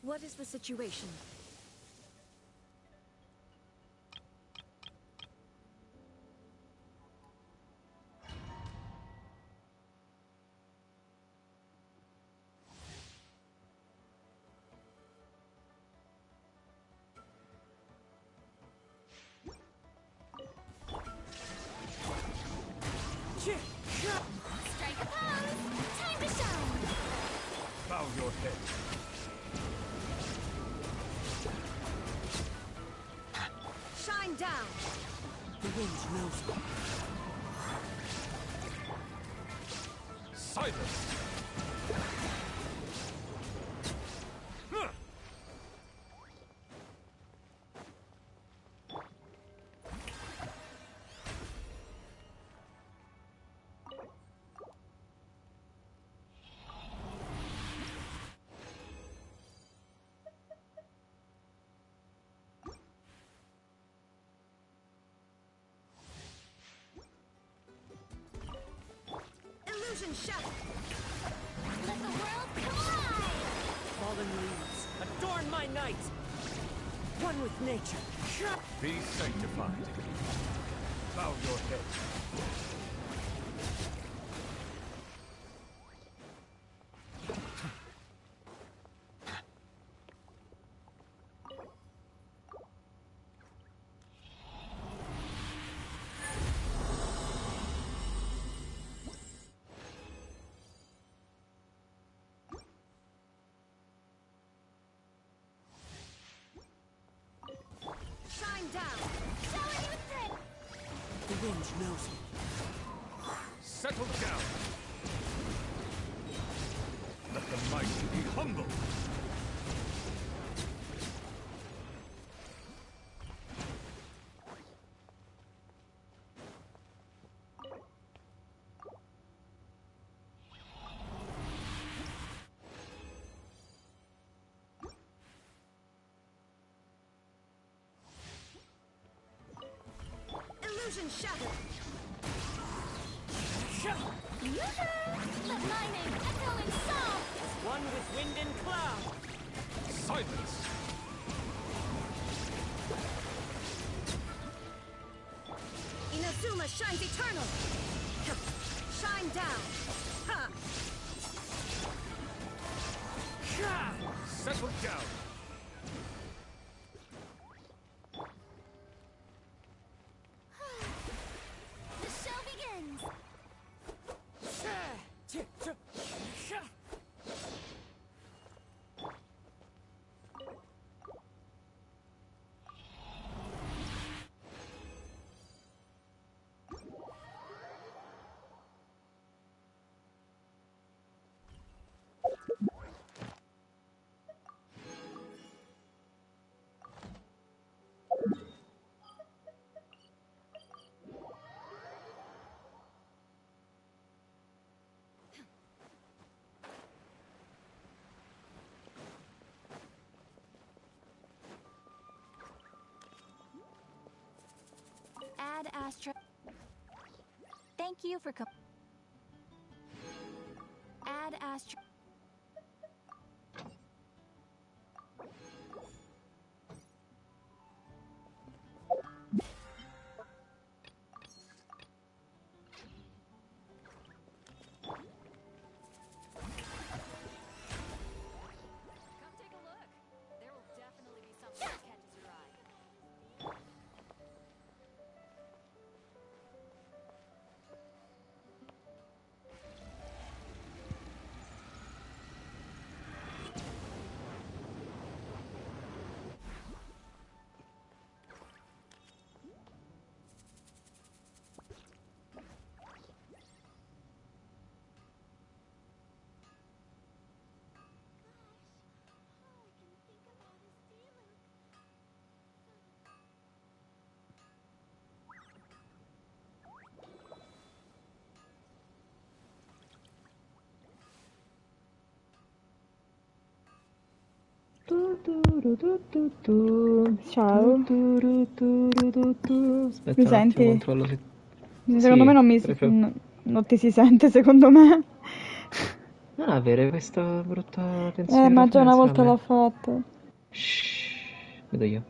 What is the situation? Strike a pose! Time to shine! Bow your head. Shine down! The wind knows me. Silence! Illusion shadow! Let the world collide! Fallen leaves, adorn my night! One with nature. Be sanctified. Bow your head. Shine down! Shower you with drip! The wind knows me. Settle down. Let the mighty be humble. Illusion shadow! Let my name echo in song! One with wind and cloud. Silence! Inazuma shines eternal! Shine down! Ha! Settle down. The show begins! Add Astra. Thank you for Add Astra. Come take a look. There will definitely be something that catches your eye. Ciao. Aspetta Mi un attimo, senti? controllo se... Secondo Sì, me non mi si... proprio. non ti si sente, secondo me. Non avere questa brutta tensione Ma già una romanza a volta me. l'ha fatto. Shh, vedo io.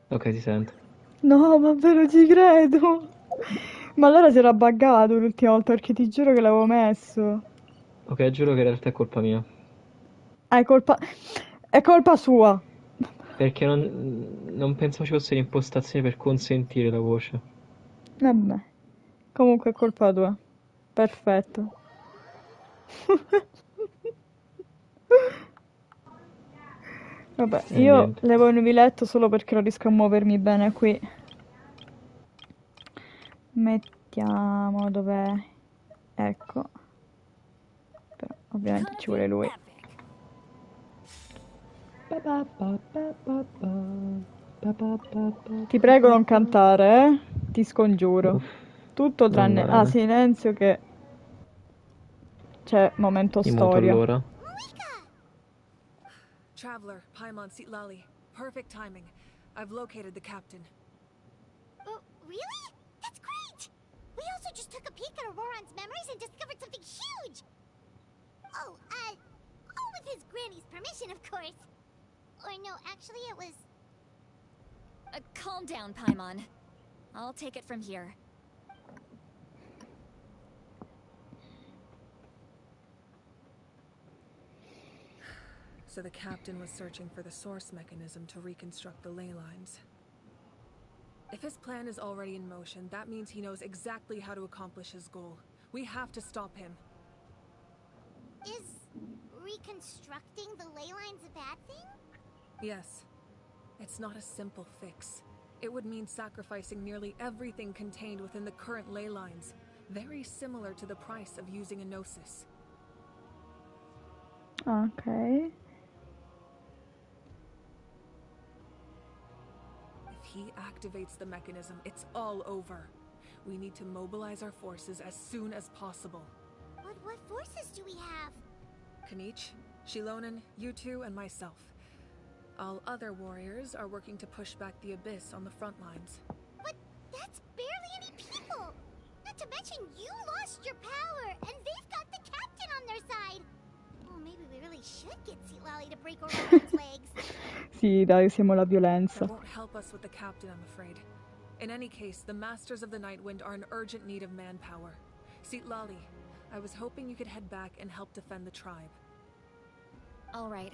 Ok, si sente. No, vabbè, non ci credo. Ma allora si era buggato l'ultima volta perché ti giuro che l'avevo messo. Ok, giuro che in realtà è colpa mia. È colpa... È colpa sua. Perché non pensavo ci fosse l'impostazione per consentire la voce. Vabbè. Comunque è colpa tua. Perfetto. Vabbè, E io niente. levo il nubiletto solo perché non riesco a muovermi bene qui. Mettiamo dov'è? Ecco. Però ovviamente ci vuole lui. Ti prego non cantare, eh? Ti scongiuro. Uff, Tutto va tranne... Ah, bene. silenzio che c'è momento Mi muto storia. allora. Traveler, Paimon Lali. Perfect timing. I've located the captain. Oh, really? That's great! We also just took a peek at Auroron's memories and discovered something huge! Oh, all with his granny's permission, of course. Or no, actually it was... Calm down, Paimon. I'll take it from here. So the captain was searching for the source mechanism to reconstruct the ley lines. If his plan is already in motion, that means he knows exactly how to accomplish his goal. We have to stop him. Is reconstructing the ley lines a bad thing? Yes. It's not a simple fix. It would mean sacrificing nearly everything contained within the current ley lines. Very similar to the price of using a gnosis. Ok. If he activates the mechanism, it's all over. We need to mobilize our forces as soon as possible. What forces do we have? Kanich, Shilonen, you two, and myself. All other warriors are working to push back the Abyss on the front lines. But that's barely any people! Not to mention you lost your power, and they've got the captain on their side! Well, maybe we really should get Lali to break Auroron's legs. Sì, dai, usiamo la violenza. That won't help us with the captain, I'm afraid. In any case, the Masters of the Nightwind are in urgent need of manpower. Lali, I was hoping you could head back and help defend the tribe. All right.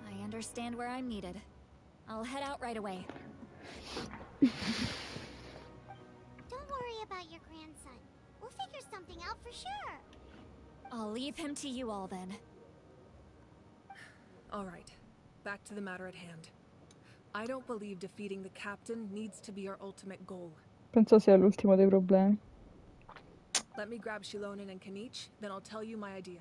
I understand where I'm needed. I'll head out right away. Don't worry about your grandson. We'll figure something out for sure. I'll leave him to you all then. All right, back to the matter at hand. I don't believe defeating the captain needs to be our ultimate goal. Penso sia l'ultimo dei problemi. Let me grab Shilonen and Kanich, then I'll tell you my idea.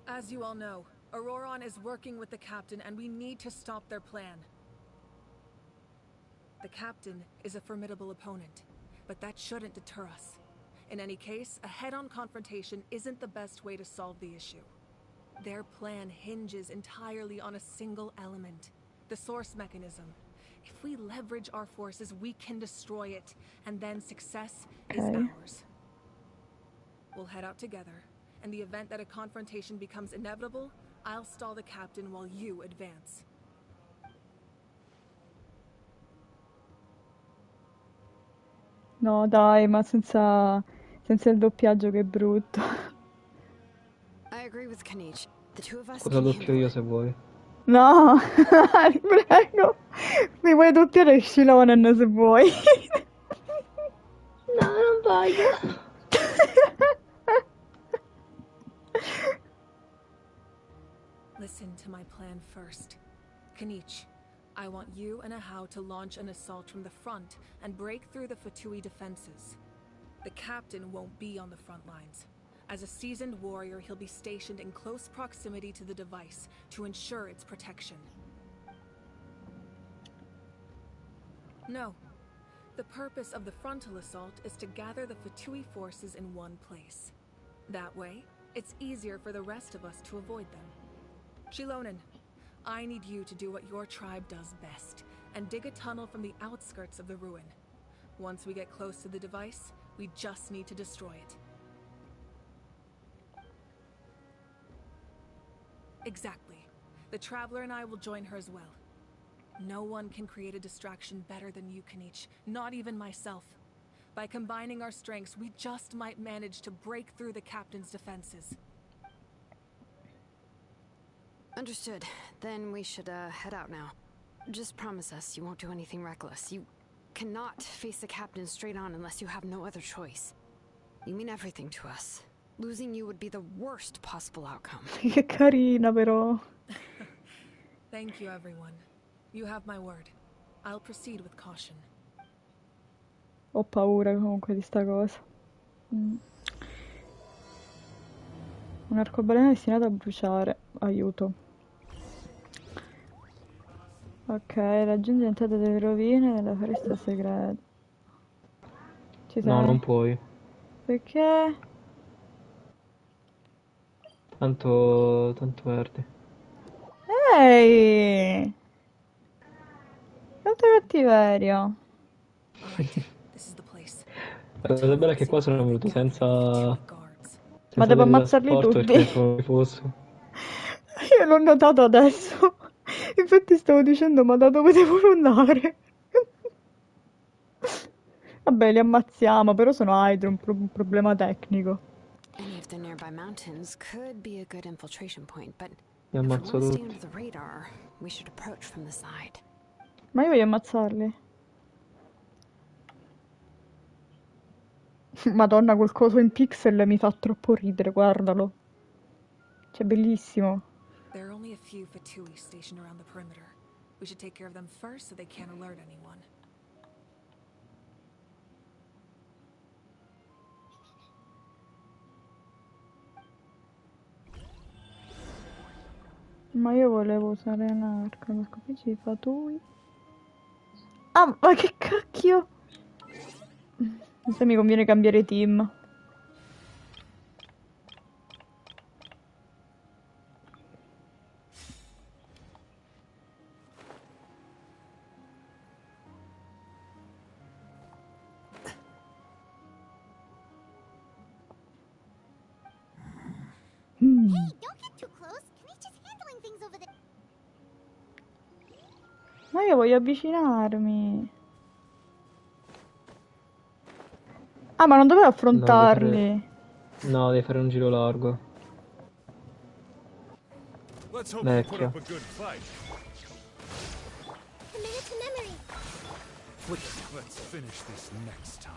As you all know, Auroron is working with the captain and we need to stop their plan. The captain is a formidable opponent, but that shouldn't deter us. In any case, a head-on confrontation isn't the best way to solve the issue. Their plan hinges entirely on a single element, the source mechanism. If we leverage our forces, we can destroy it, and then success is ours. We'll head out together. In the event that a confrontation becomes inevitable, I'll stall the captain while you advance. No, dai, ma senza il doppiaggio che è brutto. I agree with Kanich. The two of us Cosa can doppio handle io it. se vuoi. No, ti prego. Mi vuoi doppiare Shilonen se vuoi. No, non voglio. Listen to my plan first. Kanich, I want you and Ahau to launch an assault from the front and break through the Fatui defenses. The captain won't be on the front lines. As a seasoned warrior, he'll be stationed in close proximity to the device to ensure its protection. No. The purpose of the frontal assault is to gather the Fatui forces in one place. That way, it's easier for the rest of us to avoid them. Shilonen, I need you to do what your tribe does best, and dig a tunnel from the outskirts of the ruin. Once we get close to the device, we just need to destroy it. Exactly. The Traveler and I will join her as well. No one can create a distraction better than you, Kanish, not even myself. By combining our strengths, we just might manage to break through the Captain's defenses. Understood. Then we should head out now. Just promise us you won't do anything reckless. You cannot face the Captain straight on unless you have no other choice. You mean everything to us. Losing you would be the worst possible outcome. Che carina però. Thank you, everyone. You have my word. I'll proceed with caution. Ho paura comunque di sta cosa. Un arcobaleno destinato a bruciare. Aiuto. Ok, raggiungi l'entrata delle rovine della foresta segreta. Ci sei? No, non puoi. Perché? Tanto verde. Ehi! Quanta cattiveria. This is the place. La cosa bella è che qua sono venuto senza Ma devo ammazzarli teletrasporto tutti. perché pensavo che fosse. Io l'ho notato adesso. Infatti stavo dicendo, ma da dove devo andare? Vabbè, li ammazziamo, però sono Hydra, un problema tecnico. Any of the nearby mountains could be a good infiltration point, but Li if we ammazzo want to stay tutti. under the radar, we should approach from the side. Ma io voglio ammazzarli. Madonna, quel coso in pixel mi fa troppo ridere, guardalo. Cioè, bellissimo. There are only a few Fatui stationed around the perimeter. We should take care of them first so they can't alert anyone. Ma io volevo usare l'arco, ma capisci i fatui? Ah, ma che cacchio! Mi sa mi conviene cambiare team. Hey, don't get too close. Kanish is handling things over there. Ma io voglio avvicinarmi. Ah, ma non dovevo affrontarli. No, devi fare un giro largo. Let's hope you put Vecchio. up a good fight. Commit it to memory. Let's finish this next time.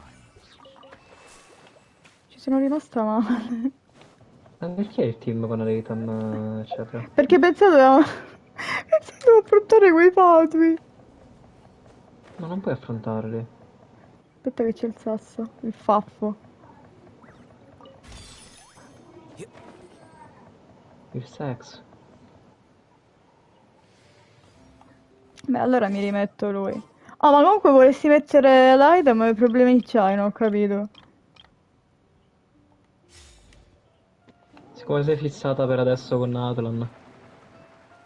Ci sono rimasta male. Ma perché il team con Nathan, eccetera? Perché pensavo dovevo affrontare quei fatui. Ma non puoi affrontarli. Aspetta che c'è il sasso, il faffo. Il sex. Beh, allora mi rimetto lui. Oh, ma comunque vorresti mettere l'item, ma che problemi c'hai? Non ho capito. Siccome sei fissata per adesso con Atlan.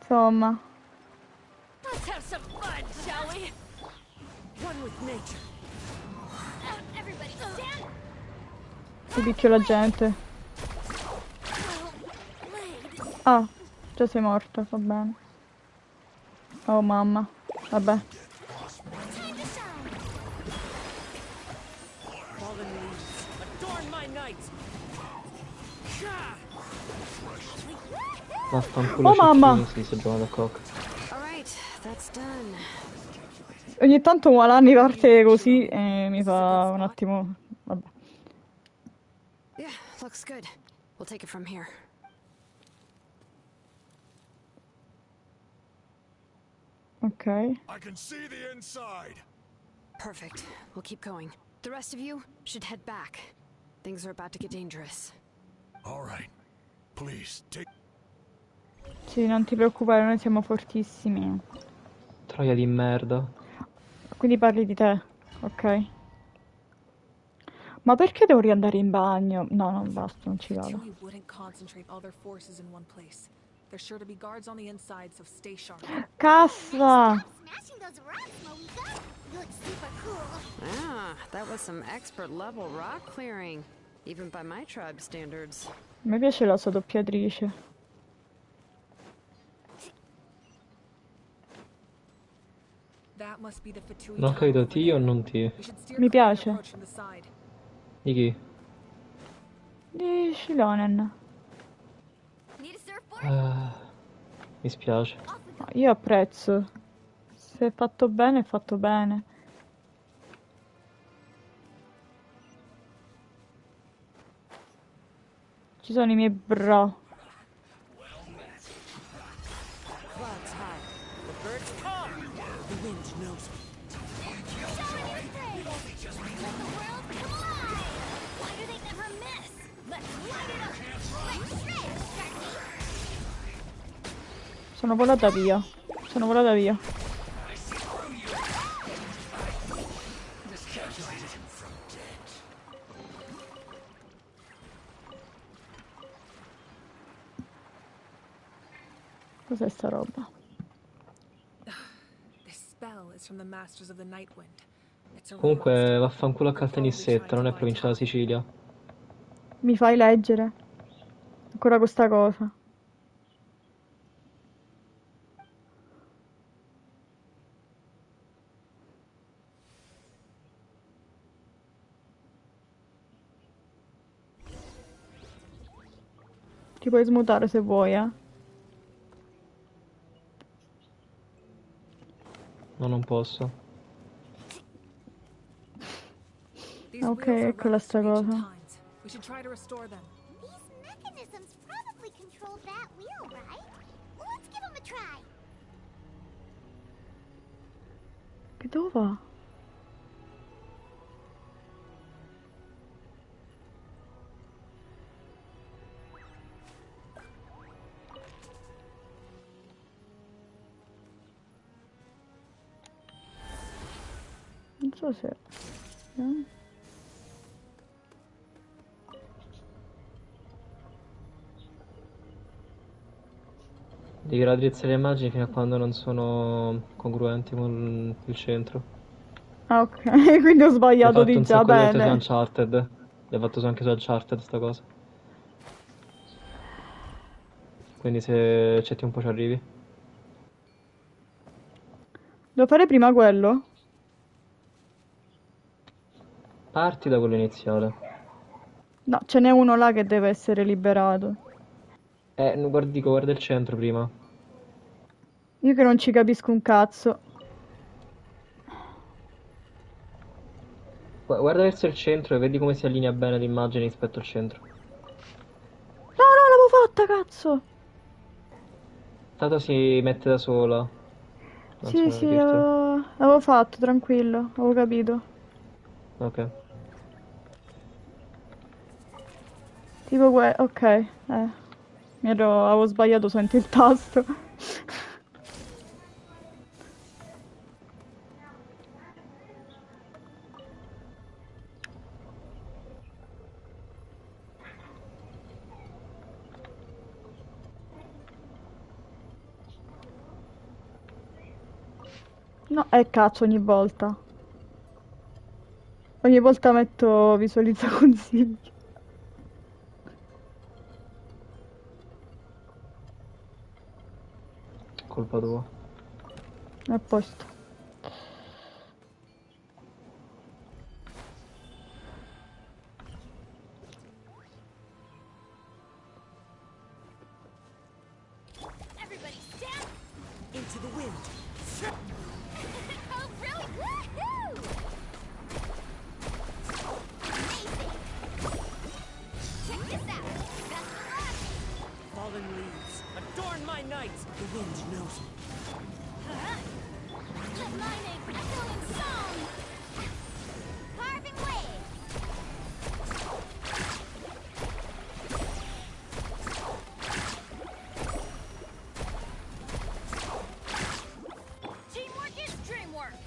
Insomma. Let's have some fun, shall we? One with nature. Everybody stand. Ti picchio la gente. Ah, già sei morta, va bene. Oh mamma, vabbè. Fallen leaves. Adorn my night. Vaffanculo Oh, mamma! cecchini, sì, si gioca da coca. Alright, that's done. Ogni tanto Malani parte così e mi fa un attimo... Vabbè. Yeah, looks good. We'll take it from here. Ok. I can see the inside. Perfect. We'll keep going. The rest of you should head back. Things are about to get dangerous. All right. Please take. Sì, non ti preoccupare, noi siamo fortissimi. Troia di merda. Quindi parli di te, ok? Ma perché devo riandare in bagno? No, non basta, non ci vado. Fatui wouldn't concentrate all their forces in one place. There's sure to be guards on the inside, so stay sharp. Cassa! Smashing those rocks, Moika. You look super cool. Ah, that was some expert level rock clearing, even by my tribe standards. A me piace la sua doppiatrice. That must be the Fatui Non ho tunnel capito, over ti o there. non ti? We should steer Mi clear and piace. approach from the side. Di chi? Di Shilonen. Need a surfboard? Mi spiace. Off we go. Ma io apprezzo. Se è fatto bene, è fatto bene. Ci sono i miei bro. Clouds high. The birds come. The wind knows me. Let the world come alive! Why do they never miss? Let's light it up! Let's shred, Sharky! Sono volata via. Sono volata via. Cos'è sta roba? This spell is from the Masters of the Nightwind. It's a Comunque, vaffanculo a Caltanissetta, non è provincia della Sicilia. Mi fai leggere? Ancora questa cosa. Ti puoi smutare se vuoi, eh? No, non posso. These Ok, wheels are ecco la relics sta of ancient cosa. times. We should try to restore them. These mechanisms probably control that wheel, right? Let's give them a try. Che dove va? Non so se... eh? Devi raddrizzare le immagini fino a quando non sono congruenti con il centro. Ah, ok, quindi ho L'hai sbagliato fatto di un già, sacco di volte su bene. Uncharted. L'hai fatto anche su Uncharted sta cosa. Quindi se accetti un po' ci arrivi. Devo fare prima quello? Parti da quello iniziale. No, ce n'è uno là che deve essere liberato. Guarda il centro prima. Io che non ci capisco un cazzo. Guarda verso il centro e vedi come si allinea bene l'immagine rispetto al centro. No, no, l'avevo fatta, cazzo! Tanto si mette da sola. Non so Sì, come sì, dirti. avevo fatto, tranquillo, avevo capito. Ok. Tipo ok, avevo sbagliato solamente il tasto. No, cazzo, ogni volta. Ogni volta metto visualizza consigli. Colpa tua. A posto. Everybody stand! Into the wind. Oh, really? Woohoo! Amazing! Check this out. Best of luck! Fallen leaves. Adorn my night. The wind knows me. Headlining echoing song! Carving waves! Teamwork is dreamwork!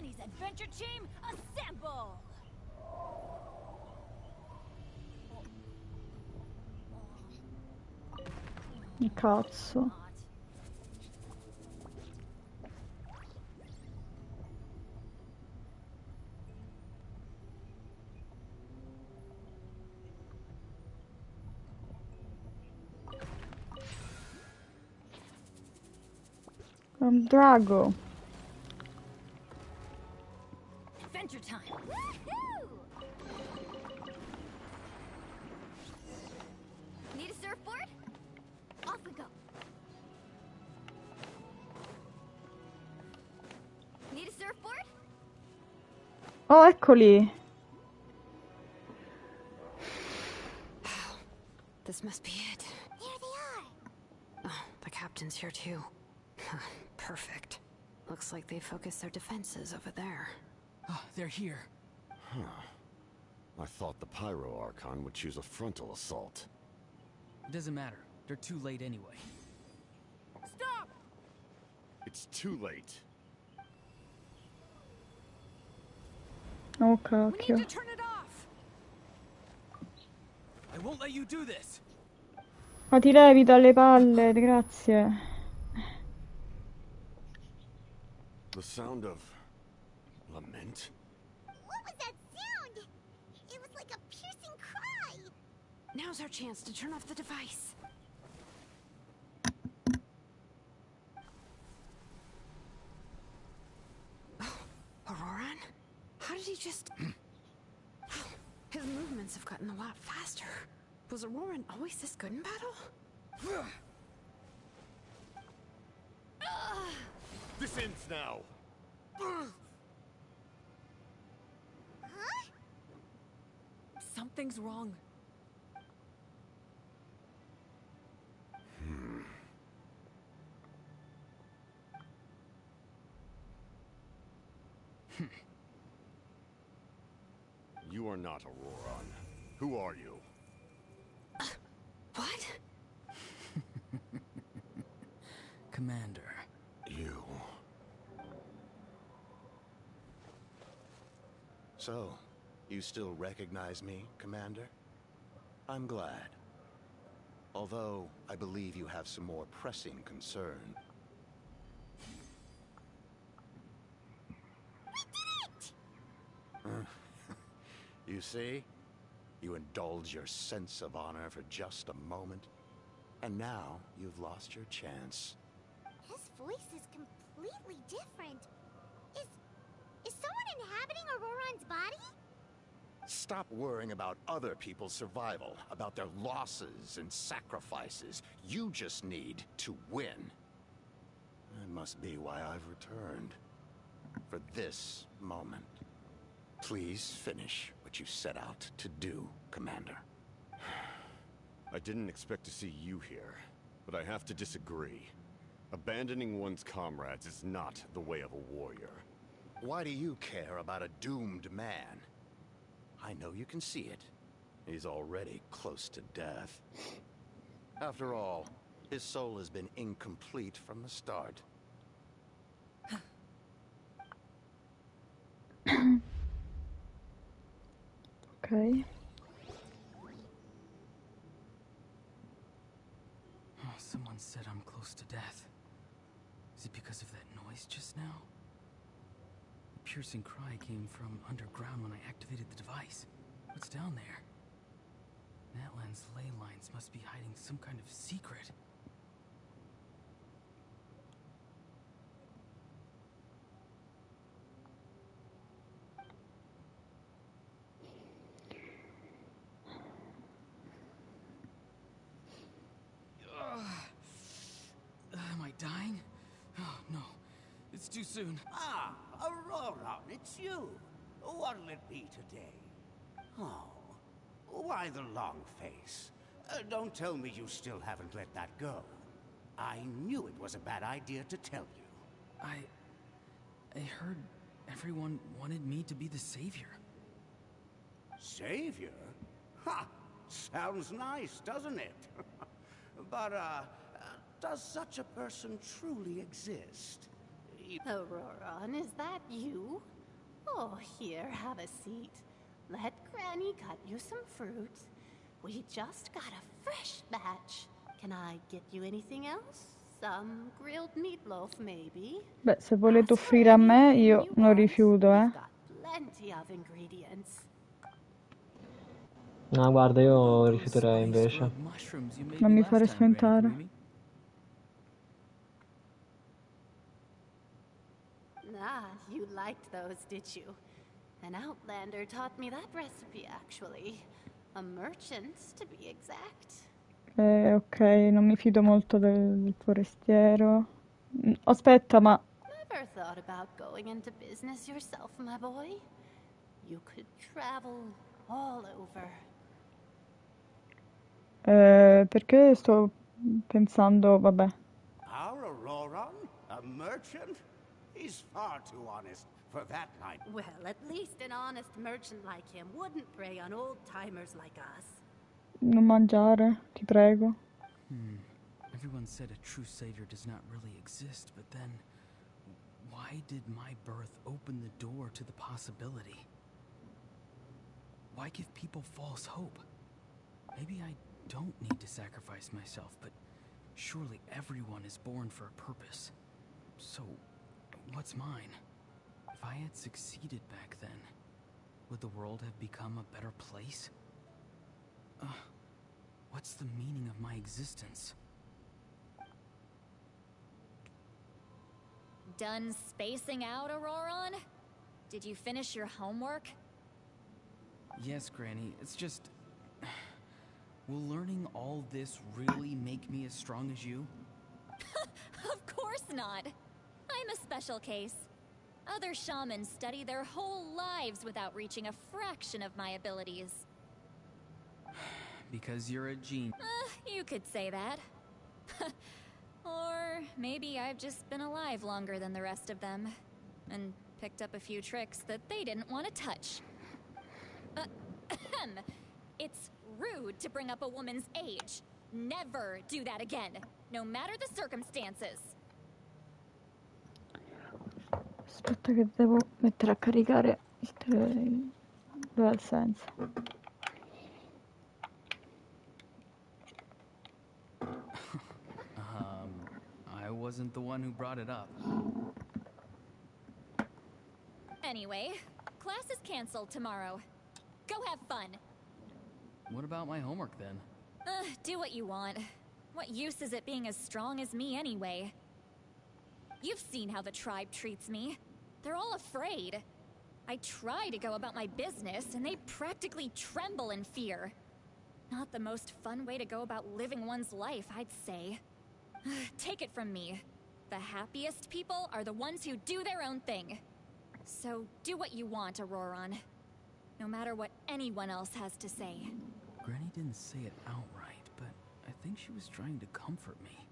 Granny's adventure team, assemble! Cazzo. Un drago. Adventure time! Woohoo! Need a surfboard? Off we go. Need a surfboard? Oh, eccoli. This must be it. There they are. Oh, the captain's here too. Perfect. Looks like they focused their defenses over there. Oh, they're here. Huh. I thought the Pyro Archon would choose a frontal assault. It doesn't matter. They're too late anyway. Stop! It's too late. Oh, We cacchio. need to turn it off! I won't let you do this! Ma ti levi dalle palle, grazie. The sound of lament? What was that sound? It was like a piercing cry. Now's our chance to turn off the device. Oh, Auroran? How did he just... His movements have gotten a lot faster. Was Auroran always this good in battle? This ends now. Huh? Something's wrong. You are not Auroran. Who are you? What? Commander. You. So, you still recognize me, Commander? I'm glad. Although, I believe you have some more pressing concern. You see? You indulge your sense of honor for just a moment, and now you've lost your chance. His voice is completely different. Is someone inhabiting Auroran's body? Stop worrying about other people's survival, about their losses and sacrifices. You just need to win. That must be why I've returned. For this moment. Please finish what you set out to do, Commander. I didn't expect to see you here, but I have to disagree. Abandoning one's comrades is not the way of a warrior. Why do you care about a doomed man? I know you can see it. He's already close to death. After all, his soul has been incomplete from the start. Ok. Oh, someone said I'm close to death. Is it because of that noise just now? The piercing cry came from underground when I activated the device. What's down there? Natlan's ley lines must be hiding some kind of secret. Am I dying? Oh, no. It's too soon. Ah, Auroran, it's you. What'll it be today? Oh, why the long face? Don't tell me you still haven't let that go. I knew it was a bad idea to tell you. I heard everyone wanted me to be the savior. Savior? Ha! Sounds nice, doesn't it? But, does such a person truly exist? Auroron, is that you? Oh, here, have a seat. Let Granny cut you some fruit. We just got a fresh batch. Can I get you anything else? Some grilled meatloaf, maybe? Beh, se volete offrire a me, io non rifiuto, eh. Plenty of ingredients. No, guarda, io rifiuterei invece. Non mi fare spaventare. Ah, you liked those, did you? An outlander taught me that recipe, actually. A merchant, to be exact. Ok, non mi fido molto del forestiero. Aspetta, ma... Never thought about going into business yourself, my boy? You could travel all over. Perché sto pensando, vabbè. Our Auroron? A merchant? He's far too honest for that line. Well, at least an honest merchant like him wouldn't prey on old-timers like us. Non mangiare, ti prego. Everyone said a true savior does not really exist, but then... why did my birth open the door to the possibility? Why give people false hope? Maybe I don't need to sacrifice myself, but surely everyone is born for a purpose. So, what's mine? If I had succeeded back then, would the world have become a better place? What's the meaning of my existence? Done spacing out, Auroron? Did you finish your homework? Yes, Granny. It's just... will learning all this really make me as strong as you? Of course not. I'm a special case. Other shamans study their whole lives without reaching a fraction of my abilities. Because you're a genius. You could say that. Or maybe I've just been alive longer than the rest of them, and picked up a few tricks that they didn't want to touch. It's rude to bring up a woman's age. Never do that again, no matter the circumstances. Aspetta che devo mettere a caricare il DualSense. I wasn't the one who brought it up. Anyway, class is canceled tomorrow. Go have fun. What about my homework then? Do what you want. What use is it being as strong as me anyway? You've seen how the tribe treats me. They're all afraid. I try to go about my business, and they practically tremble in fear. Not the most fun way to go about living one's life, I'd say. Take it from me. The happiest people are the ones who do their own thing. So do what you want, Auroron. No matter what anyone else has to say. Granny didn't say it outright, but I think she was trying to comfort me.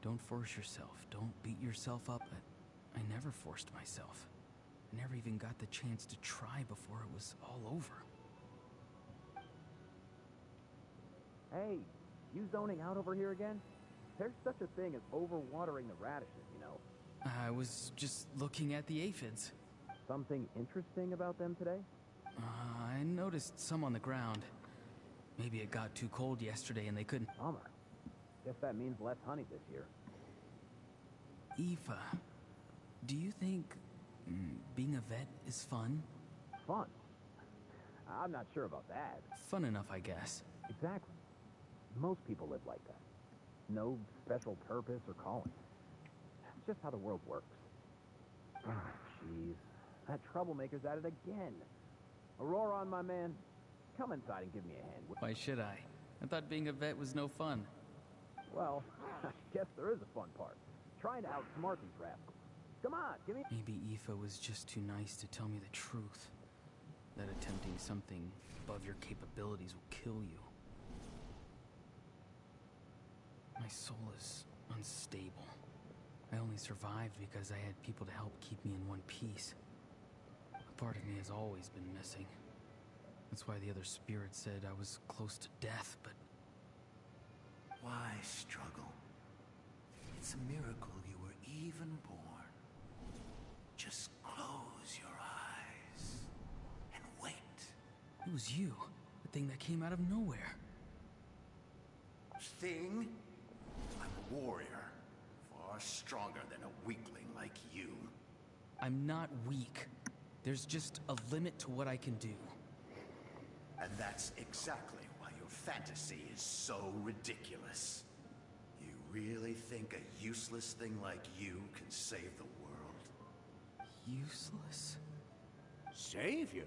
Don't force yourself. Don't beat yourself up. I never forced myself. I never even got the chance to try before it was all over. Hey, you zoning out over here again? There's such a thing as overwatering the radishes, you know. I was just looking at the aphids. Something interesting about them today? I noticed some on the ground. Maybe it got too cold yesterday and they couldn't... Bummer. Guess that means less honey this year. Aoife, do you think being a vet is fun? Fun? I'm not sure about that. Fun enough, I guess. Exactly. Most people live like that. No special purpose or calling. It's just how the world works. Oh, jeez. That troublemaker's at it again. Auroron, my man, come inside and give me a hand. Why should I? I thought being a vet was no fun. Well, I guess there is a fun part. Trying to outsmart these rascals. Come on, give me... Maybe Aoife was just too nice to tell me the truth. That attempting something above your capabilities will kill you. My soul is unstable. I only survived because I had people to help keep me in one piece. A part of me has always been missing. That's why the other spirits said I was close to death, but... Why struggle? It's a miracle you were even born. It was you, the thing that came out of nowhere. Thing? I'm a warrior, far stronger than a weakling like you. I'm not weak. There's just a limit to what I can do. And that's exactly why your fantasy is so ridiculous. You really think a useless thing like you can save the world? Useless? Savior?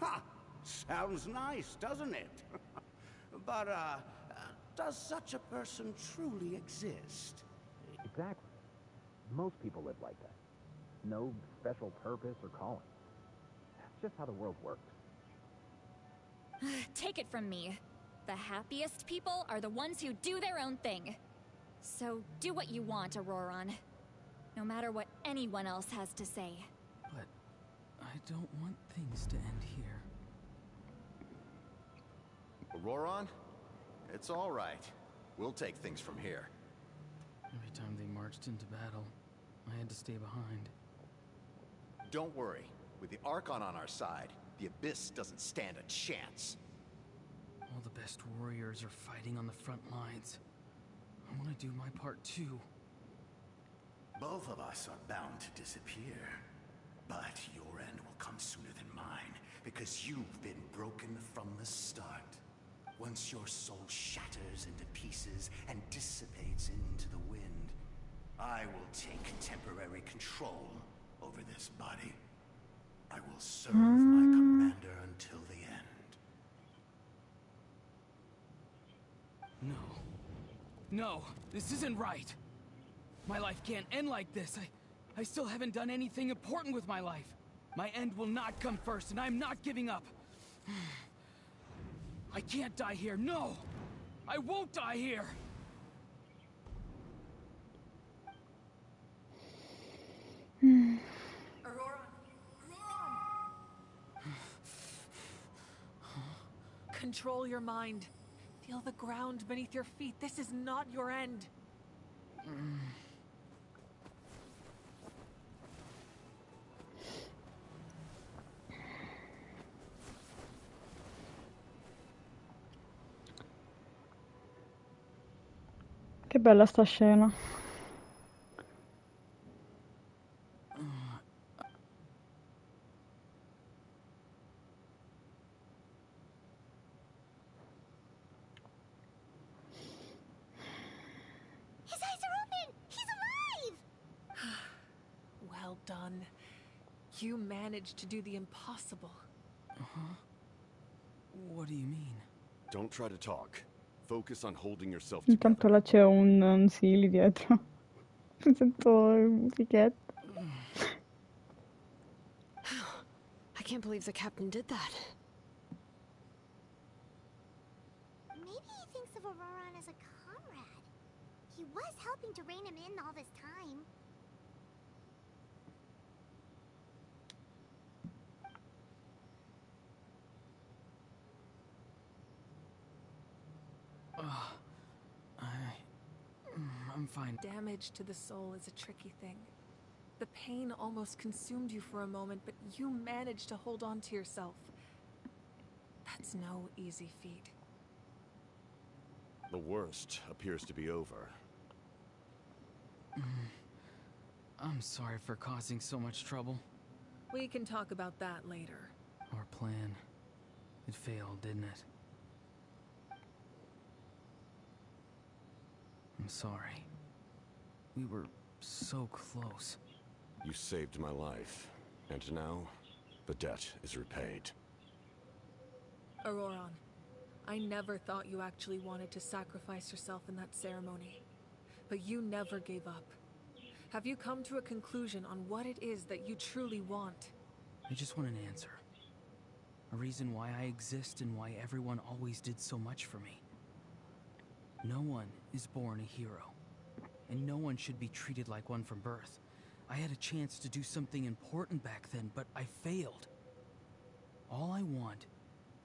Ha! Sounds nice, doesn't it? But, does such a person truly exist? Exactly. Most people live like that. No special purpose or calling. That's just how the world works. Take it from me. The happiest people are the ones who do their own thing. So do what you want, Auroron. No matter what anyone else has to say. But I don't want things to end here. Auroron? It's all right. We'll take things from here. Every time they marched into battle, I had to stay behind. Don't worry. With the Archon on our side, the Abyss doesn't stand a chance. All the best warriors are fighting on the front lines. I want to do my part too. Both of us are bound to disappear. But your end will come sooner than mine, because you've been broken from the start. Once your soul shatters into pieces and dissipates into the wind, I will take temporary control over this body. I will serve my commander until the end. No. No, this isn't right. My life can't end like this. I still haven't done anything important with my life. My end will not come first, and I'm not giving up. I can't die here, no! I won't die here! Control your mind. Feel the ground beneath your feet. This is not your end. Che bella sta scena. His eyes are open! He's alive! Well done. You managed to do the impossible. What do you mean? Don't try to talk. Focus on holding yourself Intanto là c'è un Silly dietro. Sento musichetta. I can't believe the captain did that. Maybe he thinks of Auroron as a comrade. He was helping to rein him in all this time. I'm fine. Damage to the soul is a tricky thing. The pain almost consumed you for a moment, but you managed to hold on to yourself. That's no easy feat. The worst appears to be over. I'm sorry for causing so much trouble. We can talk about that later. Our plan. It failed, didn't it? I'm sorry. We were so close. You saved my life, and now the debt is repaid. Auroron, I never thought you actually wanted to sacrifice yourself in that ceremony. But you never gave up. Have you come to a conclusion on what it is that you truly want? I just want an answer. A reason why I exist and why everyone always did so much for me. No one is born a hero, and no one should be treated like one from birth. I had a chance to do something important back then, but I failed. All I want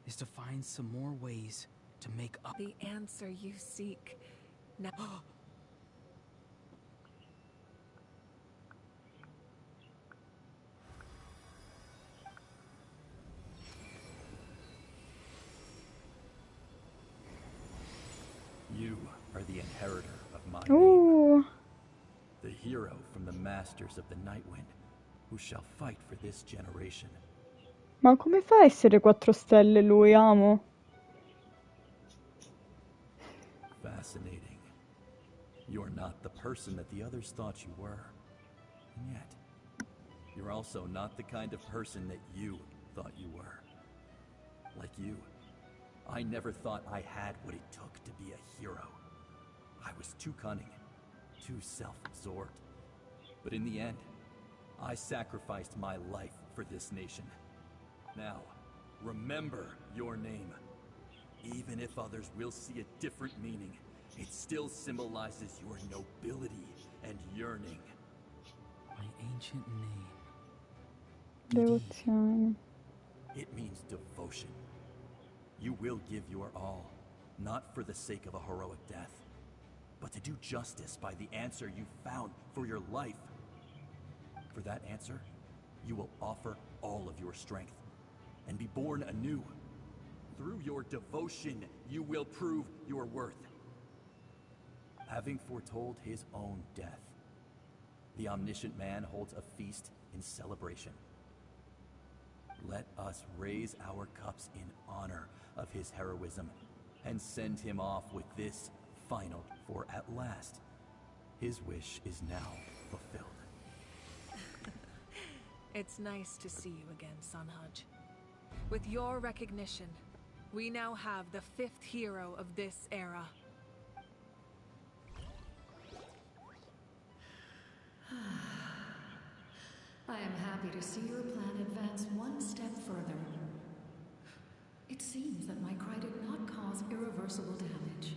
is to find some more ways to make up. The answer you seek. Now. inheritor of my name. Ooh. The hero from the masters of the Nightwind, who shall fight for this generation. Ma come fa a essere 4 stelle lui, amo? Fascinating. You're not the person that the others thought you were. And yet, you're also not the kind of person that you thought you were. Like you, I never thought I had what it took to be a hero. I was too cunning, too self-absorbed. But in the end, I sacrificed my life for this nation. Now, remember your name. Even if others will see a different meaning, it still symbolizes your nobility and yearning. My ancient name. Devozione. It means devotion. You will give your all, not for the sake of a heroic death, but to do justice by the answer you found for your life. For that answer, you will offer all of your strength and be born anew. Through your devotion, you will prove your worth. Having foretold his own death, the omniscient man holds a feast in celebration. Let us raise our cups in honor of his heroism and send him off with this final, for at last, his wish is now fulfilled. It's nice to see you again, Sunhudge. With your recognition, we now have the 5th hero of this era. I am happy to see your plan advance one step further. It seems that my cry did not cause irreversible damage.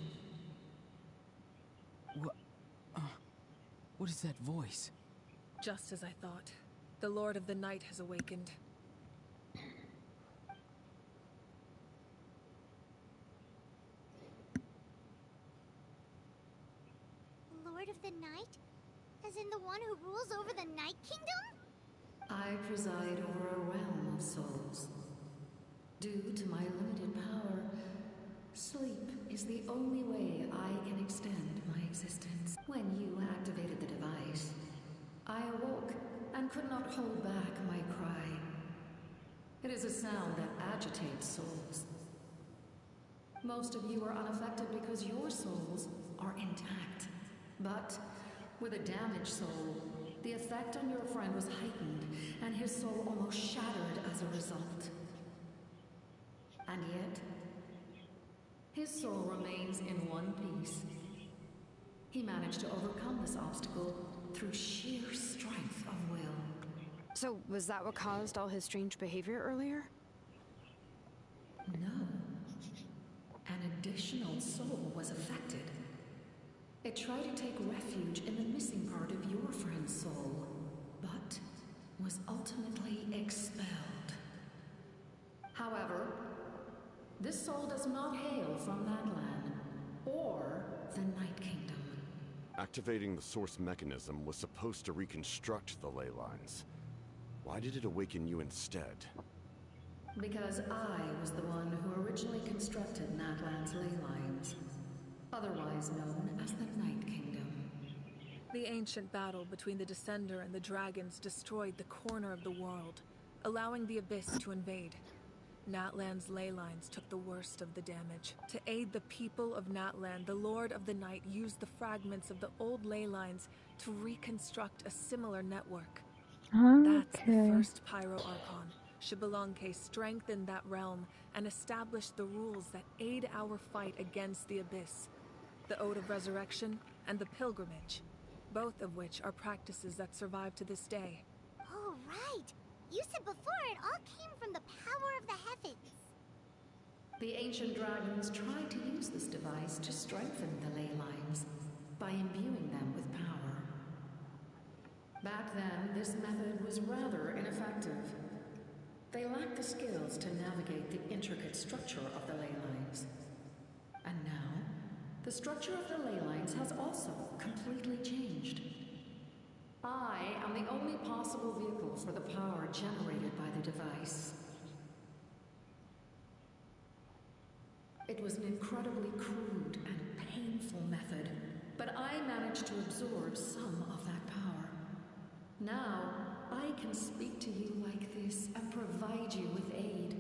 What is that voice? Just as I thought. The Lord of the Night has awakened. Lord of the Night? As in the one who rules over the Night Kingdom? I preside over a realm of souls. Due to my limited power, sleep is the only way I can extend my existence. When you activated the device, I awoke and could not hold back my cry. It is a sound that agitates souls. Most of you are unaffected because your souls are intact. But with a damaged soul, the effect on your friend was heightened, and his soul almost shattered as a result. And yet, his soul remains in one piece. He managed to overcome this obstacle through sheer strength of will. So, was that what caused all his strange behavior earlier? No. An additional soul was affected. It tried to take refuge in the missing part of your friend's soul, but was ultimately expelled. However, this soul does not hail from that land, or the Night Kingdom. Activating the source mechanism was supposed to reconstruct the ley lines. Why did it awaken you instead? Because I was the one who originally constructed Natlan's ley lines, otherwise known as the Night Kingdom. The ancient battle between the Descender and the dragons destroyed the corner of the world, allowing the Abyss to invade. Natlan's ley lines took the worst of the damage. To aid the people of Natlan, the Lord of the Night used the fragments of the old ley lines to reconstruct a similar network. That's the first Pyro Archon. Xbalanque strengthened that realm and established the rules that aid our fight against the Abyss. The Ode of Resurrection and the Pilgrimage, both of which are practices that survive to this day. Oh, right! You said before it all came from the power of the heavens. The ancient dragons tried to use this device to strengthen the ley lines by imbuing them with power. Back then, this method was rather ineffective. They lacked the skills to navigate the intricate structure of the ley lines. And now, the structure of the ley lines has also completely changed. I am the only possible vehicle for the power generated by the device. It was an incredibly crude and painful method, but I managed to absorb some of that power. Now, I can speak to you like this and provide you with aid.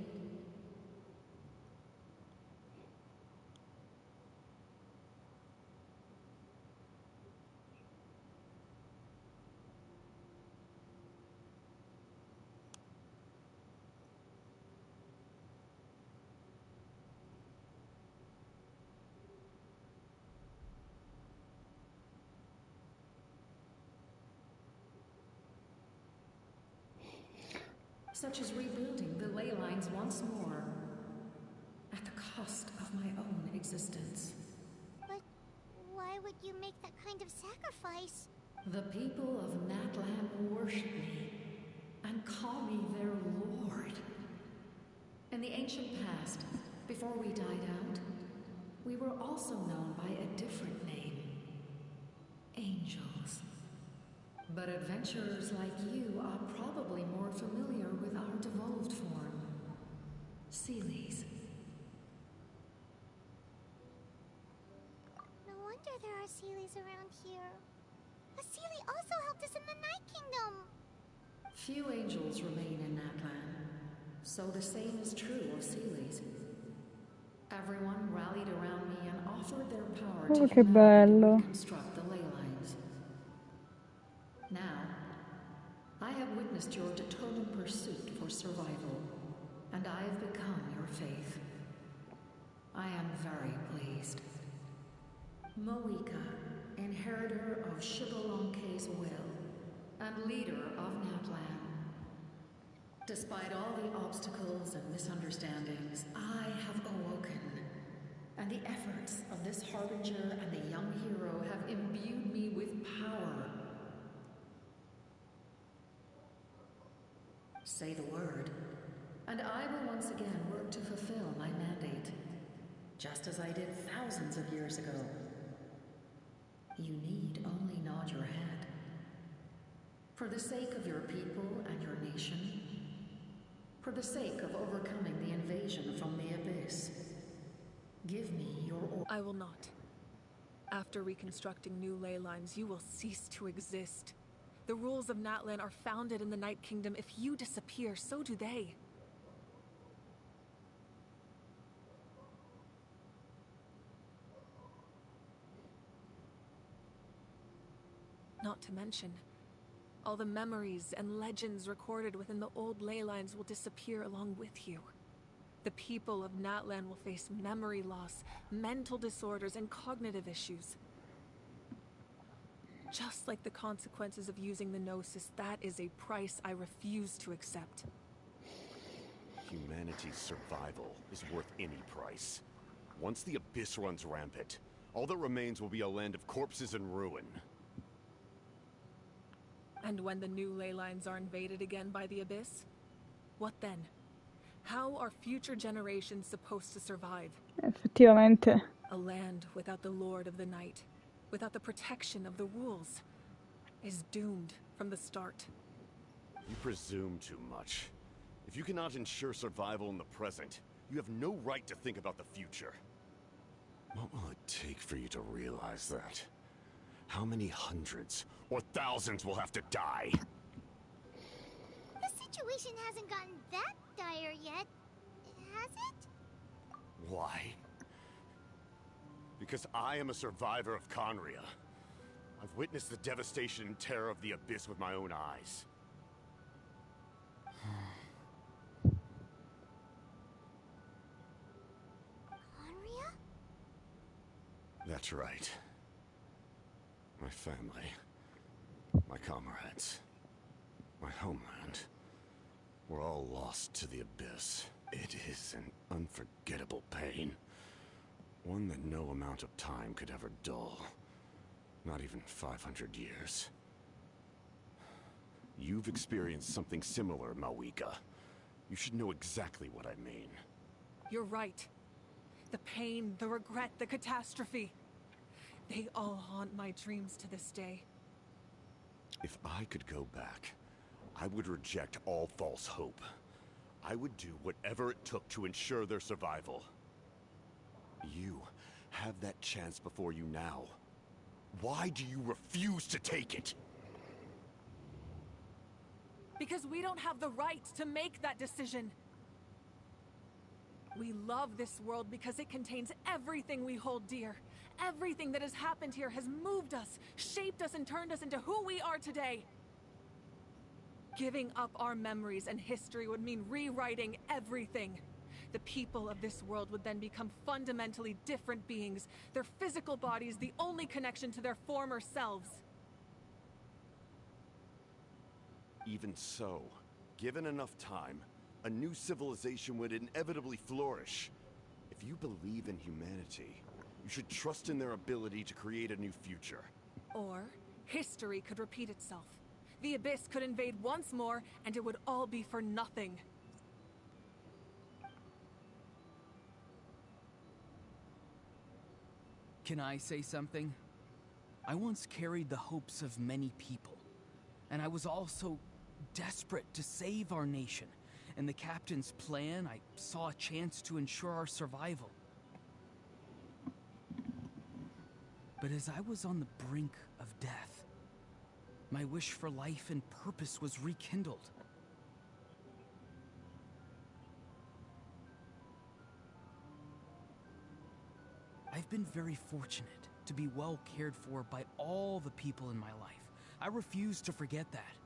Such as rebuilding the ley lines once more, at the cost of my own existence. But why would you make that kind of sacrifice? The people of Natlan worship me and call me their lord. In the ancient past, before we died out, we were also known by a different name. Angels. But adventurers like you are probably more familiar with our devolved form. Seelies. No wonder there are Seelies around here. A Seelie also helped us in the Night Kingdom. Few angels remain in Natlan, so the same is true of Seelies. Everyone rallied around me and offered their power to che humanity bello. to reconstruct the ley lines. Now, I have witnessed your determined pursuit for survival, and I have become your faith. I am very pleased. Moika, inheritor of Shibalonke's will, and leader of Natlan. Despite all the obstacles and misunderstandings, I have awoken, and the efforts of this harbinger and the young hero have imbued me with power. Say the word, and I will once again work to fulfill my mandate, just as I did thousands of years ago. You need only nod your head. For the sake of your people and your nation, for the sake of overcoming the invasion from the Abyss, give me your order. I will not. After reconstructing new ley lines, you will cease to exist. The rules of Natlan are founded in the Night Kingdom. If you disappear, so do they. Not to mention, all the memories and legends recorded within the old ley lines will disappear along with you. The people of Natlan will face memory loss, mental disorders, and cognitive issues. Just like the consequences of using the Gnosis, that is a price I refuse to accept. Humanity's survival is worth any price. Once the Abyss runs rampant, all that remains will be a land of corpses and ruin. And when the new ley lines are invaded again by the Abyss, what then? How are future generations supposed to survive? Effettivamente. A land without the Lord of the Night, without the protection of the rules, is doomed from the start. You presume too much. If you cannot ensure survival in the present, you have no right to think about the future. What will it take for you to realize that? How many hundreds or thousands will have to die? The situation hasn't gotten that dire yet, has it? Why? Because I am a survivor of Conria. I've witnessed the devastation and terror of the Abyss with my own eyes. Conria? That's right. My family, my comrades, my homeland, we're all lost to the Abyss. It is an unforgettable pain. One that no amount of time could ever dull. Not even 500 years. You've experienced something similar, Mawika. You should know exactly what I mean. You're right. The pain, the regret, the catastrophe. They all haunt my dreams to this day. If I could go back, I would reject all false hope. I would do whatever it took to ensure their survival. You have that chance before you now. Why do you refuse to take it? Because we don't have the right to make that decision. We love this world because it contains everything we hold dear. Everything that has happened here has moved us, shaped us, and turned us into who we are today. Giving up our memories and history would mean rewriting everything. The people of this world would then become fundamentally different beings, their physical bodies the only connection to their former selves. Even so, given enough time, a new civilization would inevitably flourish. If you believe in humanity, you should trust in their ability to create a new future. Or, history could repeat itself. The Abyss could invade once more, and it would all be for nothing. Can I say something? I once carried the hopes of many people, and I was also desperate to save our nation. In the captain's plan, I saw a chance to ensure our survival. But as I was on the brink of death, my wish for life and purpose was rekindled. I've been very fortunate to be well cared for by all the people in my life. I refuse to forget that.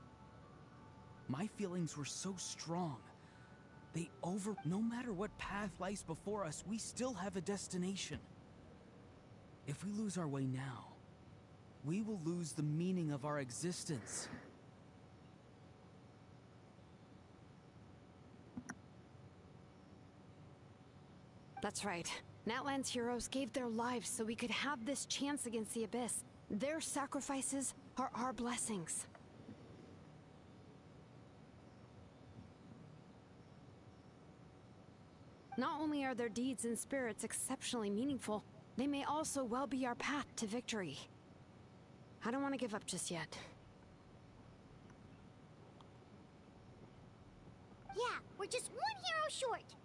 My feelings were so strong. No matter what path lies before us, we still have a destination. If we lose our way now, we will lose the meaning of our existence. That's right. Natlan's heroes gave their lives so we could have this chance against the Abyss. Their sacrifices are our blessings. Not only are their deeds and spirits exceptionally meaningful, they may also well be our path to victory. I don't want to give up just yet. Yeah, we're just one hero short.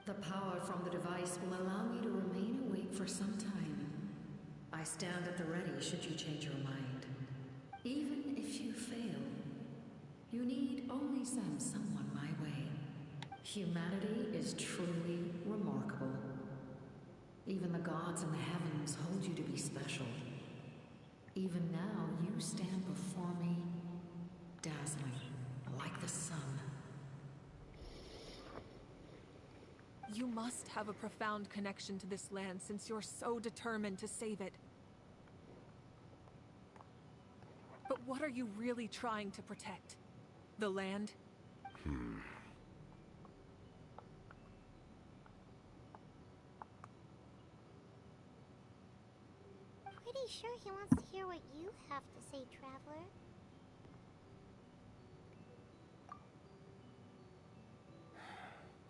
The power from the device will allow me to remain awake for some time. I stand at the ready should you change your mind. Even if you fail, you need only send someone my way. Humanity is truly remarkable. Even the gods in the heavens hold you to be special. Even now, you stand before me, dazzling, like the sun. You must have a profound connection to this land since you're so determined to save it. But what are you really trying to protect? The land? Pretty sure he wants to hear what you have to say, Traveler.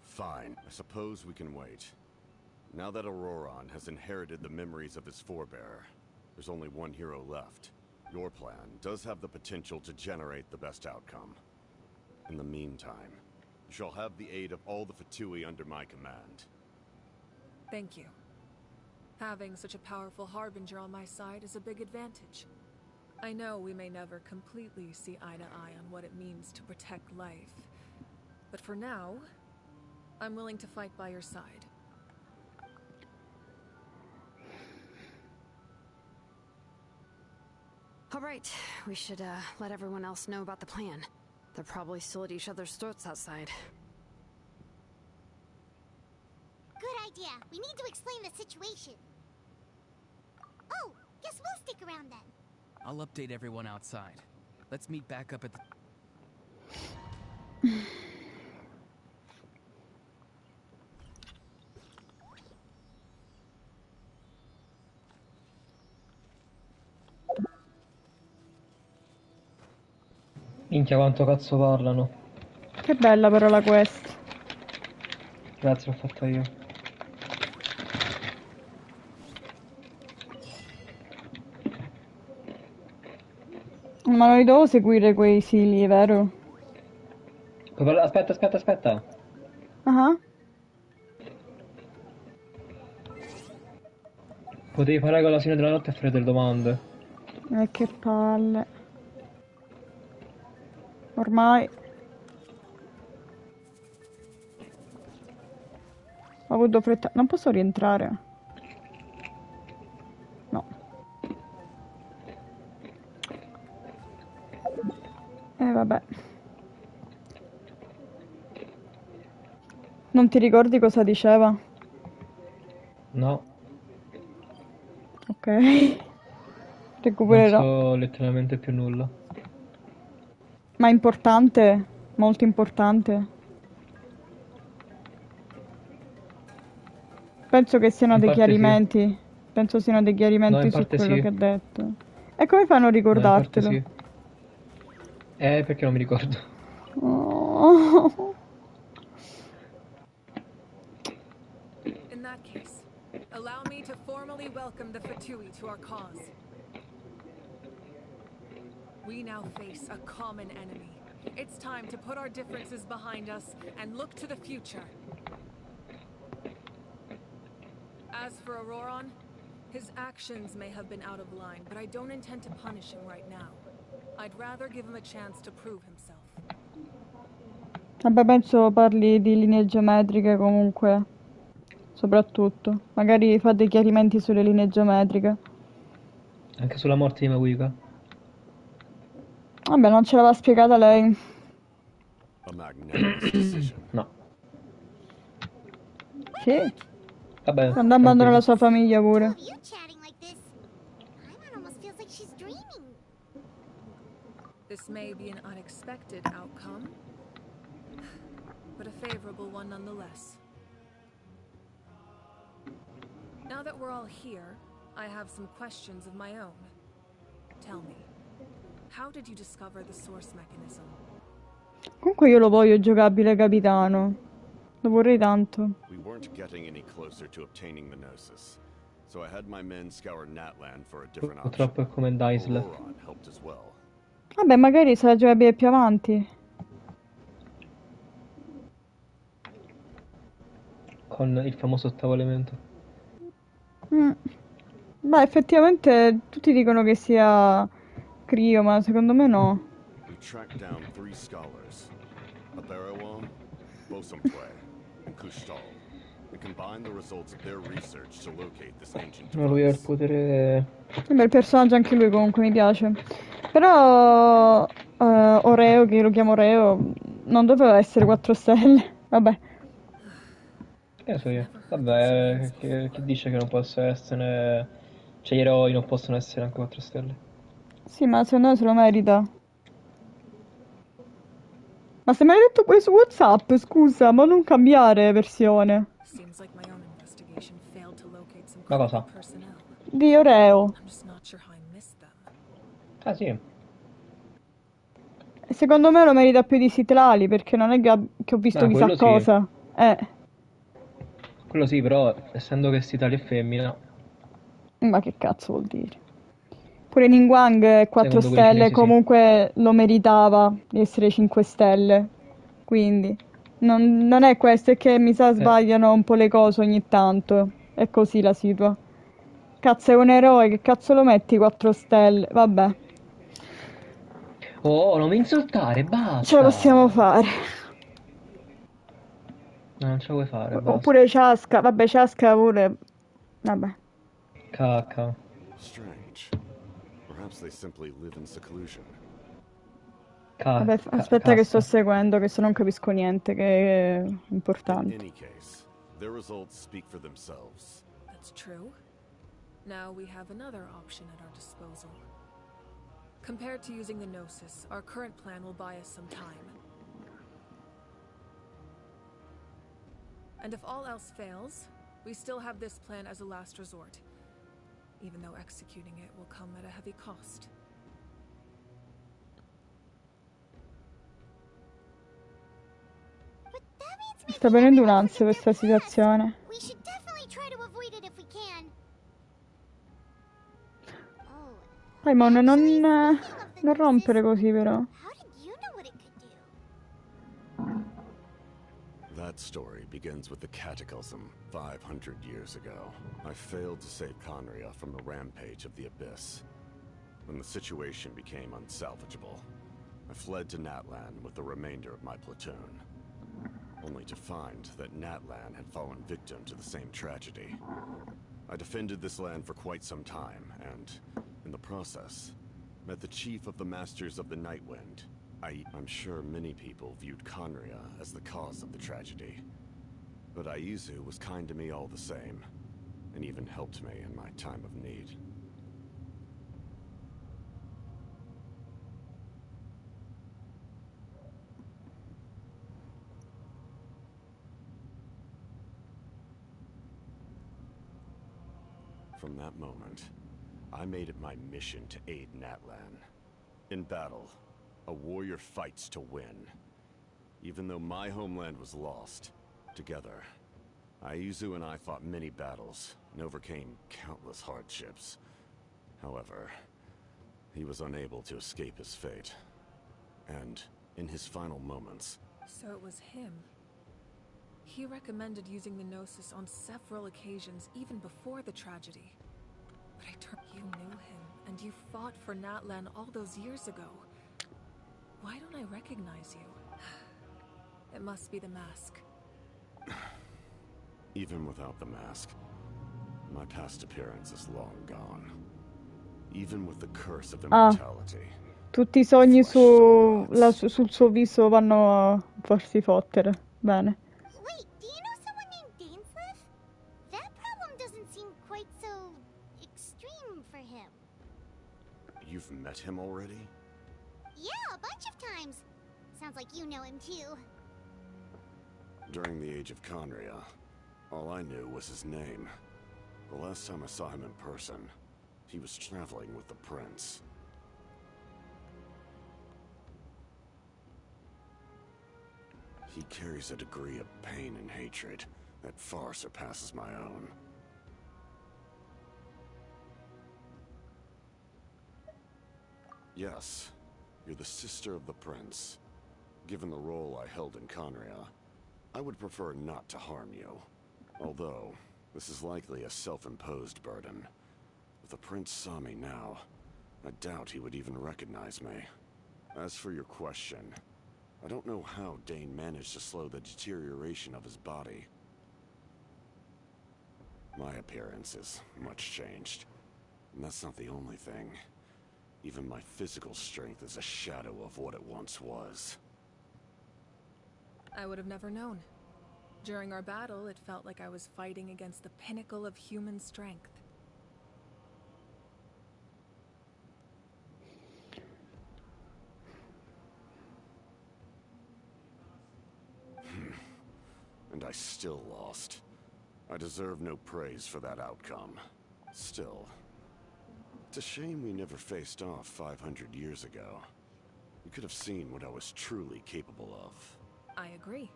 Fine, I suppose we can wait. Now that Auroron has inherited the memories of his forebearer, there's only one hero left. Your plan does have the potential to generate the best outcome. In the meantime, you shall have the aid of all the Fatui under my command. Thank you. Having such a powerful harbinger on my side is a big advantage. I know we may never completely see eye to eye on what it means to protect life, but for now, I'm willing to fight by your side. All right, we should let everyone else know about the plan. They're probably still at each other's throats outside. Good idea. We need to explain the situation. Oh, guess we'll stick around then. I'll update everyone outside. Let's meet back up at the... Minchia quanto cazzo parlano. Che bella però la quest. Grazie, l'ho fatta io. Ma non li devo seguire quei sili, vero? Aspetta. Ah. Potevi fare con la fine della notte e fare delle domande. Che palle. Ormai ho avuto fretta. Non posso rientrare. No. Vabbè. Non ti ricordi cosa diceva? No. Ok. Non Recupererò. so letteralmente più nulla. Ma importante? Molto importante? Penso che siano In dei parte sì. chiarimenti. Penso siano dei No, chiarimenti in su parte quello sì. che ha detto. E come fanno a No, in parte ricordartelo? sì. Perché non mi ricordo. Oh. In that case, allow me to formally welcome the Fatui to our cause. We now face a common enemy. It's time to put our differences behind us and look to the future. As for Auroron, his actions may have been out of line, but I don't intend to punish him right now. I'd rather give him a chance to prove himself. Vabbè, penso parli di linee geometriche comunque. Soprattutto. Magari fa dei chiarimenti sulle linee geometriche. Anche sulla morte di Maguika. Vabbè, non ce l'aveva spiegata lei. A magnanimous decision. No. Sì. Vabbè, Quando abbandona la sua famiglia pure. You chatting like this, Paimon almost feels like she's dreaming. This may be an unexpected outcome, but a favorable one nonetheless. Now that we're all here, I have some questions of my own. Tell me, how did you discover the source mechanism? Comunque io lo voglio giocabile capitano. Lo vorrei tanto. We weren't getting any closer to obtaining the Gnosis, so I had my men scour Natland for a different option. Purtroppo è come Dice. Auroron helped as well. Vabbè, magari sarà giocabile più avanti. Con il famoso ottavo elemento. Beh, effettivamente tutti dicono che sia Crio, ma secondo me no. We tracked down 3 scholars, Aberawon, Bosamtwe, and Kushtal, and combined the results of their research to locate this ancient Ma lui ha il device. potere... Un bel personaggio anche lui comunque, mi piace. Però Oreo, che lo chiamo Oreo, non doveva essere 4 stelle. Vabbè. Che so io. Vabbè, chi dice che non possa essere... Cioè gli eroi non possono essere anche 4 stelle. Sì, ma secondo me se lo merita. Ma se me l'hai detto pure su WhatsApp, scusa, ma non cambiare versione. Seems like my own investigation failed to locate some Ma cosa? personnel. Di Oreo. I'm just not sure how I missed them. Ah sì. Secondo me lo merita più di Sitlali, perché non è che ho visto chissà quello sì. cosa. Quello sì, però essendo che si taglia è femmina, Ma che cazzo vuol dire? Pure Ningguang 4 Secondo quei stelle cinesi, sì. comunque lo meritava di essere 5 stelle. Quindi non è questo, è che mi sa sbagliano un po' le cose ogni tanto. È così la situa. Cazzo, è un eroe, che cazzo lo metti 4 stelle? Vabbè, Oh, non mi insultare, basta! ce la possiamo fare. No, non ce la vuoi fare, basta. Oppure Ciasca, vabbè, Ciasca pure. Vabbè. Cacca. Strange. Perhaps they simply live in seclusion. Vabbè, aspetta che sto seguendo, che se non capisco niente, che è In importante. any case, their results speak for themselves. That's true. Now we have another option at our disposal. Compared to using the Gnosis, our current plan will buy us some time. And if all else fails, we still have this plan as a last resort, even though executing it will come at a heavy cost. Sta venendo un'ansia questa situazione. We should definitely try to avoid it if we can. Paimon, non rompere così però. How did you know what it could do? That story begins with the Cataclysm 500 years ago. I failed to save Conria from the rampage of the Abyss. When the situation became unsalvageable, I fled to Natlan with the remainder of my platoon, only to find that Natlan had fallen victim to the same tragedy. I defended this land for quite some time, and, in the process, met the chief of the Masters of the Nightwind. I'm sure many people viewed Conria as the cause of the tragedy, but Aizu was kind to me all the same, and even helped me in my time of need. From that moment, I made it my mission to aid Natlan. In battle, a warrior fights to win. Even though my homeland was lost, together, Aizu and I fought many battles and overcame countless hardships. However, he was unable to escape his fate. And, in his final moments... So it was him. He recommended using the Gnosis on several occasions, even before the tragedy. But you knew him, and you fought for Natlan all those years ago. Why don't I recognize you? It must be the mask. Even without the mask, my past appearance is long gone. Even with the curse of immortality. Tutti i sogni sul suo viso vanno a farsi fottere. Bene. Wait, do you know someone named Dainsleif? That problem doesn't seem quite so extreme for him. You've met him already? Yeah, a bunch of times. Sounds like you know him too. During the age of Conria, all I knew was his name. The last time I saw him in person, he was traveling with the prince. He carries a degree of pain and hatred that far surpasses my own. Yes, you're the sister of the prince. Given the role I held in Conria, I would prefer not to harm you. Although, this is likely a self-imposed burden. If the prince saw me now, I doubt he would even recognize me. As for your question, I don't know how Dane managed to slow the deterioration of his body. My appearance is much changed, and that's not the only thing. Even my physical strength is a shadow of what it once was. I would have never known. During our battle, it felt like I was fighting against the pinnacle of human strength. And I still lost. I deserve no praise for that outcome. Still, it's a shame we never faced off 500 years ago. You could have seen what I was truly capable of. I agree.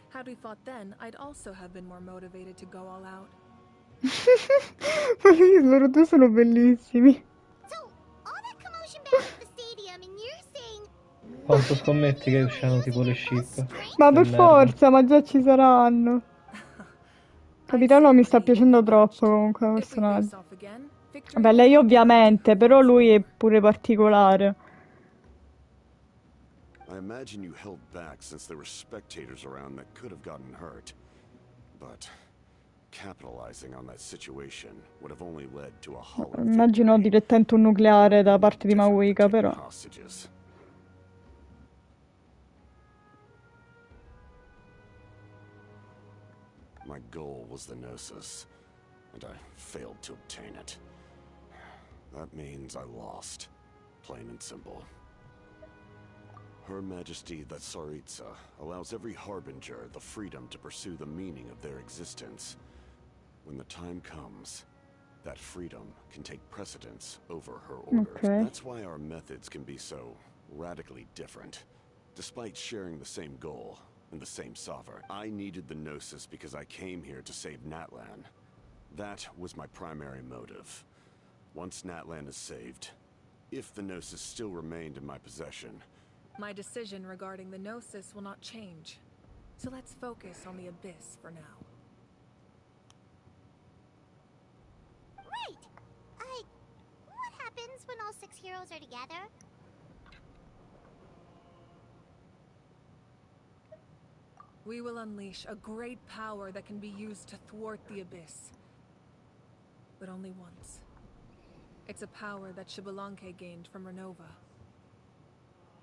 Had we fought then, I'd also have been more motivated to go all out. Loro due sono bellissimi. So, all that commotion back at the stadium, and you're saying... Quanto scommetti che usciranno tipo le ship? Ma per forza, ma già ci saranno. Capitano mi sta piacendo troppo comunque il personaggio. Vabbè, lei ovviamente, però lui è pure particolare. I imagine you held back since there were spectators around that could have gotten hurt. But capitalizing on that situation would have only led to a hollow. Immagino direttamente un nucleare da parte di Mauica, però. My goal was the Gnosis, and I failed to obtain it. That means I lost, plain and simple. Her Majesty the Tsaritsa allows every Harbinger the freedom to pursue the meaning of their existence. When the time comes, that freedom can take precedence over her orders. Okay. That's why our methods can be so radically different. Despite sharing the same goal and the same sovereign, I needed the Gnosis because I came here to save Natlan. That was my primary motive. Once Natlan is saved, if the Gnosis still remained in my possession, my decision regarding the Gnosis will not change. So let's focus on the Abyss for now. Right! What happens when all 6 heroes are together? We will unleash a great power that can be used to thwart the Abyss. But only once. It's a power that Xbalanque gained from Renova.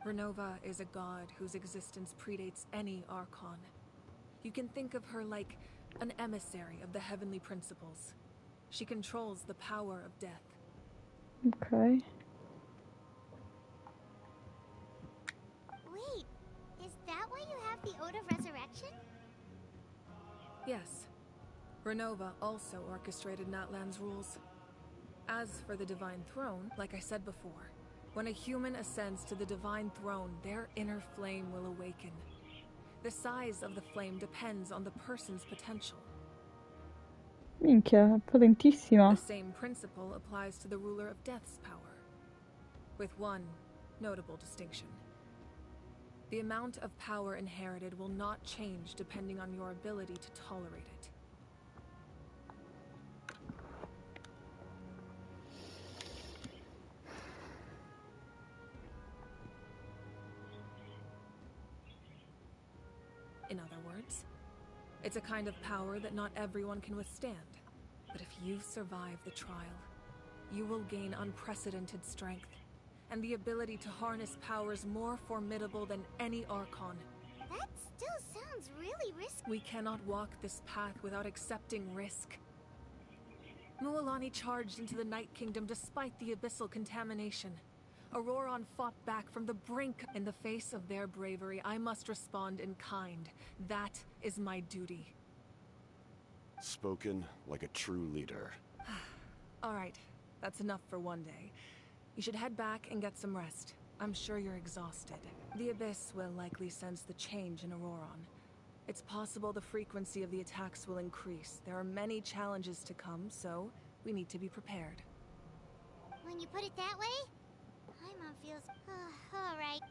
Renova is a god whose existence predates any Archon. You can think of her like an emissary of the heavenly principles. She controls the power of death. Ok. Wait, is that why you have the Ode of Resurrection? Yes. Renova also orchestrated Natlan's rules. As for the Divine Throne, like I said before, when a human ascends to the Divine Throne, their inner flame will awaken. The size of the flame depends on the person's potential. Minchia, è potentissima. The same principle applies to the ruler of Death's power, with one notable distinction. The amount of power inherited will not change depending on your ability to tolerate it. In other words, it's a kind of power that not everyone can withstand. But if you survive the trial, you will gain unprecedented strength, and the ability to harness powers more formidable than any Archon. That still sounds really risky. We cannot walk this path without accepting risk. Mualani charged into the Night Kingdom despite the abyssal contamination. Auroron fought back from the brink. In the face of their bravery, I must respond in kind. That is my duty. Spoken like a true leader. All right, that's enough for one day. You should head back and get some rest. I'm sure you're exhausted. The Abyss will likely sense the change in Auroron. It's possible the frequency of the attacks will increase. There are many challenges to come, so we need to be prepared. When you put it that way, Paimon feels... alright.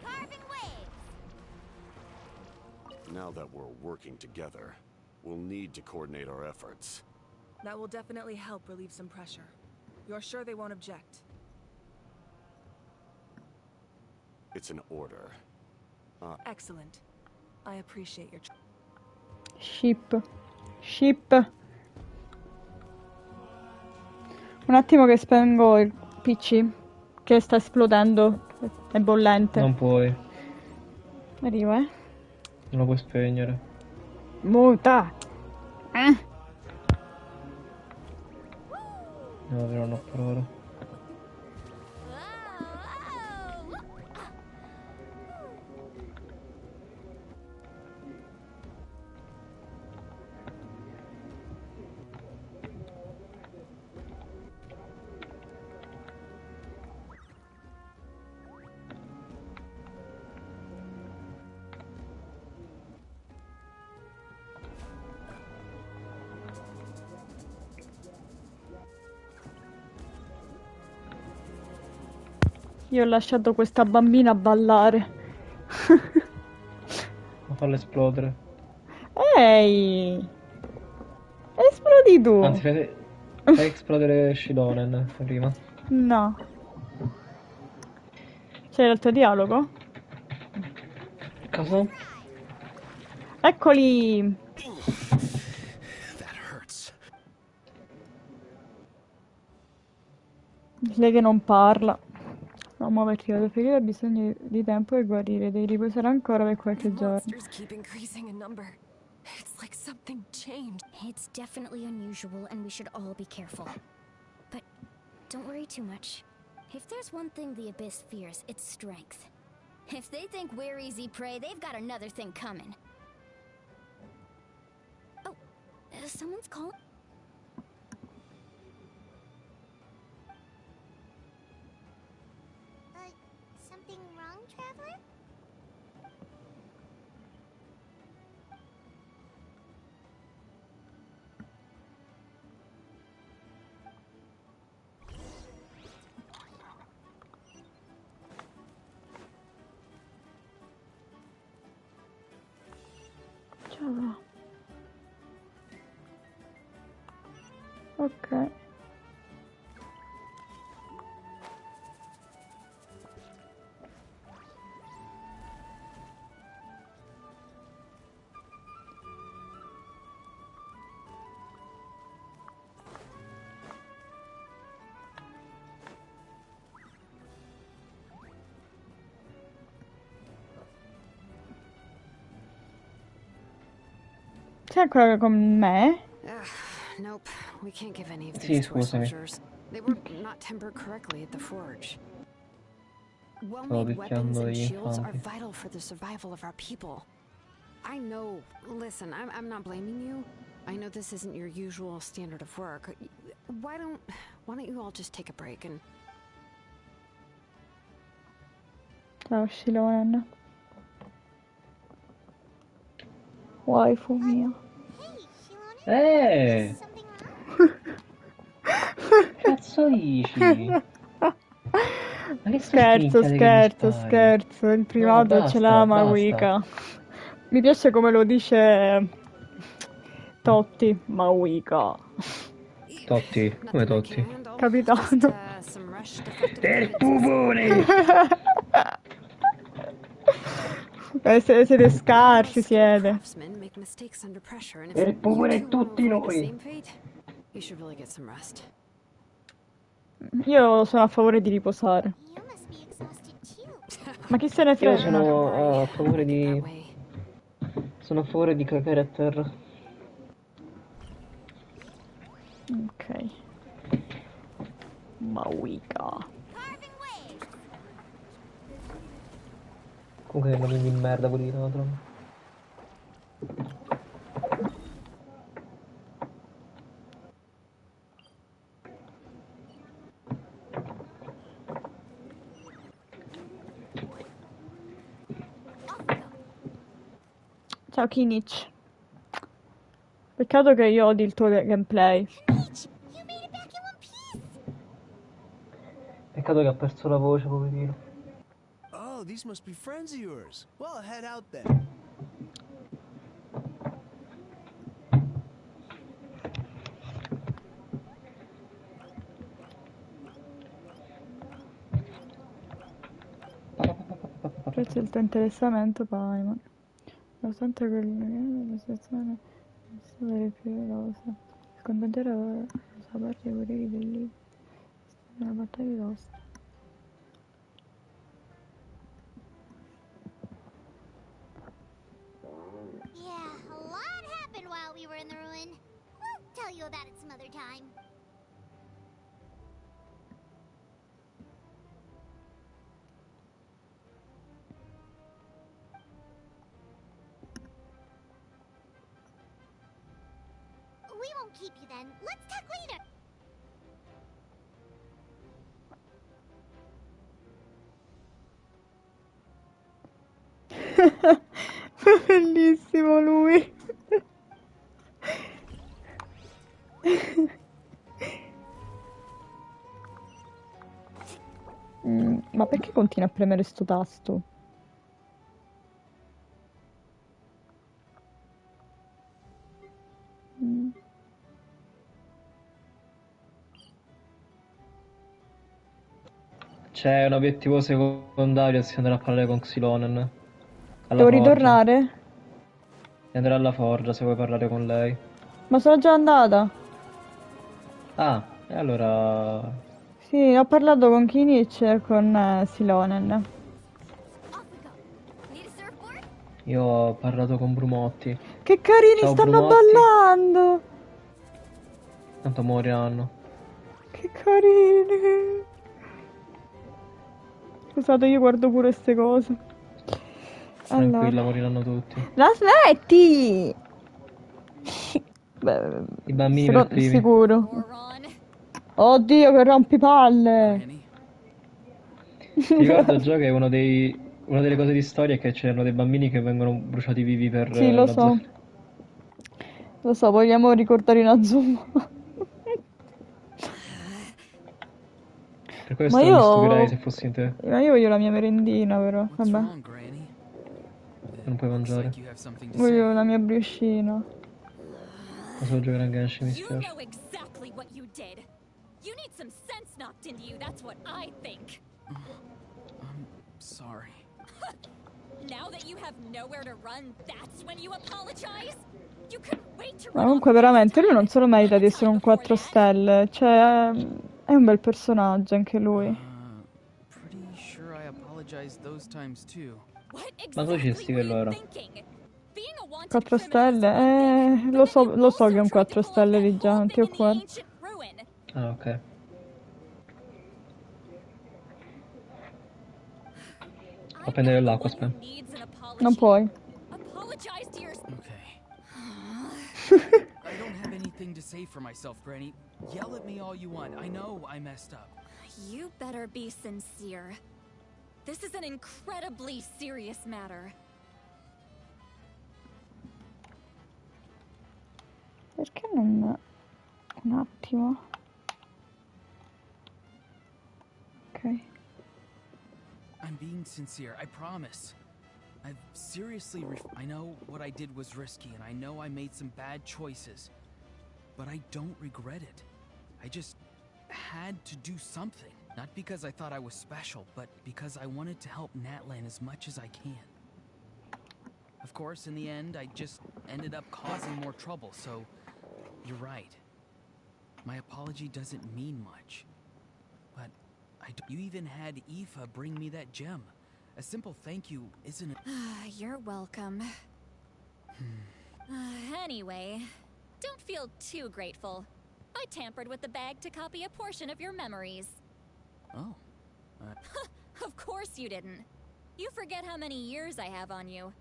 Carving waves! Now that we're working together, we'll need to coordinate our efforts. That will definitely help relieve some pressure. You're sure they won't object? It's an order. Excellent. I appreciate your... Ship. Un attimo che spengo il PC, che sta esplodendo, è bollente. Non puoi. Arrivo, Non lo puoi spegnere. Muta! No, però non per ora. Io ho lasciato questa bambina a ballare. Ma farla esplodere. Ehi! Esplodi tu! Anzi, fai esplodere Shidonen prima. No. C'è il tuo dialogo? Cosa? Eccoli! Lei che non parla. Non muoverti, la ferita ha bisogno di tempo per guarire, devi riposare ancora per qualche giorno. Monsters keep increasing in number. It's like something changed. It's definitely unusual and we should all be careful. But don't worry too much. If there's one thing the Abyss fears, it's strength. If they think we're easy prey, they've got another thing coming. Oh, someone's calling? Something wrong, Traveler? Ok. Sei ancora con me? Nope, we can't give any of Sì, these to our scusami. soldiers. They were not tempered correctly at the forge. Stavo Well-made weapons picchiando and gli shields are infanti. vital for the survival of our people. I know. Listen, I'm not blaming you. I know this isn't your usual standard of work. Why don't you all just take a break and... Ciao, Shilonen. Waifu mia. Cazzo dici? Ma che Scherzo, minchiate che mi scherzo, spari? scherzo. Il primato ce l'ha Mawika. Mi piace come lo dice Totti. Mawika. Totti? Come Totti? Capitano. Per pupone! Siete scarsi, siete. Craftsmen make mistakes under pressure, and if Per pupone you two want to tutti avoid the noi! same fate, you should really get some rest. Io sono a favore di riposare. Ma chi se ne Io frega? sono a favore di... Sono a favore di cagare a terra. Ok. Mawika. Comunque che nomi di merda quelli di Natron. Ciao Kinich. Peccato che io odi il tuo gameplay. Peccato che ha perso la voce, poverino. Oh, these must be friends of yours. Well, head out then. Grazie del tuo interessamento, Paimon. Nonostante la situazione non delle più rose. Scontentere ora la sua parte dei poteri del libro. Nella battaglia d'Osta. Yeah, a lot happened while we were in the ruin. We'll tell you about it some other time. We won't keep you then. Let's talk later. Bellissimo lui. Ma perché continua a premere sto tasto? C'è un obiettivo secondario se andare a parlare con Xilonen. Devo ritornare? E andare alla forgia se vuoi parlare con lei. Ma sono già andata. Ah, e allora... Sì, ho parlato con Kinich e con Silonen. Io ho parlato con Brumotti. Che carini, Ciao, stanno Brumotti. ballando! Tanto moriranno. Che carini! Scusate, io guardo pure queste cose. Tranquilla, Allora. moriranno tutti. La smetti! Beh, I bambini per primi. sicuro. Oddio, che rompipalle! Ti ricordo già che una delle cose di storia è che c'erano dei bambini che vengono bruciati vivi per Sì, lo so. Nazuma. Lo so, vogliamo ricordare Inazuma. Per questo mi stupirei se fossi in te. Ma io voglio la mia merendina, però. Vabbè. Non puoi mangiare. Voglio la mia briochina. Ma solo giocare a Genshin, mi spiace. did. You need some sense knocked into you, that's what I think. I'm sorry. Now that you have nowhere to run, that's when you apologize? You couldn't wait to Ma run comunque veramente lui non solo merita di essere un 4 stelle, cioè è un bel personaggio anche lui. Pretty sure I apologized those times too. Ma tu ci sti che loro. 4 stelle? Lo so che è un 4 stelle di già, non ti occupare. Ah, ok. Devo prendere l'acqua, aspetta. Non puoi. I don't have anything to say for myself, Granny. Yell at me all you want. I know I messed up. You better be sincere. This is an incredibly serious matter. Perché non... Un attimo. Ok. I'm being sincere, I promise. I've seriously I know what I did was risky, and I know I made some bad choices. But I don't regret it. I just had to do something. Not because I thought I was special, but because I wanted to help Natlan as much as I can. Of course, in the end, I just ended up causing more trouble, so you're right. My apology doesn't mean much. But you even had Aoife bring me that gem. A simple thank you isn't... You're welcome. Anyway, don't feel too grateful. I tampered with the bag to copy a portion of your memories. Oh. Of course you didn't. You forget how many years I have on you.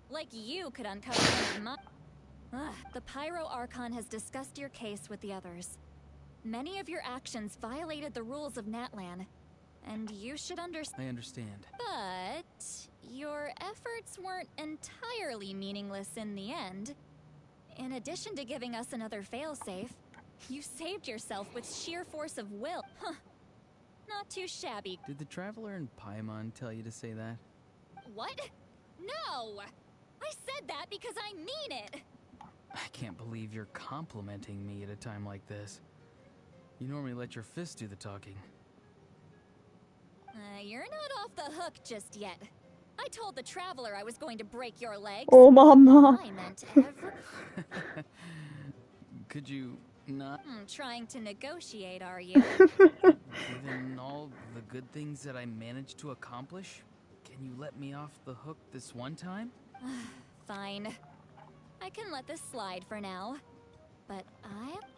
Like you could uncover my... The Pyro Archon has discussed your case with the others. Many of your actions violated the rules of Natlan, and you should understand. I understand. But your efforts weren't entirely meaningless in the end. In addition to giving us another failsafe, you saved yourself with sheer force of will. Huh. Not too shabby. Did the Traveler in Paimon tell you to say that? What? No! I said that because I mean it! I can't believe you're complimenting me at a time like this. You normally let your fists do the talking. You're not off the hook just yet. I told the Traveler I was going to break your legs. Oh, mamma! I meant Could you not? Trying to negotiate, are you? Given all the good things that I managed to accomplish, can you let me off the hook this one time? Fine. I can let this slide for now. But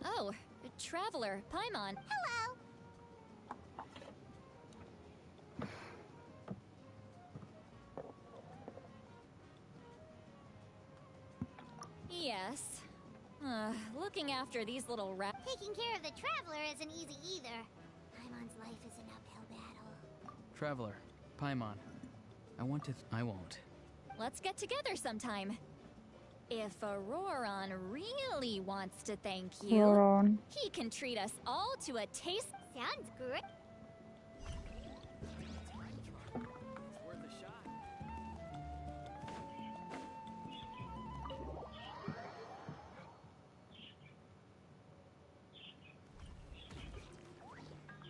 Oh, Traveler, Paimon. Hello! Yes. Looking after these little Taking care of the Traveler isn't easy either. Paimon's life is an uphill battle. Traveler, Paimon. I won't. Let's get together sometime. If Auroron really wants to thank you, Auroron. he can treat us all to a taste. Sounds great.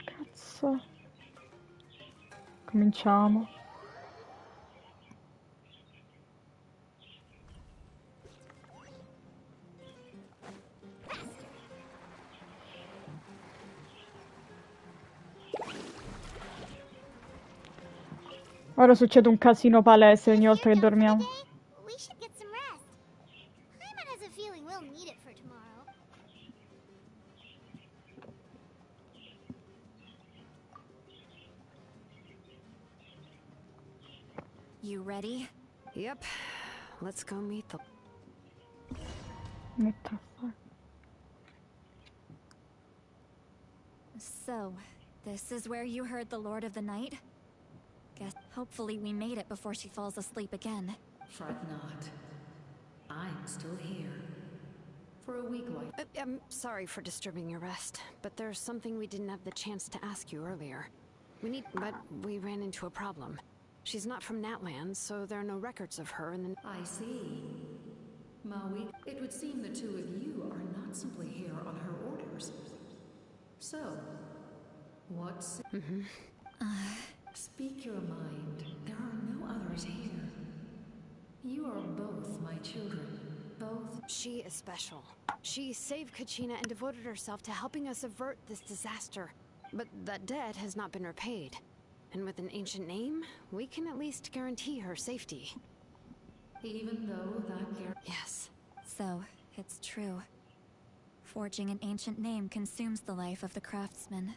Cazzo. Cominciamo. Ora succede un casino palese ogni volta che dormiamo. We should get some rest. Paimon has a feeling we'll need it for tomorrow. You ready? Yep. Let's go meet the... So, this is where you heard the Lord of the Night? Guess hopefully we made it before she falls asleep again. Fret not. I'm still here. For a week like... I'm sorry for disturbing your rest, but there's something we didn't have the chance to ask you earlier. But we ran into a problem. She's not from Natlan, so there are no records of her in the... I see. Maui, it would seem the two of you are not simply here on her orders. So, what's... Speak your mind. There are no others here. You are both my children. Both. She is special. She saved Kachina and devoted herself to helping us avert this disaster. But that debt has not been repaid. And with an ancient name, we can at least guarantee her safety. Even though that Yes. So, it's true. Forging an ancient name consumes the life of the craftsman.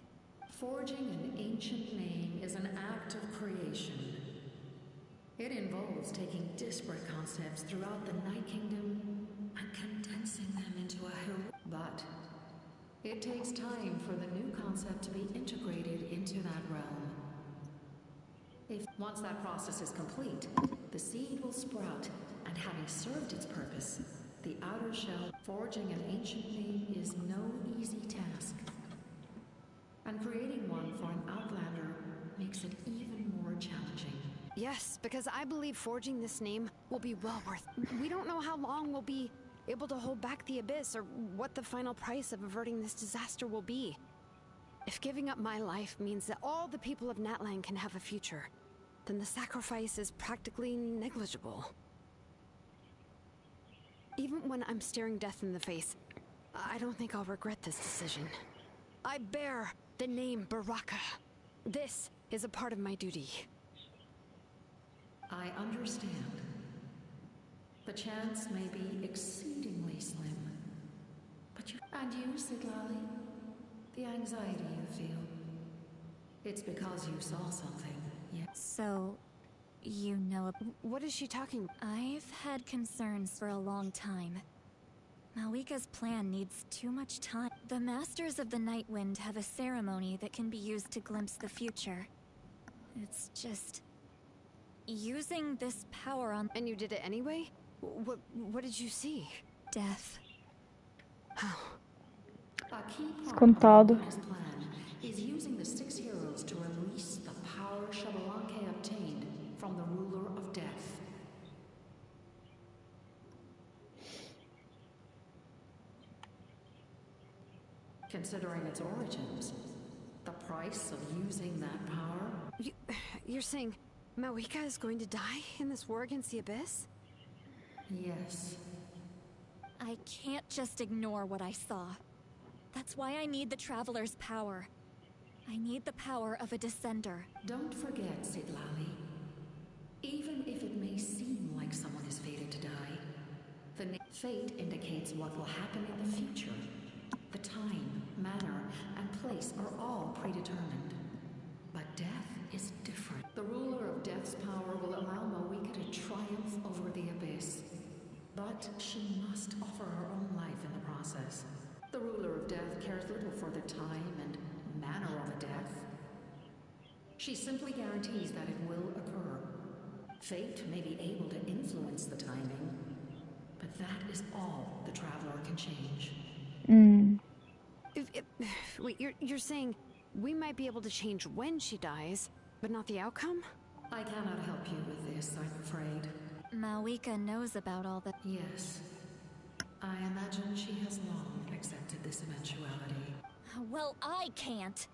Forging an ancient name is an act of creation. It involves taking disparate concepts throughout the Night Kingdom and condensing them into a But it takes time for the new concept to be integrated into that realm. Once that process is complete, the seed will sprout, and having served its purpose, the outer shell, forging an ancient name is no easy task. And creating one for an outlander makes it even more challenging. Yes, because I believe forging this name will be well worth. We don't know how long we'll be able to hold back the abyss or what the final price of averting this disaster will be. If giving up my life means that all the people of Natlan can have a future, then the sacrifice is practically negligible. Even when I'm staring death in the face, I don't think I'll regret this decision. I bear the name Baraka. This is a part of my duty. I understand. The chance may be exceedingly slim. But you... And you, Siglali? The anxiety you feel. It's because you saw something, yes? So, you know... What is she talking? I've had concerns for a long time. Malika's plan needs too much time. The Masters of the Night Wind have a ceremony that can be used to glimpse the future. It's just... using this power on... And you did it anyway? What did you see? Death. How? A key part Scontato. of his plan is using the 6 heroes to release the power Xbalanque obtained from the ruler of death. Considering its origins, the price of using that power... You're saying Mawika is going to die in this war against the Abyss? Yes. I can't just ignore what I saw. That's why I need the Traveler's power. I need the power of a Descender. Don't forget, Siglali. Even if it may seem like someone is fated to die, the fate indicates what will happen in the future. The time, manner, and place are all predetermined. But death is different. The ruler of death's power will allow Mawika to triumph over the Abyss. But she must offer her own life in the process. The ruler of death cares little for the time and manner of a death. She simply guarantees that it will occur. Fate may be able to influence the timing, but that is all the Traveler can change. Wait, you're saying we might be able to change when she dies, but not the outcome? I cannot help you with this, I'm afraid. Mawika knows about all the... Yes. I imagine she has long accepted this eventuality. Well, I can't.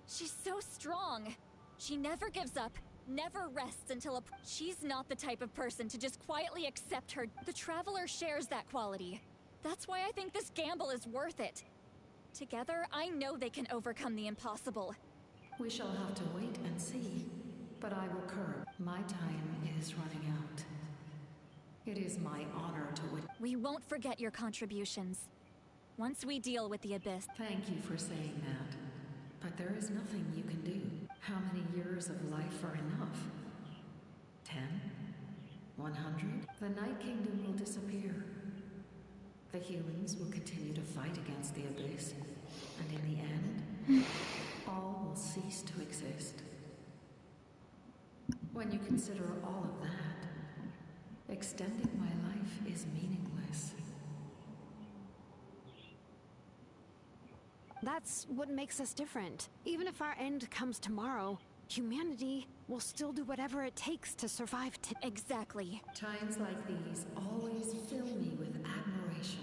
She's so strong. She never gives up, never rests until a... She's not the type of person to just quietly accept her... The Traveler shares that quality. That's why I think this gamble is worth it. Together, I know they can overcome the impossible. We shall have to wait and see. But I will curb. My time is running out. It is my honor to We won't forget your contributions. Once we deal with the Abyss... Thank you for saying that. But there is nothing you can do. How many years of life are enough? 10? 100? The Night Kingdom will disappear. The humans will continue to fight against the Abyss. And in the end, all will cease to exist. When you consider all of that, extending my life is meaningless. That's what makes us different. Even if our end comes tomorrow, humanity will still do whatever it takes to survive Exactly. Times like these always fill me with admiration.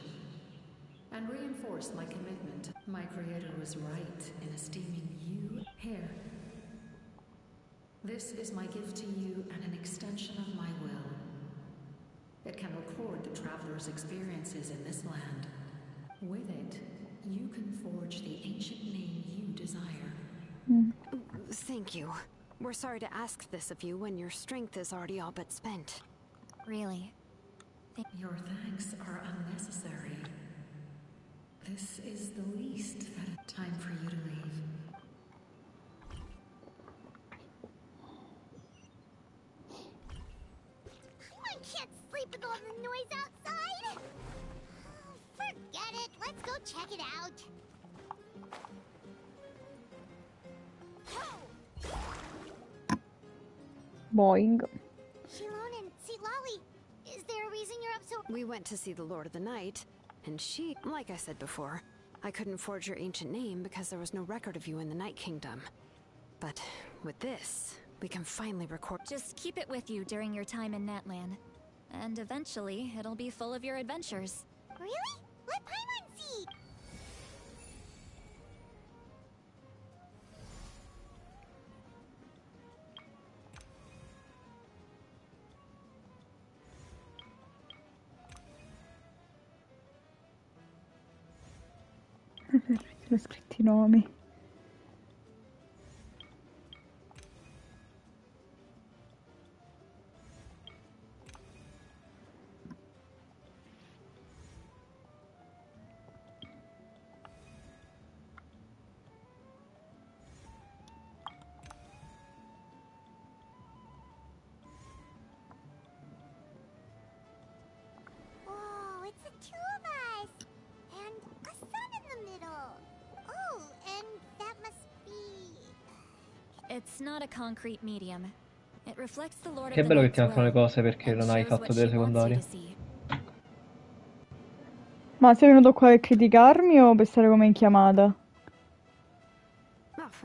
and reinforce my commitment. My creator was right in esteeming you. Here. This is my gift to you and an extension of my will. It can record the traveler's experiences in this land. With it, you can forge the ancient name you desire. Thank you. We're sorry to ask this of you when your strength is already all but spent. Really? Your thanks are unnecessary. This is the least that time for you to leave. I can't sleep with all the noise outside. Forget it. Let's go check it out. Boing. Shilon and Lolly, is there a reason you're up so... We went to see the Lord of the Night, and she, like I said before, I couldn't forge your ancient name because there was no record of you in the Night Kingdom. But with this, we can finally record... Just keep it with you during your time in Natlan. And eventually, it'll be full of your adventures. Really? Let Paimon see! Ho scritti i nomi. Oh, it's the two of us! And a sun in the middle! Oh, and that must be... It's not a concrete medium. It reflects the Lord Che of the bello che Night's ti mancano le will cose perché and non hai shows fatto what delle she wants you secondarie. to see. Ma sei venuto qua per criticarmi o per stare come in chiamata?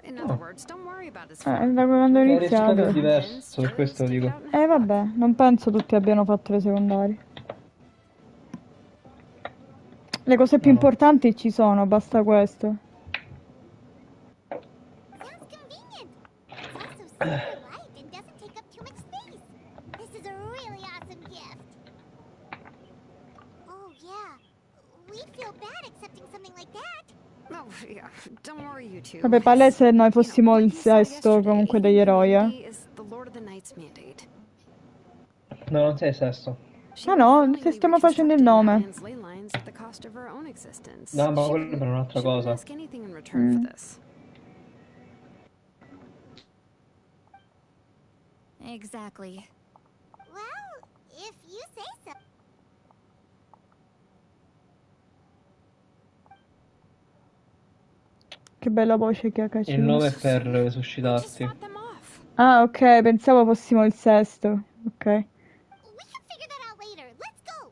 In other words, don't worry about his Da quando ho Il iniziato. risultato è diverso, per questo lo dico. Vabbè, non penso tutti abbiano fatto le secondarie. Le cose più importanti ci sono, basta questo. Sounds convenient. It's also super light and doesn't take up too much space. This is a really awesome gift. Oh, yeah. We'd feel bad accepting something like that. Oh, yeah. Don't worry, you two. Vabbè, palese noi fossimo il sesto comunque degli eroi, Is the Lord of the Night's mandate. No, non sei sesto. Ah no, se stiamo facendo il nome. Natlan's ley lines at the cost of her own existence. No, ma She quello wouldn't- per un'altra she wouldn't cosa. ask anything in return for this. Exactly. Well, if you say so. Che bella voce che ha Il Kacino. nome è per resuscitarti. Ah, ok, pensavo fossimo il sesto. Ok. We can figure that out later. Let's go.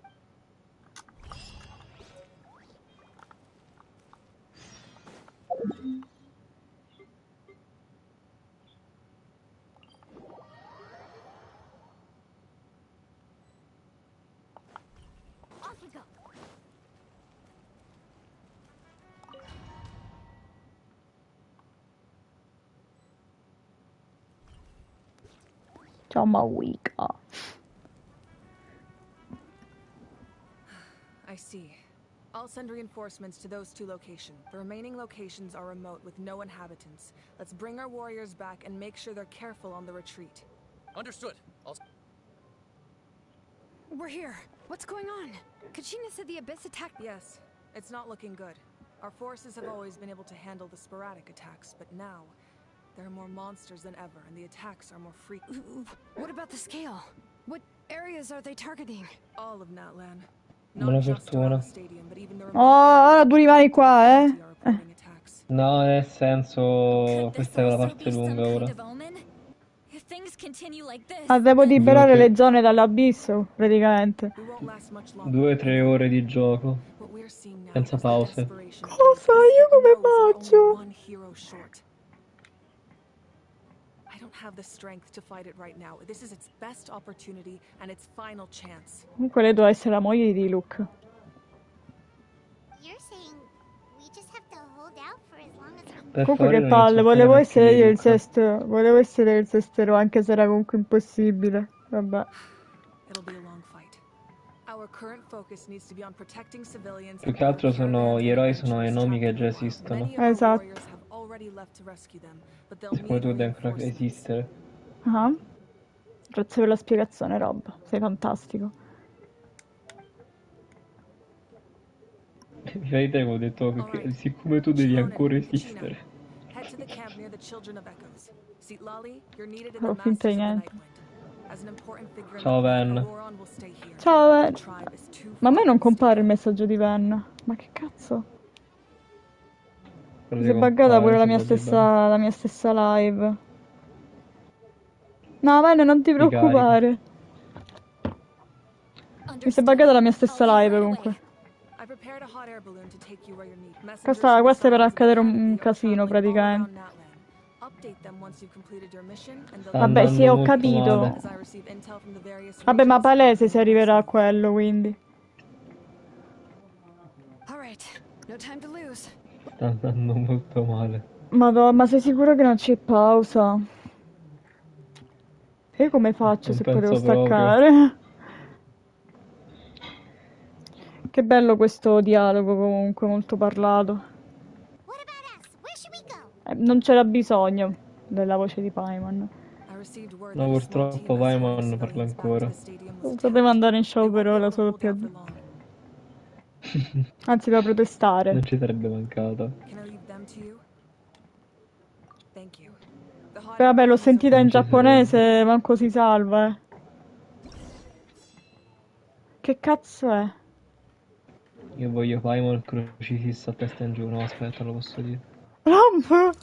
Off we go. Ciao Mawika. I see. I'll send reinforcements to those two locations. The remaining locations are remote with no inhabitants. Let's bring our warriors back and make sure they're careful on the retreat. Understood. We're here. What's going on? Kachina said the Abyss attacked. Yes, it's not looking good. Our forces have always been able to handle the sporadic attacks, but now there are more monsters than ever, and the attacks are more frequent. What about the scale? What areas are they targeting? All of Natlan. Buona fortuna. Oh, ora tu rimani qua, eh? No, nel senso, questa è la parte lunga ora. If things continue like this, Ah, devo liberare le zone dall'abisso, praticamente. 2 o 3 ore di gioco. Senza pause. Cosa? Io come faccio? I don't have the strength to fight it right now. This is its best opportunity and its final chance. Comunque lei doveva essere la moglie di Luke. you're saying we just have to hold out for as long as we Per Comunque favore che non palle, insultare volevo neanche essere io il Luca. sesto, volevo essere il sestero, anche se era comunque impossibile. Vabbè. It'll be a long fight. Our current focus needs to be on protecting civilians Più and che altro our caravans gli and eroi sono i adventurers nomi che trapped già in the wild. esistono. Many of our Esatto. warriors have already left to rescue them, but they'll Siccome need tu devi ancora reinforcements. esistere. Ah. Grazie per la spiegazione, Rob. Sei fantastico. Mi fai te che ho detto che siccome tu devi ancora esistere. Head to the camp near the Children of Echoes. Lolly, you're needed in the Ho finta Masters di of the niente. Nightwind. As an important figure in Ciao, the clan, Ven. Auroron will stay here. Ciao, The Ven. tribe is too Ma a me far non to stay. compare il messaggio di Ven. Ma che cazzo? Quello Mi si ti è buggata compare pure se loggi bene. la mia stessa live. No, Ven, non ti Ti carico. preoccupare. Mi si è buggata la mia stessa live comunque. I prepared a hot air balloon to take you where you're needed. Messengers Questa from the è per shamans of the accadere un canopy are casino traveling all around praticamente. Natlan. Update them once you've completed your mission and they'll Sta Vabbè, sì, andando ho molto capito. male. as I receive intel from the various Vabbè, ma regions. palese si arriverà a quello, quindi. Alright, no time to lose. Sta andando molto male. Madonna, ma sei sicuro che non c'è pausa? E io come faccio Non se potevo penso proprio. staccare? Che bello questo dialogo comunque, molto parlato. Non c'era bisogno della voce di Paimon. I received word No, that a small team purtroppo Paimon escorting parla civilians back to ancora. the stadium was Non attacked. poteva andare in They show won't per be ora able to solo hold out più. for long. Anzi, da protestare. Non ci sarebbe mancata. Can I leave them to you? Thank you. The hot Beh, air vabbè, l'ho balloon is sentita in Non ci giapponese, manco si salva, eh. Che cazzo è? Io voglio Paimon crocifisso a testa in giù. No, aspetta, lo posso dire. Ramp!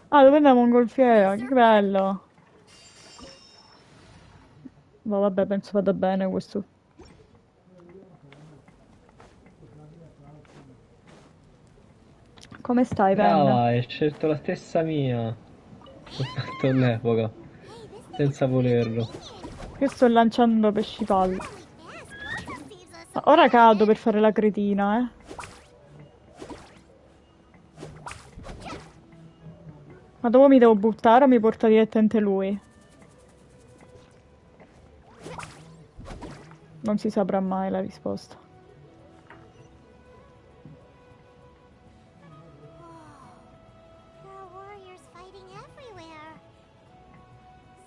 Ah, dove andiamo in golfiera? Che bello! Ma vabbè, penso vada bene questo. Come stai, Ven? Brava, hai scelto la stessa mia. L'ho fatto all'epoca. Senza volerlo. Io sto lanciando pesci palle. Ora cado per fare la cretina, eh. Ma dove mi devo buttare o mi porta direttamente lui? Non si saprà mai la risposta. There are warriors fighting everywhere.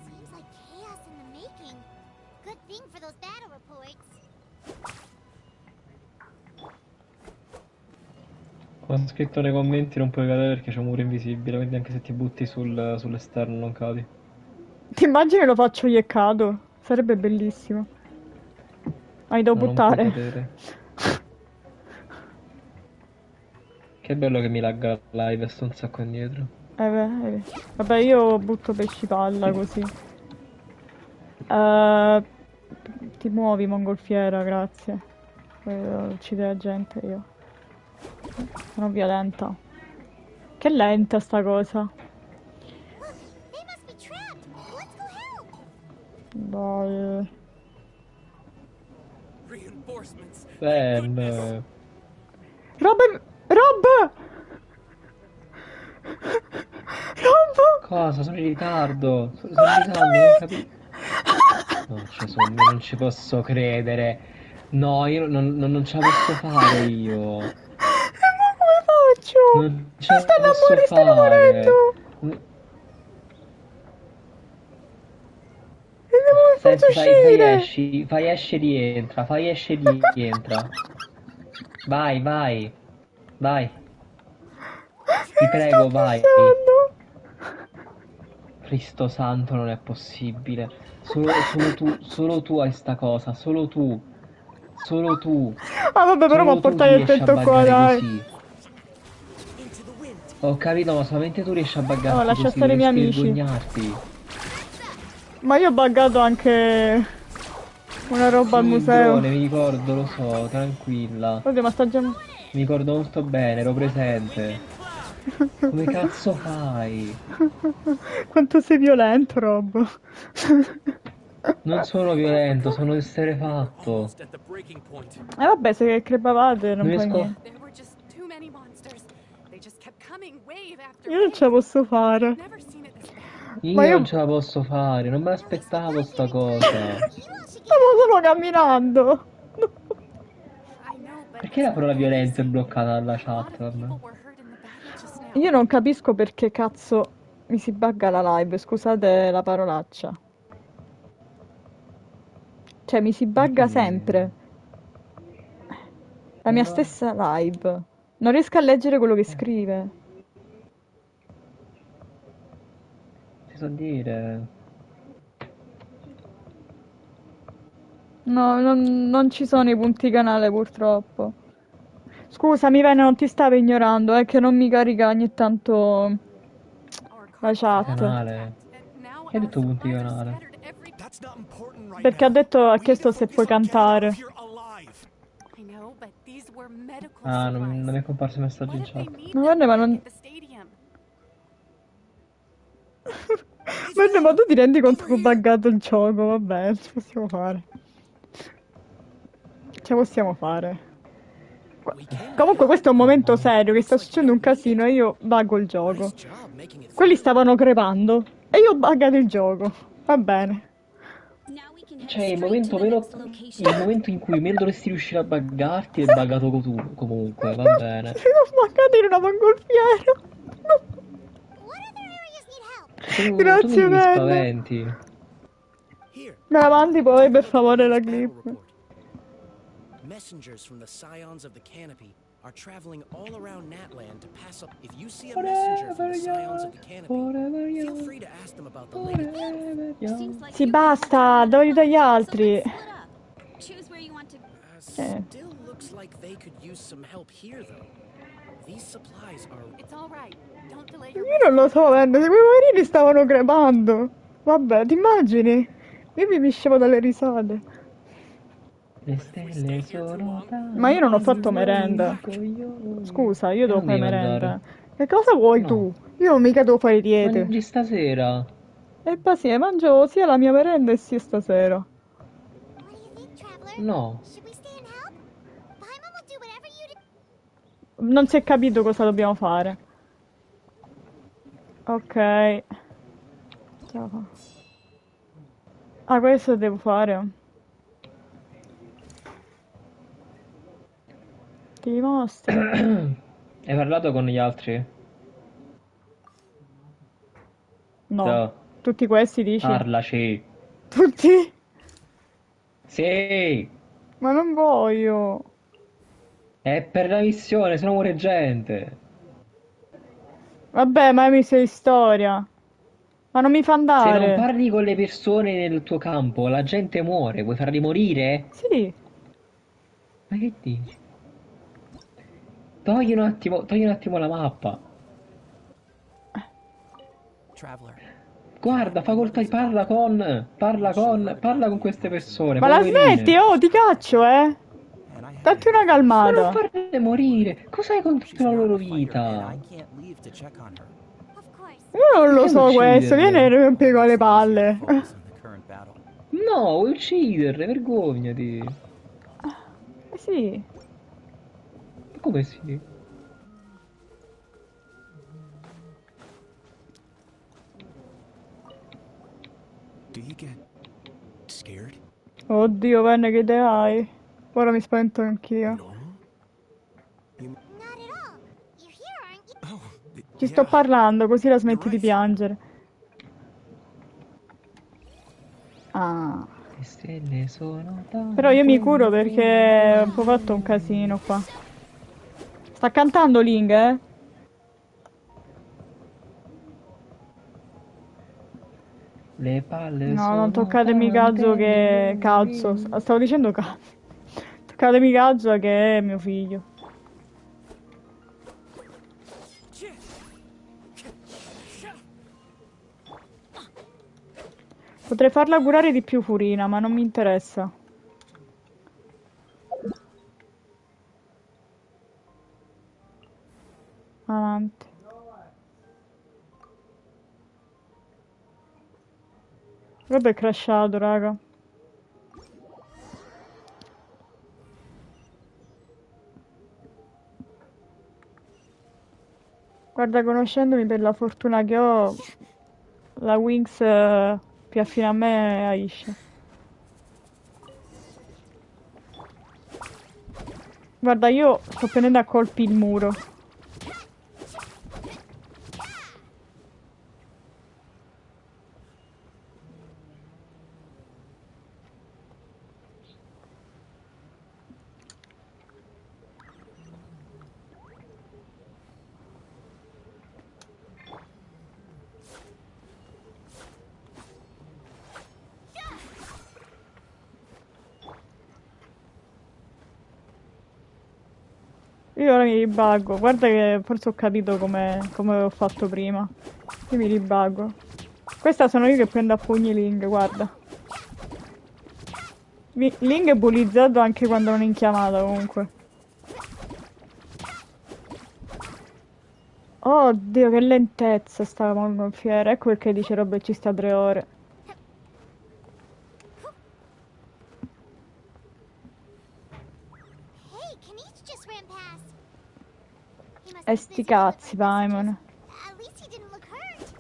Seems like chaos in the making. Good thing for those battle reports. Come ho scritto nei commenti non puoi cadere perché c'è un muro invisibile, quindi anche se ti butti sull'esterno non cadi. Ti immagini lo faccio io e cado? Sarebbe bellissimo. Ma mi devo No, non puoi buttare. cadere. Che bello che mi lagga la live, sto un sacco indietro. Beh. Vabbè, io butto pesci palla così. Ti muovi, mongolfiera, grazie. Uccide la gente io. Sono violenta. Che lenta sta cosa. They must be trapped. Let's go help. Dai. Reinforcements. Ben. Rob! Rob! Cosa? Sono in ritardo. Sono in ritardo, non capisco. Non ci posso credere. No, io non ce la posso fare io. Ma come faccio? Non ce la posso stanno morendo. E come faccio uscire? Fai esci e rientra, fai esci e rientra. Vai, vai. Vai. Ti prego, vai. Cristo santo, non è possibile. Solo tu hai sta cosa, solo tu. Solo tu. Ah vabbè, però mi ha portato il tetto qua, dai. Così. Ho capito, ma solamente tu riesci a buggarti No, lascia così, stare i miei dovresti amici. vergognarti. Ma io ho buggato anche una roba al Sì, il museo. drone, mi ricordo, lo so, tranquilla. Oddio, ma sta già... Mi ricordo molto bene, ero presente. Come cazzo fai? Quanto sei violento, Rob. Non sono violento, sono esterrefatto. Almost at the breaking point. E vabbè, se crepavate non Non fai riesco... niente. There were just too many monsters. They just kept coming wave after Io non ce la wave. posso fare. Never seen it this bad. Ma Io io non ce la posso fare, non me l'aspettavo sta cosa. stavo solo camminando. I know, but Perché it's la not parola that violenza è easy. bloccata dalla A lot chat? of Vabbè. people were hurt in the battle just now. Io non capisco perché cazzo mi si bugga la live, scusate la parolaccia. Cioè, mi si bugga sempre. La mia Però... stessa live. Non riesco a leggere quello che scrive. Ti so dire... No, non ci sono i punti canale purtroppo. Scusami, Vene, non ti stavo ignorando, è che non mi carica ogni tanto la chat. Canale? Chi ha detto punti canale? Perché ha chiesto se puoi cantare. I know, but these were medical Ah, supplies. non mi è comparso il messaggio in What if they chat. need Ma them Venne, ma back non... at the stadium? Venne, ma tu ti rendi conto che ho buggato il gioco? Vabbè, ci possiamo fare. Ce possiamo fare. Comunque questo è un momento serio, che sta succedendo un casino e io buggo il gioco. Quelli stavano crepando e io ho buggato il gioco. Va bene. Cioè, il momento meno... Il momento in cui meno dovresti riuscire a buggarti è buggato tu, comunque, va bene. Sono buggato in una mongolfiera. Tu Grazie, mi Venne. spaventi. Me la mandi poi, per favore, la clip. Messengers from the Scions of the Canopy are traveling all around Natland to pass up. If you see a messenger from the Scions of the Canopy, feel free to ask them about the lady. Sì, basta, dove dagli altri. Still looks like they could use some help here, though. These supplies are. It's all right. Don't delay your Io non lo so, Venne, quei poverini stavano crepando. Vabbè, ti immagini? Io mi miscevo dalle risate. Le stelle sono tante. Ma io non ho fatto merenda. Scusa, io devo non fare devi merenda. mangiare. Che cosa vuoi No. tu? Io non mica devo fare diete. Mangi stasera. E poi sì, mangio sia la mia merenda e sia stasera. No. Non si è capito cosa dobbiamo fare. Ok. Ciao. Ah, questo devo fare. Ti dimostro. Hai parlato con gli altri? No. Ciao. Tutti questi dici? Parlaci. Tutti? Sì. Ma non voglio. È per la missione, se no muore gente. Vabbè, ma mi sei storia. Ma non mi fa Se non andare. parli con le persone nel tuo campo, la gente muore. Vuoi farli morire? Sì. Ma che dici? Togli un attimo la mappa. Traveler. Guarda, facoltà, parla con queste persone. Ma la poverine. smetti? Oh, ti caccio, Datti una Ma non calmata. farle morire. Cosa hai contro la loro vita? Io non lo Perché so questo, ucciderle? viene e rompi con le palle. No, vuoi ucciderle, vergognati. Sì. Come sì? Do you get scared? Oddio, Venne, che idea hai? Ora mi spavento anch'io. Ci sto parlando, così la smetti di piangere. Ah. Le stelle sono tante. Però io mi curo perché ho un po' fatto un casino qua. Sta cantando Ling, Le palle No, sono non toccatemi Kazuo che... Cazzo, stavo dicendo cazzo. Toccatemi Kazuo che è mio figlio. Potrei farla curare di più Furina, ma non mi interessa. Avanti. Rob è crashato, raga. Guarda, conoscendomi per la fortuna che ho, la Wings più affine a me è Aisha. Guarda, io sto prendendo a colpi il muro. Io ora mi ribaggo. Guarda che forse ho capito come ho fatto prima. Io mi ribaggo. Questa sono io che prendo a pugni Ling, guarda. Ling è bullizzato anche quando non è in chiamata, comunque. Oddio, che lentezza sta mongolfiera. Ecco perché dice roba ci sta 3 ore. Hey, Kanish just ran past. He must E be sti busy cazzi, delivering Paimon. messages. At least he didn't look hurt.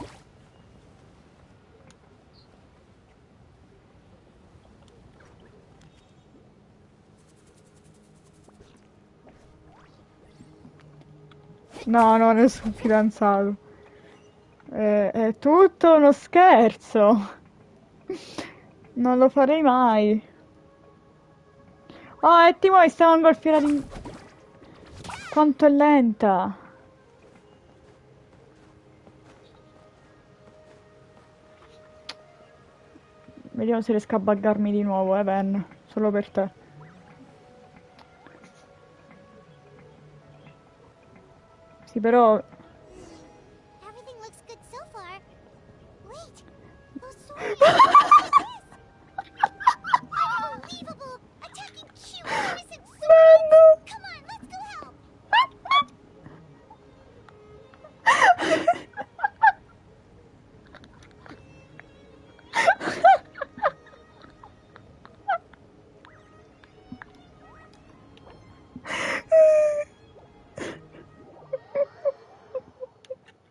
No, no, nessun fidanzato. È tutto uno scherzo. Non lo farei mai. Oh, e ti vuoi sta mongolfiera di... Quanto è lenta. Vediamo se riesco a buggarmi di nuovo, Ben. Solo per te. Sì, però... Everything looks good so far. Wait, those Saurians. Unbelievable! Attacking cute, innocent Saurians! Come on, let's go help!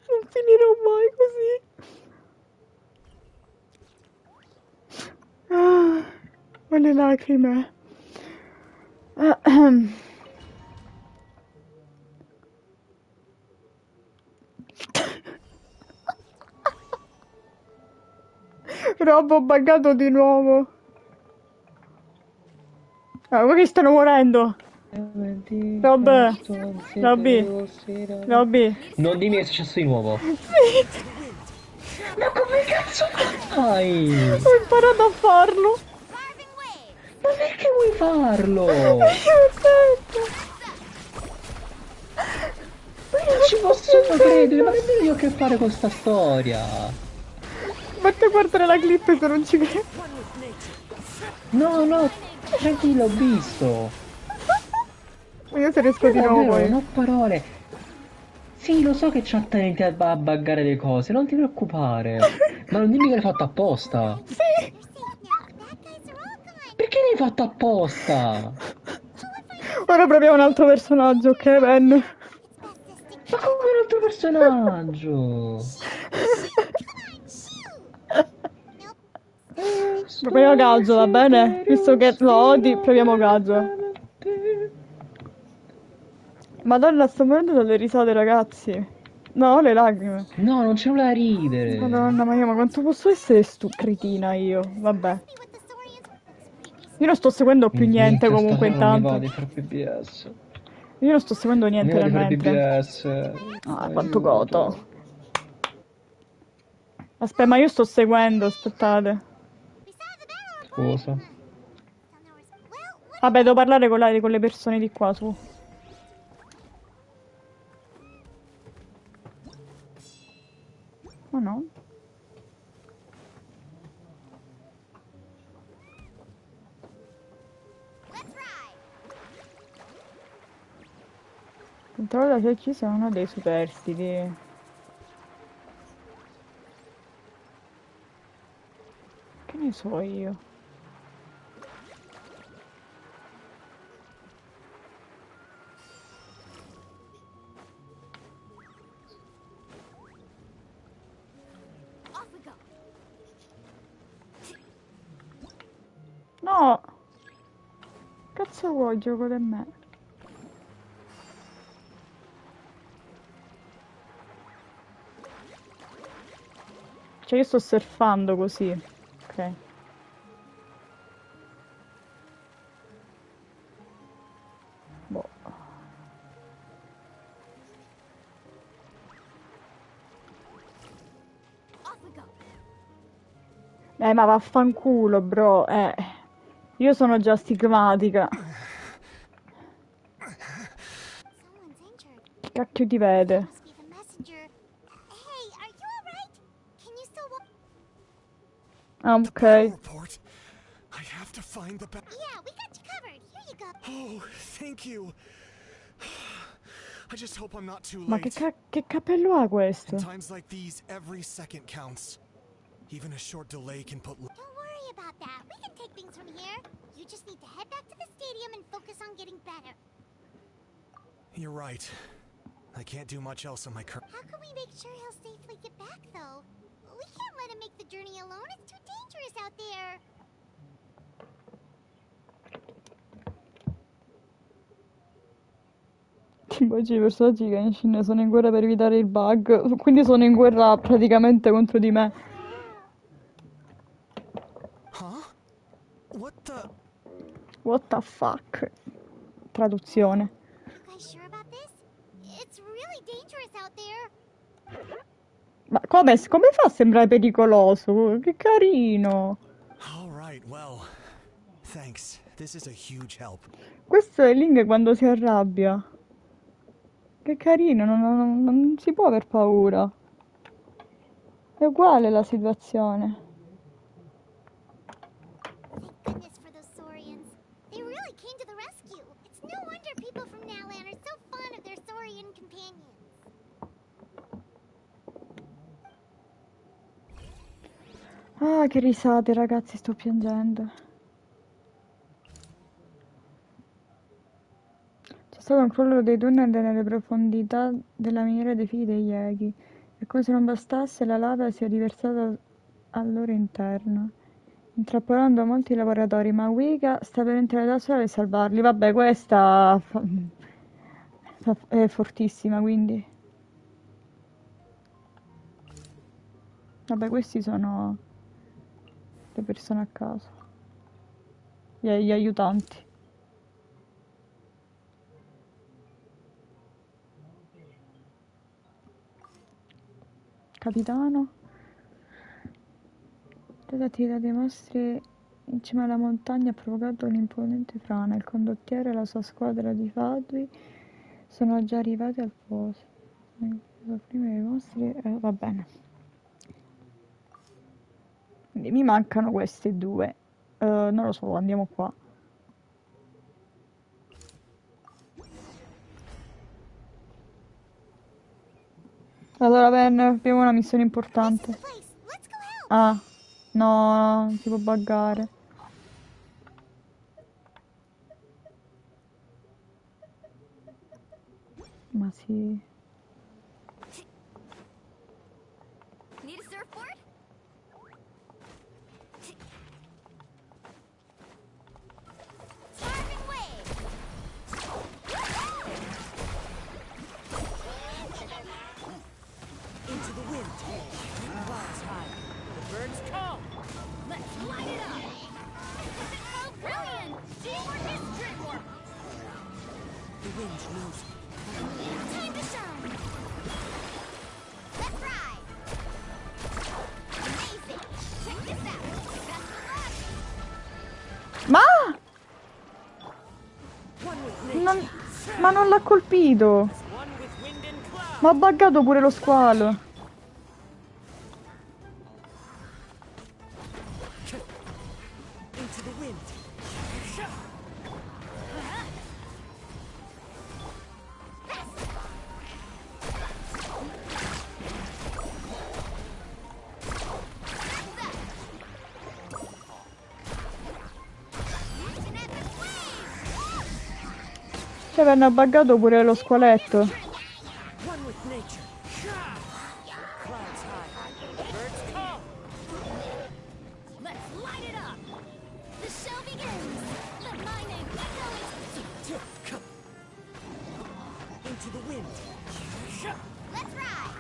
Non finirò mai così. Ah, ho le lacrime. Rob, ho buggato di nuovo. Ah, quelli stanno morendo. Rob. Robby. Non dimmi che è successo di nuovo. Sì. Ma come cazzo fai? Ho imparato a farlo. Ma perché vuoi farlo? Ma io non ci posso credere, ma nemmeno io ho a che fare con sta storia. Vatti a guardare la clip se non ci credi. No, no, tranquillo, ho visto. Io se riesco di nuovo poi. Non ho parole. Sì, lo so che c'ha talenti a buggare le cose, non ti preoccupare. Ma non dimmi che l'hai fatto apposta. Sì. Perché l'hai fatto apposta? Ora proviamo un altro personaggio, ok, Ben? Ma come un altro personaggio? Proviamo Gazzo, va bene? Visto che lo odi, proviamo Gazzo. Madonna, sto morendo dalle risate, ragazzi. No, ho le lacrime. No, non c'è nulla da ridere. Madonna, ma quanto posso essere cretina io? Vabbè. Io non sto seguendo più niente comunque intanto. Non mi va di fare PBS. Io non sto seguendo niente nel mentre. PBS. Ah, quanto godo. Aspetta, ma io sto seguendo, aspettate. Cosa? Vabbè, devo parlare con le persone di qua, su. Oh no. Controlla se ci sono dei superstiti. Ok, Che ne so io? No! Cazzo vuoi gioco da me? Cioè io sto surfando così. Ok. Boh. Ma vaffanculo, bro. Io sono già stigmatica. Che cacchio ti vede? Ah, ok. I have to find the Yeah, we got you covered. Here you go. Oh, thank you. I just hope I'm not too Ma late. che cappello ha questo? In times like these, every second counts. Even a short delay can put... Don't worry about that. We can take things from here. You just need to head back to the stadium and focus on getting better. You're right. I can't do much else on my current... How can we make sure he'll safely get back, though? We can't let him make the journey alone. It's too dangerous out there. Tipo, i personaggi di Genshin sono in guerra per evitare il bug, quindi sono in guerra praticamente contro di me. What the fuck? Traduzione. You guys sure about this? It's really dangerous out there. Ma come fa a sembrare pericoloso? Che carino. All right, well, thanks. This is a huge help. Questo è Ling quando si arrabbia. Che carino, non si può aver paura. È uguale la situazione. Thank goodness for those Saurians. They really came to the rescue. It's no wonder people from Nalan are so fond of their Saurian companions. Ah, che risate, ragazzi, sto piangendo. C'è stato un crollo dei tunnel nelle profondità della miniera dei figli dei Yeghi. E come se non bastasse, la lava si è riversata al loro interno, intrappolando molti lavoratori, ma Wika sta per entrare da sola e salvarli. Vabbè, questa è fortissima, quindi. Vabbè, questi sono le persone a caso. Gli aiutanti. Capitano. L'attività dei mostri in cima alla montagna ha provocato un'imponente frana. Il condottiero e la sua squadra di fabbri sono già arrivati al posto. Prima i mostri... va bene. Quindi mi mancano queste due. Non lo so, andiamo qua. Allora, Ben, abbiamo una missione importante. Ah, no, non si può buggare. Ma sì. Need a surfboard? Starving wave! Into the wind. Clouds high. The birds call. Let's light it up! Oh, brilliant! Teamwork is dreamwork! The wind knows me. Time to shine. Let's ride. Amazing. Check this out. Best of luck. Ma! Ma non l'ha colpito! Ma ha buggato pure lo squalo! Into the wind. Cioè, venne buggato pure lo squaletto. One with nature. Clouds high. Birds call. Let's light it up! The show begins! Let my name echo Into the wind. Let's ride!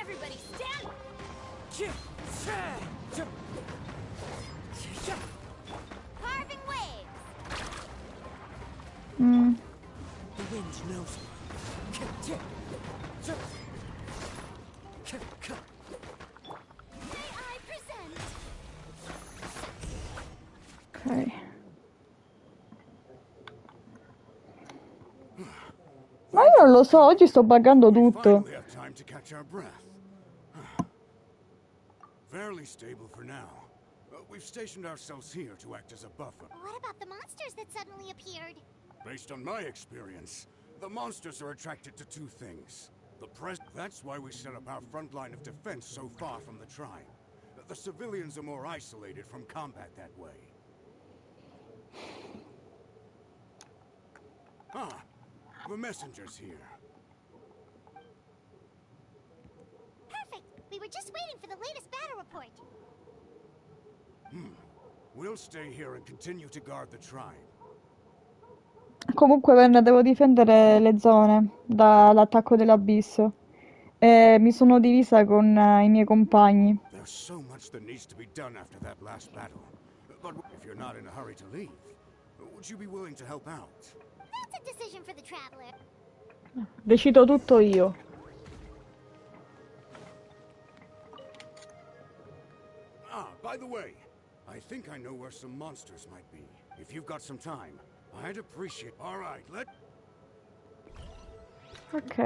Everybody stand! Carving waves! The wind knows it. May I present? Ok. Ma io non lo so, oggi sto buggando tutto. Finally have time to catch our breath. Fairly stable for now. We've stationed ourselves here to act as a buffer. What about the monsters that suddenly appeared? Based on my experience, the monsters are attracted to two things. That's why we set up our front line of defense so far from the tribe. The civilians are more isolated from combat that way. Ah, the messenger's here. Perfect! We were just waiting for the latest battle report. We'll stay here and continue to guard the tribe. Comunque, Ven, devo difendere le zone dall'attacco dell'abisso. E mi sono divisa con i miei compagni. There's so much that needs to be done after that last battle. But if you're not in a hurry to leave, would you be willing to help out? That's a decision for the traveler. Decido tutto io. Ah, by the way, I think I know where some monsters might be. If you've got some time, I'd appreciate... All right, Ok.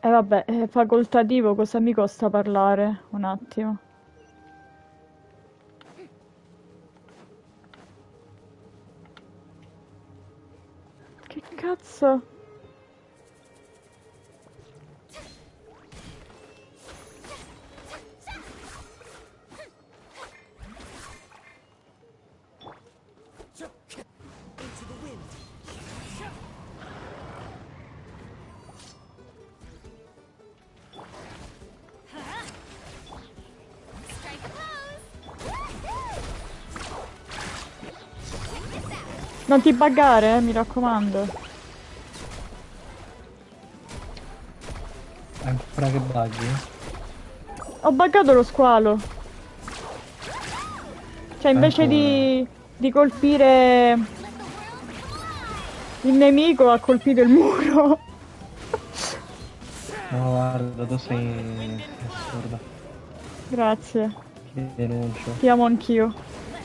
E vabbè, è facoltativo, cosa mi costa parlare? Un attimo. Che cazzo? Into the wind. Strike a pose! Woohoo! Check this out! Non ti buggare, mi raccomando. Ancora che buggi? Ho buggato lo squalo. Cioè, invece di colpire il nemico, ha colpito il muro. No, guarda, tu sei assurda. Grazie. Ti denuncio. Ti amo anch'io.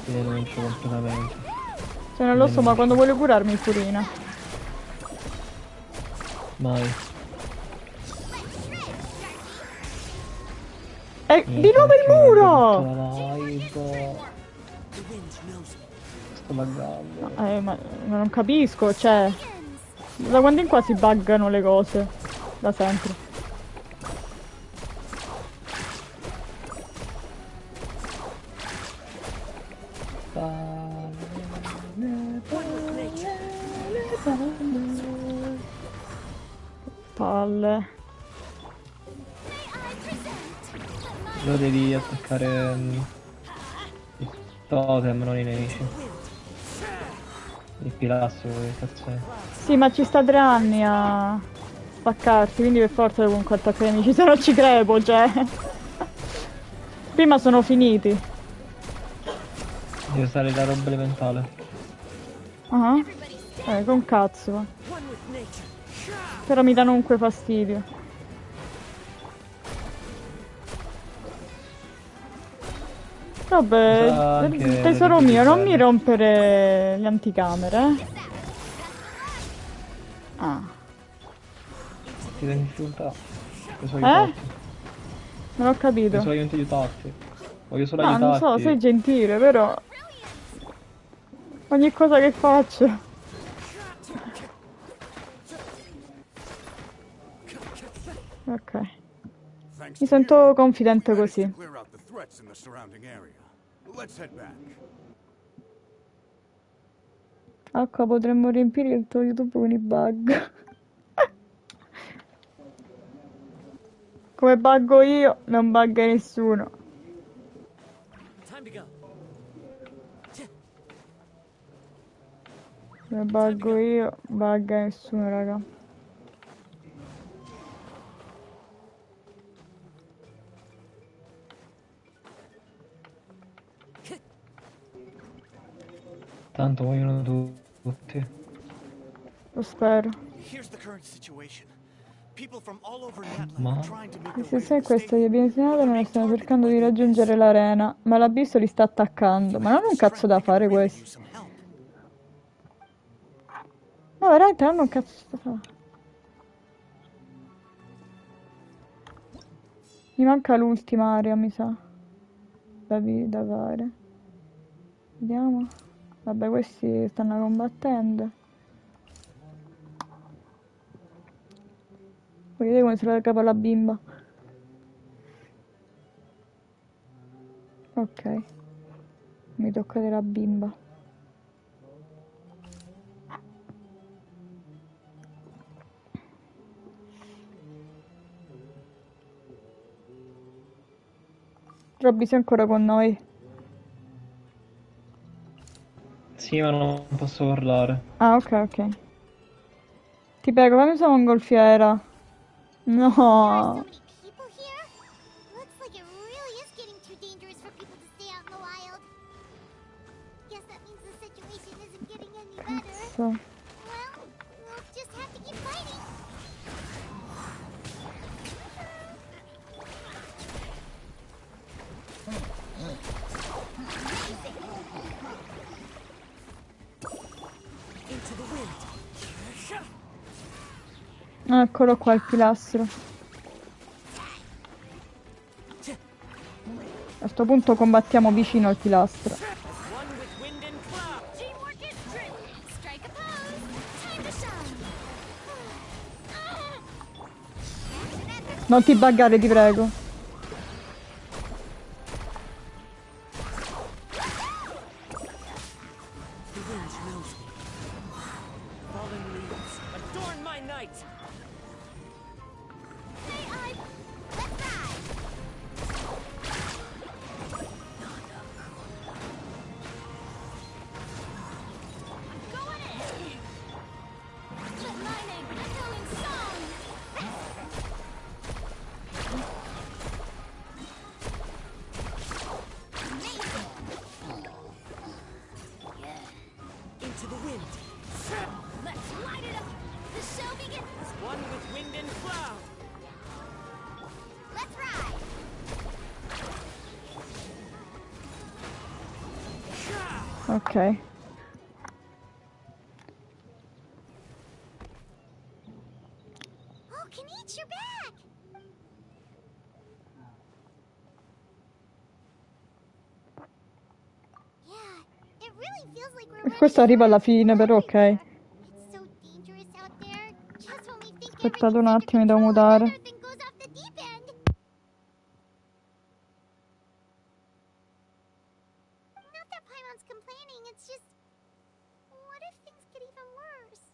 Ti denuncio completamente. Cioè, non lo so, ma quando vuole curarmi, furina. Mai. Di nuovo il muro! Sto buggando. Ma non capisco, cioè... Da quando in qua si buggano le cose? Da sempre. Palle. Lo devi attaccare il totem, non i nemici. Il pilastro, che cazzo è? Sì, ma ci sta 3 anni a spaccarti, quindi per forza devo comunque attaccare i nemici, se no ci crepo, cioè. Prima sono finiti. Devi usare la roba elementale. Con cazzo. Però mi danno comunque fastidio. Vabbè, tesoro mio, non mi rompere le anticamere, eh? Ah. Ti devi difficoltà. Non ho capito. Voglio solo aiutarti. Voglio solo no, aiutarti. Non so, sei gentile, però... Ogni cosa che faccio... Ok. thanks Mi to you, sento confidente we managed così. to clear out the threats in the surrounding area. Let's head back. Acqua, potremmo riempire il tuo YouTube con i bug. Come buggo io, non bugga nessuno. Time to go. Come buggo io, bugga nessuno, raga. Tanto vogliono tutti. Lo spero. Here's the current situation. People from all over Natland Ma are trying to make their Se way to sai the questo, gli stadium. abitati non stanno cercando di raggiungere l'arena, ma l'abisso li sta attaccando. Ma non hanno un cazzo da fare questo. No, veramente non hanno un cazzo da fare. Mi manca l'ultima area, mi sa. Da fare. Vediamo. Vabbè, questi stanno combattendo. Vedete come se la capa la bimba. Ok. Mi tocca della bimba. Robby, sei ancora con noi? Sì, ma non posso parlare. Ah, ok, ok. Ti prego, fammi usare mongolfiera. No. People here? Looks like it really is getting too dangerous for people to stay out in the wild. Guess that means the situation isn't getting any better. Cazzo. Well, we'll just have to keep fighting. Into the wind. Eccolo qua il pilastro. A sto punto combattiamo vicino al pilastro. One with wind and cloud. Teamwork is true. Strike a pose. Time to shine. Non ti buggare, ti prego. The wind knows me. Fallen leaves, adorn my night. Into the wind. Let's light it up. The show begins. One with wind and cloud. Let's ride. Ok. Oh, Kenichi, you're back. Yeah, it really feels like we're Questo arriva alla fine, però ok. It's so dangerous out there. Just when we think Aspettate un attimo, mi devo mutare. everything goes off the deep end. Not that Paimon's complaining, it's just... What if things get even worse?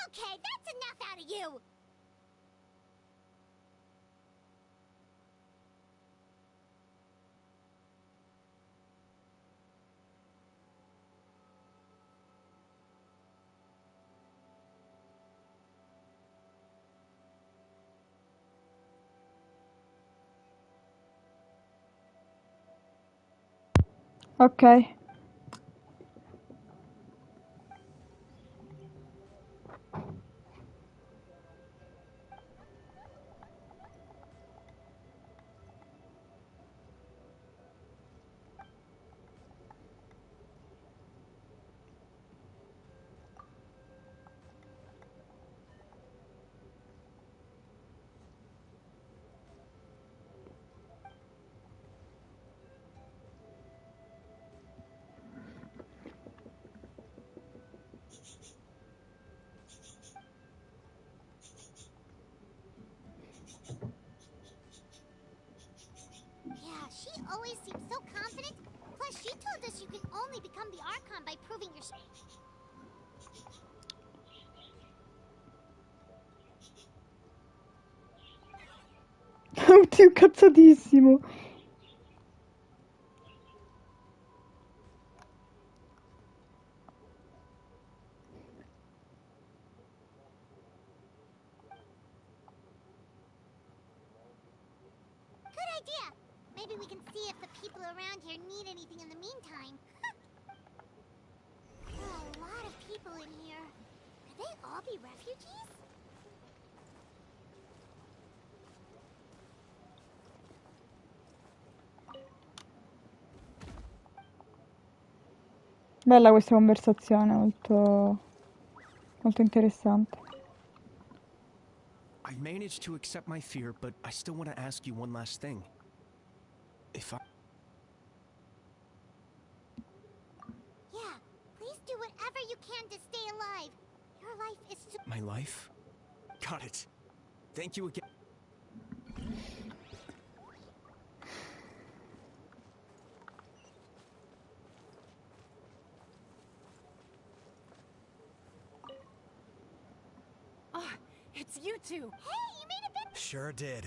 Okay, that's enough out of you! Ok. she always seems so confident. Plus, she told us you can only become the Archon by proving your... Oddio, cazzatissimo. Good idea. Maybe we can see if the people around here need anything in the meantime. There are a lot of people in here. Could they all be refugees? Bella questa conversazione, molto, molto interessante. I managed to accept my fear, but I still want to ask you one last thing. If I... Yeah, please do whatever you can to stay alive. Your life is so... My life? Got it. Thank you again. It's you two! Hey, you made it back! Sure did.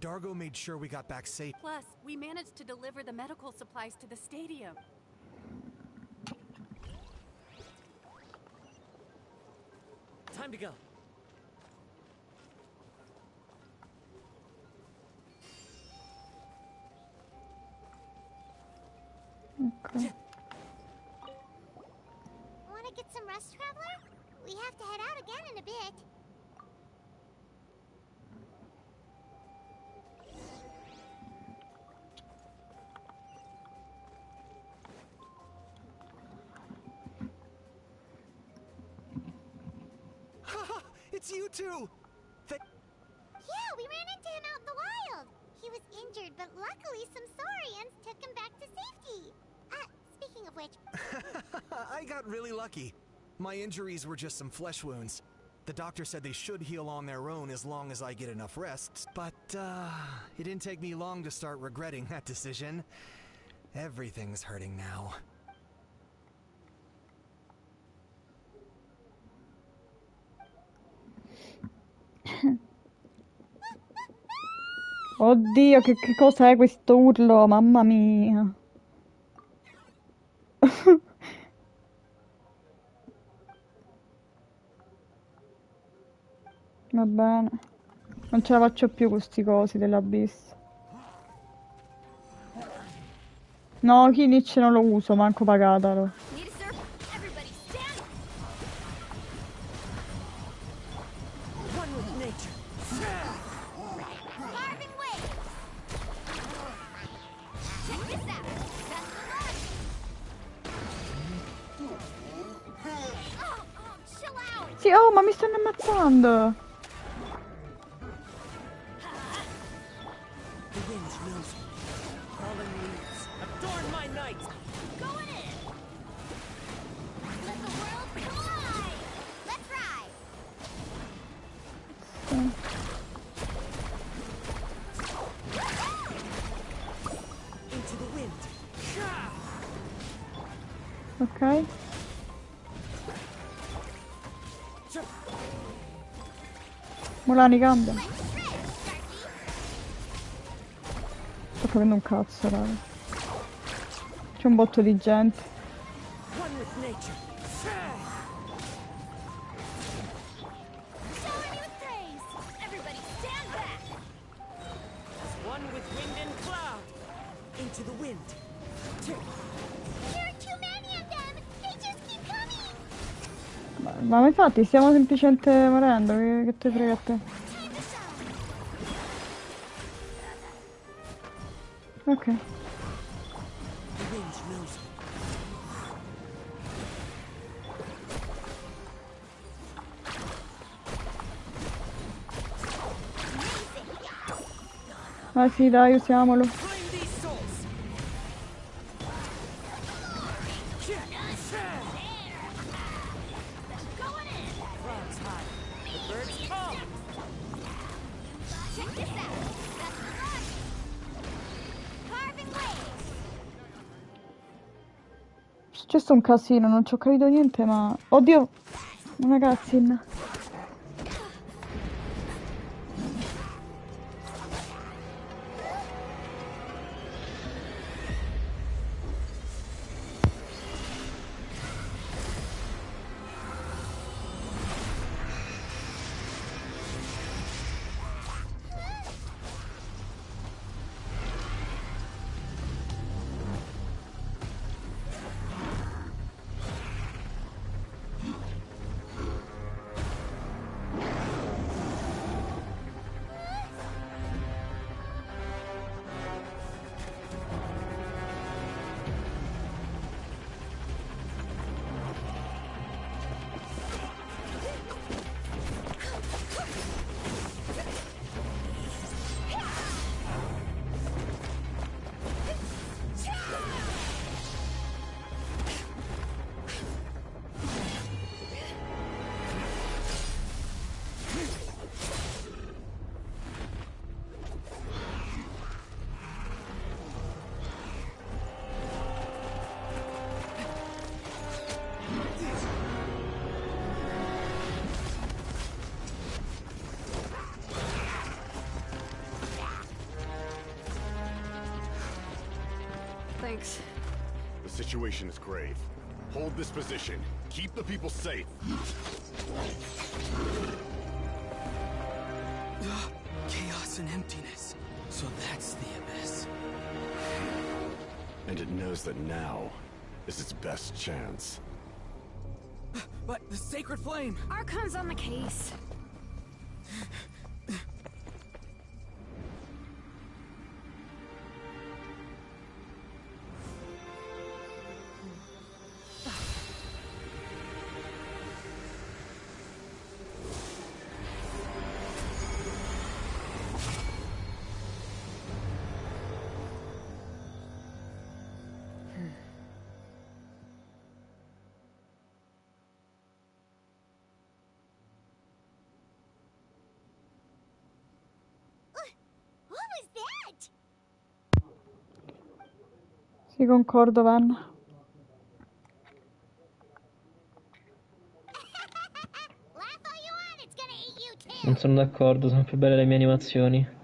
Dargo made sure we got back safe. Plus, we managed to deliver the medical supplies to the stadium. Time to go. Ok. Wanna get some rest, Traveler? We have to head out again in a bit. It's you two! Yeah, we ran into him out in the wild. He was injured, but luckily some Saurians took him back to safety. Speaking of which... I got really lucky. My injuries were just some flesh wounds. The doctor said they should heal on their own as long as I get enough rest, but it didn't take me long to start regretting that decision. Everything's hurting now. Oddio, che cos'è questo urlo? Mamma mia. Va bene. Non ce la faccio più con sti cosi dell'abisso. No, Kinich non lo uso, manco pagatelo. Sì, oh, ma mi stanno ammazzando! The wind knows me. Fallen leaves, adorn my night! Going in! Let the world collide! Let's ride! Into the wind. Ok. Mulani, cambia. Sto capendo un cazzo, raga. C'è un botto di gente. One with nature. Shower me with praise! Everybody stand back! One with wind and cloud. Into the wind. There are too many of them! They just keep coming! Ma infatti stiamo semplicemente morendo, che te frega a te? Ok. The wind knows me. Ah sì, dai, usiamolo. successo un casino, non ci ho capito niente, ma... Oddio! Una cutscene. Thanks. The situation is grave. Hold this position. Keep the people safe. Chaos and emptiness. So that's the abyss. And it knows that now is its best chance. But the sacred flame! Archon's on the case. What was that? Sì, concordo, Van. Laugh all you want, it's gonna eat you too. Non sono d'accordo, sono più belle le mie animazioni.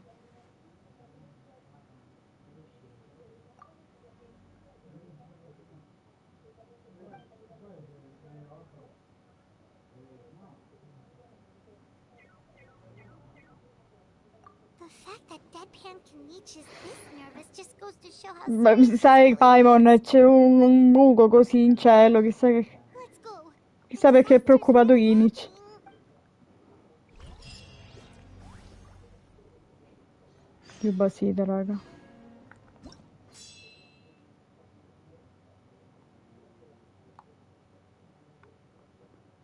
The fact that Deadpan Kenichi is this nervous just goes to show how Beh, sai, Paimon, c'è un buco così in cielo, chissà perché è preoccupato Kinich. Più basita, raga.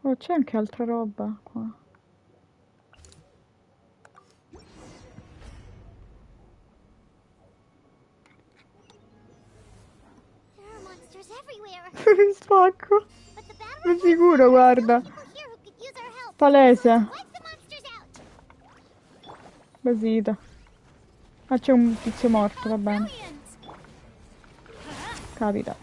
Oh, c'è anche altra roba qua. there are monsters everywhere. Mi spacco. Di sicuro, guarda. Palese. Basita. Ah, c'è un tizio morto, va bene. Capita.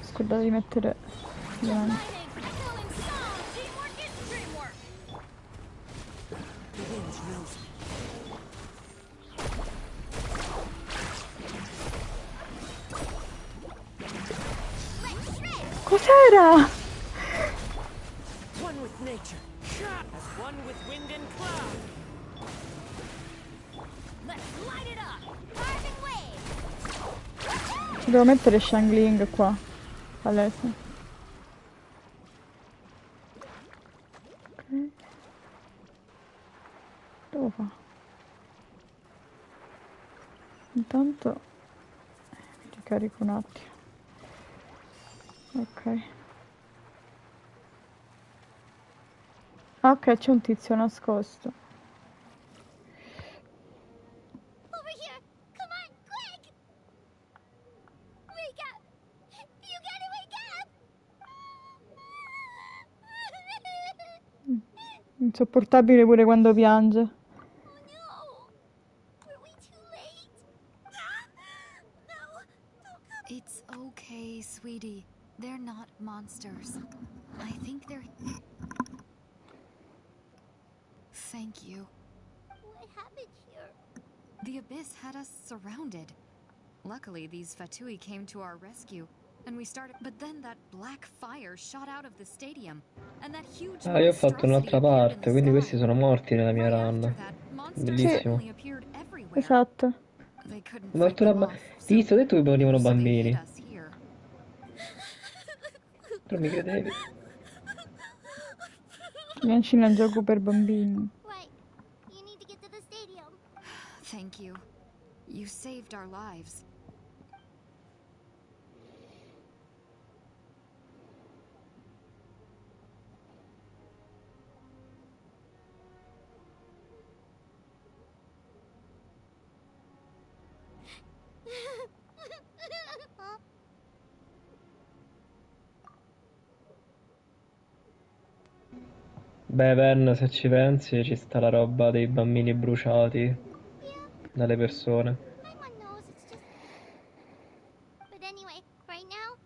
Scordate di mettere davanti. Cos'era? One with nature, as one with wind and cloud. Let's light it up. Carving wave. Devo mettere Shangling qua. Palese. Ok. Devo fare. Intanto ricarico un attimo. Ok. Ah, ok, c'è un tizio nascosto. Over here. Come on, quick. Insopportabile pure quando piange. It's okay, sweetie. They're not monsters. I think they're... Thank you. What happened here? The Abyss had us surrounded. Luckily, these Fatui came to our rescue, and we started... But then that black fire shot out of the stadium, and that huge Ah, io ho fatto un'altra parte, quindi questi sono morti nella mia run. Bellissimo. Esatto. Ho morto una Ti ho detto che morivano bambini. Però mi credevi. Genshin è un gioco per bambini. Right. You need to get to the stadium. Thank you. You saved our lives. Beh, Ven, se ci pensi, ci sta la roba dei bambini bruciati dalle persone. But anyway, right now,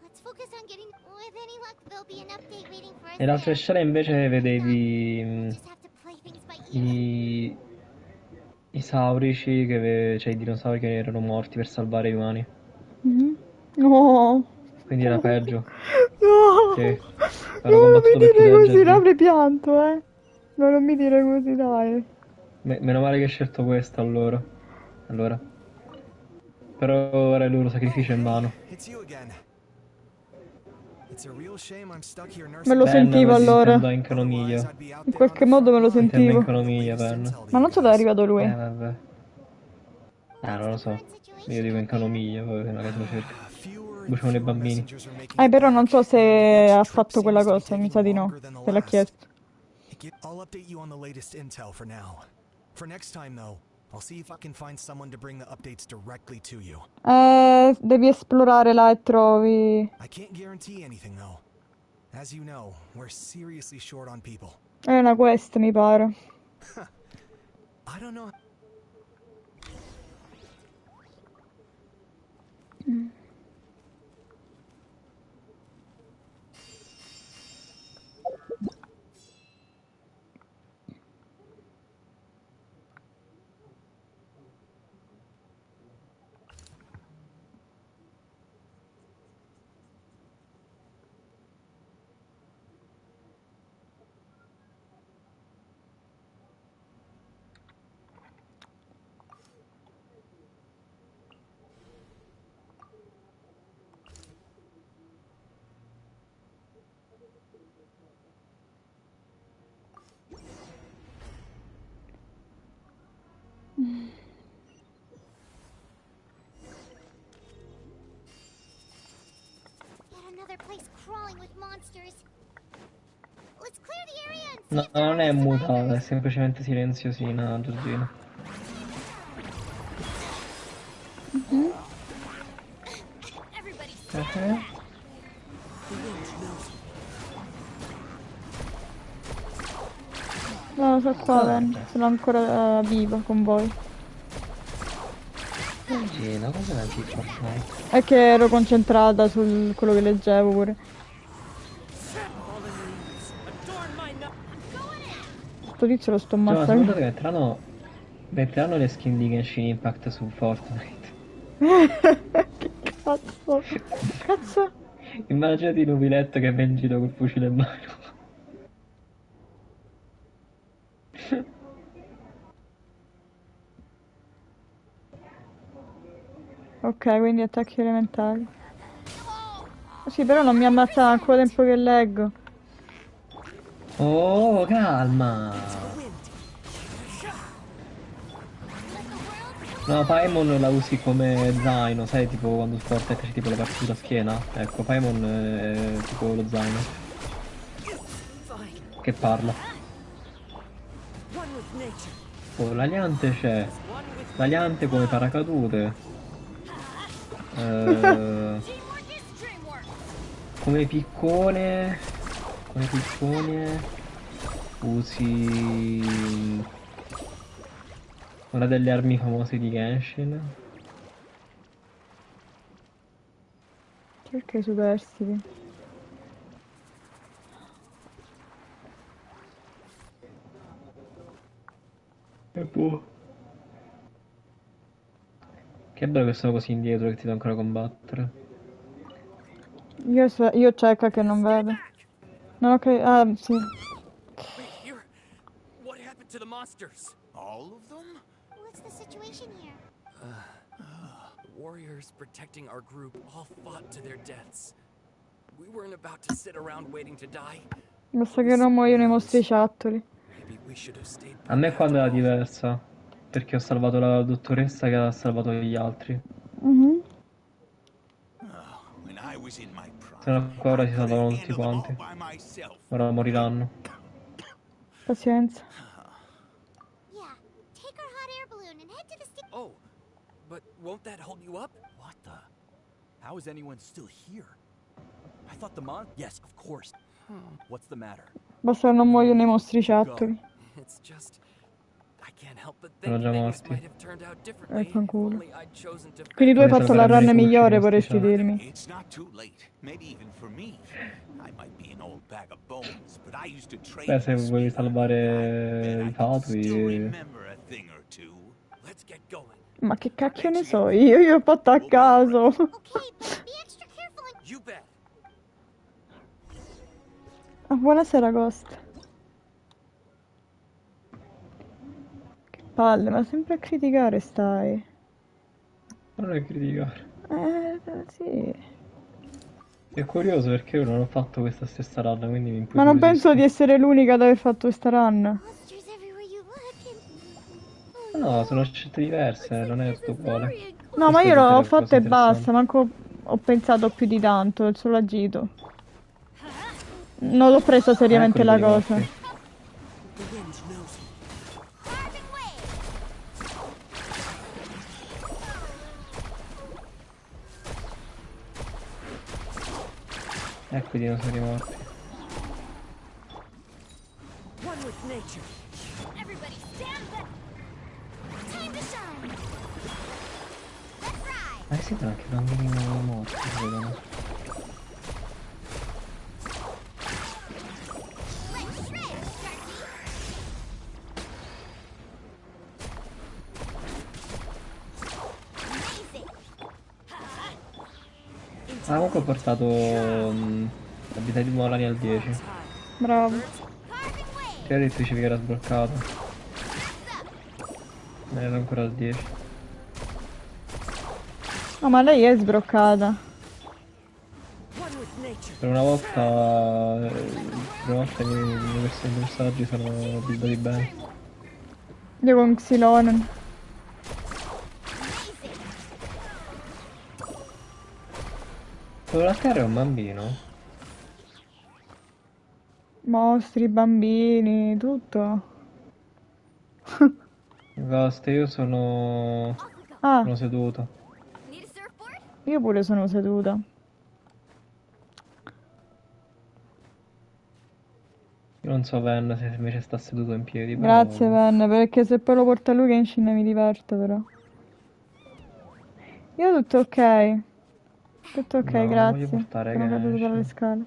let's focus on getting. With any luck, there'll be an update waiting for us Nelle altre there. scene invece vedevi Just have to play things by ear. i saurici, cioè i dinosauri che erano morti per salvare gli umani. No. Quindi era peggio. No. Sì. Non mi dire così, l'avrei pianto, eh. No, non mi dire così, dai. Meno male che hai scelto questa allora. Però ora il loro sacrificio è in vano. Me lo sentivo allora. In canomiglia. In qualche modo me lo sentivo. In canomiglia, Ben. Ma non so dove è arrivato lui. Vabbè. Non lo so. Io dico in canomiglia, poi magari se lo cerca. Bruciano i bambini. Però non so se ha fatto quella cosa, mi sa di no. Se l'ha chiesto. I'll update you on the latest intel for now. For next time though, I'll see if I can find someone to bring the updates directly to you. Devi esplorare là e trovi. I can't guarantee anything though. As you know, we're seriously short on people. È una quest, mi pare. I don't know. Another place crawling with monsters. Let's clear the area and No, non è mutata, è semplicemente silenziosina, Giorgina. No, sono qua, Ben. Sono ancora viva con voi. Giorgina, cosa la dici ormai? È che ero concentrata su quello che leggevo pure. Sto tizio lo sto ammazzando. Secondo te metteranno le skin di Genshin Impact su Fortnite? Che cazzo? Cazzo? Immaginati il nubiletto che va in giro col fucile in mano. Ok, quindi attacchi elementari. Sì, però non mi ammazza ancora tempo che leggo. Oh, calma! No, Paimon la usi come zaino, sai, tipo quando su Fortnite c'è tipo la parte sulla schiena? Ecco, Paimon è tipo lo zaino. Che parla. Oh, l'aliante c'è. L'aliante come paracadute. Come piccone. usi una delle armi famose di Genshin. Perché i superstiti? E boh. Che bello che sono così indietro che ti devo ancora combattere. Io cieca che non vedo. Non ho capito. Ah, sì. Wait, here. What happened to the monsters? All of them? What's the situation here? The warriors protecting our group all fought to their deaths. We weren't about to sit around waiting to die. Basta che non muoiono i mostriciattoli. Maybe we should have stayed A me quando era diversa. Perché ho salvato la dottoressa che ha salvato gli altri. Mhm. When I was in my prime, Se no qua ora si I could salvano have tutti handled them all quanti. by myself. Ora moriranno. Pazienza. Yeah, take our hot air balloon and head to the Oh, but won't that hold you up? What the? How is anyone still here? I thought the Yes, of course. What's the matter? Basta che non muoiono i mostriciattoli. It's just I can't help but Sono think già things morti. might have turned out differently if Fanculo. only I'd chosen to Quindi tu hai Vuole fatto la salvare run almeno i cucci migliore, di vorresti mostriciattoli. dirmi. It's not too late. Maybe even for me. I might be an old bag of bones, but I used to trade Beh, se with vuoi Spear. salvare i fatui. Still remember a thing or two. Let's get going. Ma che cacchio ne so io ho fatto a caso. Okay, but be extra careful and... You bet. Ah, buonasera Ghost. Che palle, ma sempre a criticare stai. Non è criticare. Sì. È curioso perché io non ho fatto questa stessa run, quindi mi Ma non penso incuriosisco. di essere l'unica ad aver fatto questa run. No, sono scelte diverse, non è tutto uguale. No, ma Questa io è l'ho la fatto cosa e basta, interessante. manco ho pensato più di tanto, è solo agito. Non l'ho presa seriamente Eccoli la quelli cosa. morti. Ecco i dinosauri morti. One with nature. Everybody stand back! Time to shine! Let's ride! Ma sì, anche i bambini morti, vedono. Let's shred, Sharky! Amazing! Ah, comunque ho portato l'abilità di Molani al 10. Bravo. Che hai detto dicevi che era sbloccato? Era ancora al 10. No, ma lei è sbloccata. Per una volta i miei personaggi sono buildati bene. Io con Xilonen. Quello là terra è un bambino? Mostri, bambini, tutto. Ghost, io sono... Ah, sono seduto. io pure sono seduta. Io non so Ven se invece sta seduto in piedi, però... Grazie, Ven, perché se poi lo porta lui Genshin mi diverte, però. Io tutto ok. Tutto ok, No, non voglio grazie. portare Sono caduto dalle Genshin. scale.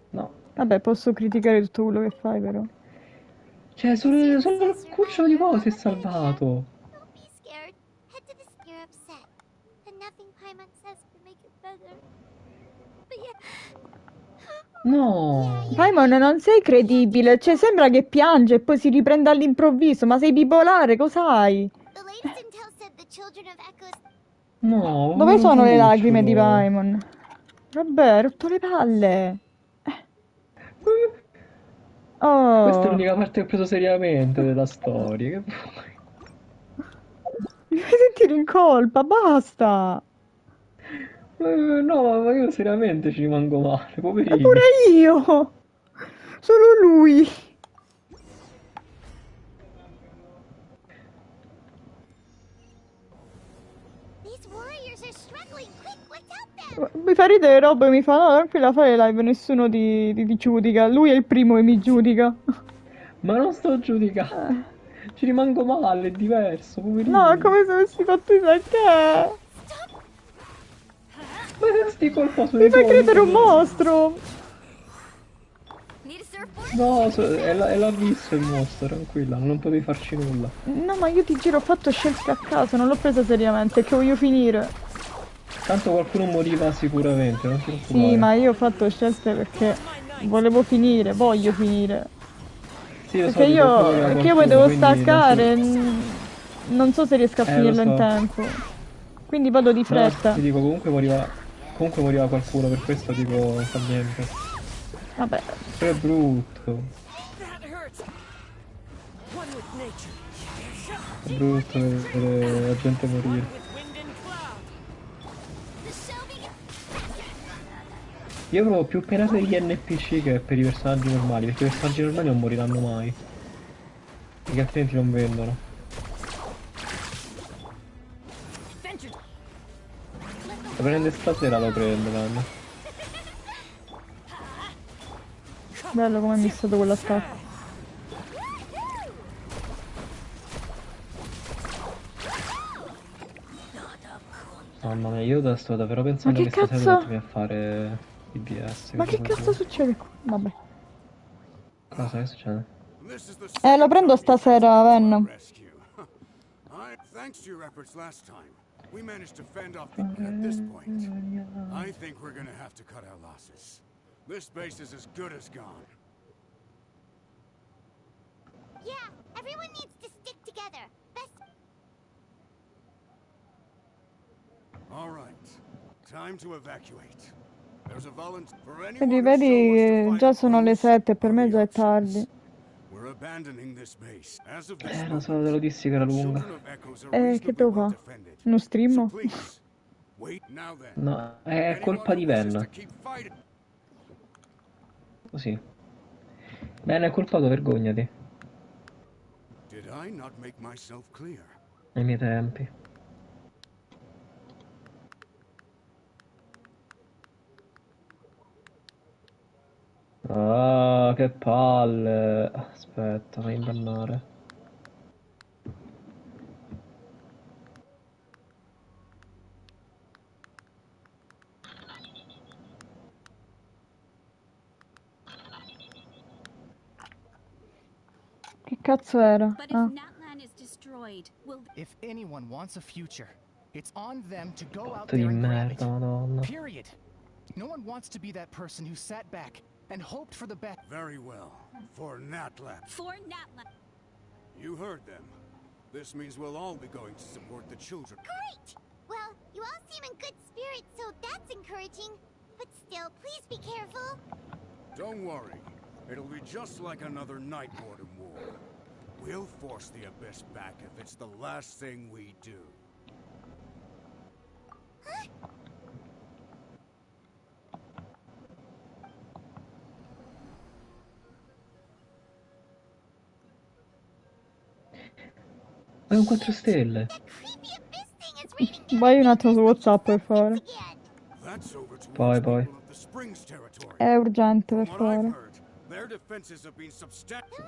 No. Vabbè, posso criticare tutto quello che fai, però. Cioè, solo il cucciolo di uovo si è salvato. Don't be scared. Head to the You're upset. And nothing Paimon says can make it better. But yeah... No. Paimon, non sei credibile. Cioè, sembra che piange e poi si riprende all'improvviso. Ma sei bipolare, cos'hai? The latest intel said the children of Echoes... No. Dove sono le cucciolo. lacrime di Paimon? Vabbè, hai rotto le palle. Oh. Questa è l'unica parte che ho preso seriamente della storia. Che vuoi? Mi fai sentire in colpa, basta. No, ma io seriamente ci rimango male, poverino. E pure io. Solo lui. These These warriors are struggling. Quick, let's help them. Mi fa ridere Rob, mi fa no, tranquilla, fai le live, nessuno ti giudica. Lui è il primo che mi giudica. Ma non sto giudicando. Ci rimango male, è diverso, poverino. No, è come se avessi fatto il perché. Ma se sti colpa sui Mi fa tuoi, credere un che- mostro. No, l'ha visto il mostro, tranquilla, non potevi farci nulla. No, ma io ti giro, ho fatto scelte a caso, non l'ho presa seriamente, che voglio finire. Tanto qualcuno moriva sicuramente, non ti preoccupare. Sì, ma io ho fatto scelte perché volevo finire, voglio finire. Sì, lo so, Perché ti preoccupava perché io poi qualcuno, devo quindi non staccare, ti- non so se riesco a lo finirlo in so. tempo. Quindi vado di No, fretta. ti dico, comunque moriva qualcuno, per questo dico, non fa niente. Vabbè. Però è brutto. È brutto vedere la gente morire. Io provo più pena per gli NPC che per i personaggi normali, perché i personaggi normali non moriranno mai. Perché altrimenti non vendono. Lo prende stasera, lo prende, Vanna. Bello come è missato quell'attacco. Mamma mia, io sto davvero pensando che che stasera cazzo? mettermi a fare DPS. Ma che cazzo succede qua? Vabbè. Cosa che succede? Lo prendo stasera, Ven. Thanks to your efforts last time, we managed to fend off the... At this point, I think we're gonna have to cut our losses. This base is as good as gone. Yeah, everyone needs to stick together. Best. All right, time to evacuate. There's a volunteer for anyone Vedi, who shows vedi, us to già fight sono le opposed 7, per me are the già è options. tardi. We're abandoning this base. As of this Lo so, moment, te lo dissi che era lunga. children of Echoes are Che devo well fare? defended. Uno So stream? please, wait now then. No, è colpa di Ben. Così. Ben, è colpa tua, vergognati. Did I not make myself clear? Ai miei tempi. Ah, che palle. Aspetta, fai imbannare. Che cazzo era? But if Ah. Natlan is destroyed, will If anyone wants a future, it's on them to go out Fatto di there and grab it. merda, madonna. Period. No one wants to be that person who sat back and hoped for the best. Very well. For Natlan. For Natlan. You heard them. This means we'll all be going to support the children. Great! Well, you all seem in good spirits, so that's encouraging. But still, please be careful. Don't worry. It'll be just like another Night Warden war. We'll force the Abyss back if it's the last thing we do. Ma è un 4 stelle. Vai un attimo su WhatsApp per favore. Poi. È urgente per favore. Their defenses have been substantial.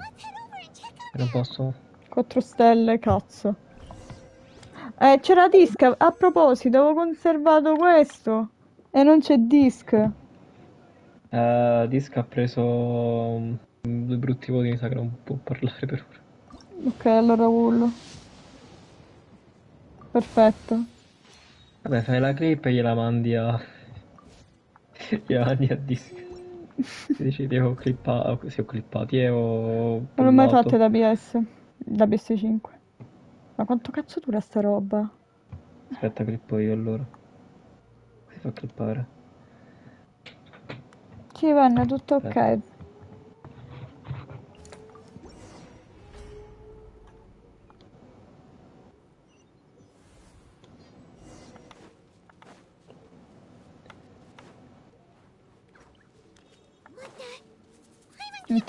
Non posso. 4 stelle, cazzo. C'era disc. A proposito, avevo conservato questo. E non c'è disc. Disc ha preso due brutti voti, mi sa che non può parlare per ora. Ok, allora ullo. Perfetto. Vabbè, fai la clip e gliela mandi a... gliela mandi a disc. Si dice, ti ho clippato, sì, ho clippati e ho... Non l'ho mai pullato. fatte da PS. Da PS5. Ma quanto cazzo dura sta roba? Aspetta, clippo io allora. Si fa clippare. Sì, venne tutto ok. Aspetta.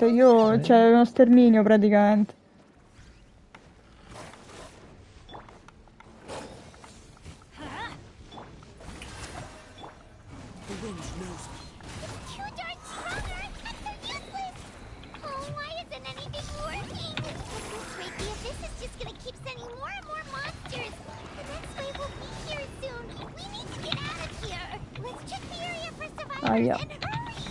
Io c'è uno sterminio praticamente. Hinge knows me. It's too darn stronger! I'm so useless! Oh, why isn't anything working? This Reiki Abyss is just gonna keep sending more and more monsters. The next wave will be here soon. We need to get out of here. Let's check the area for survivors Aia. and hurry!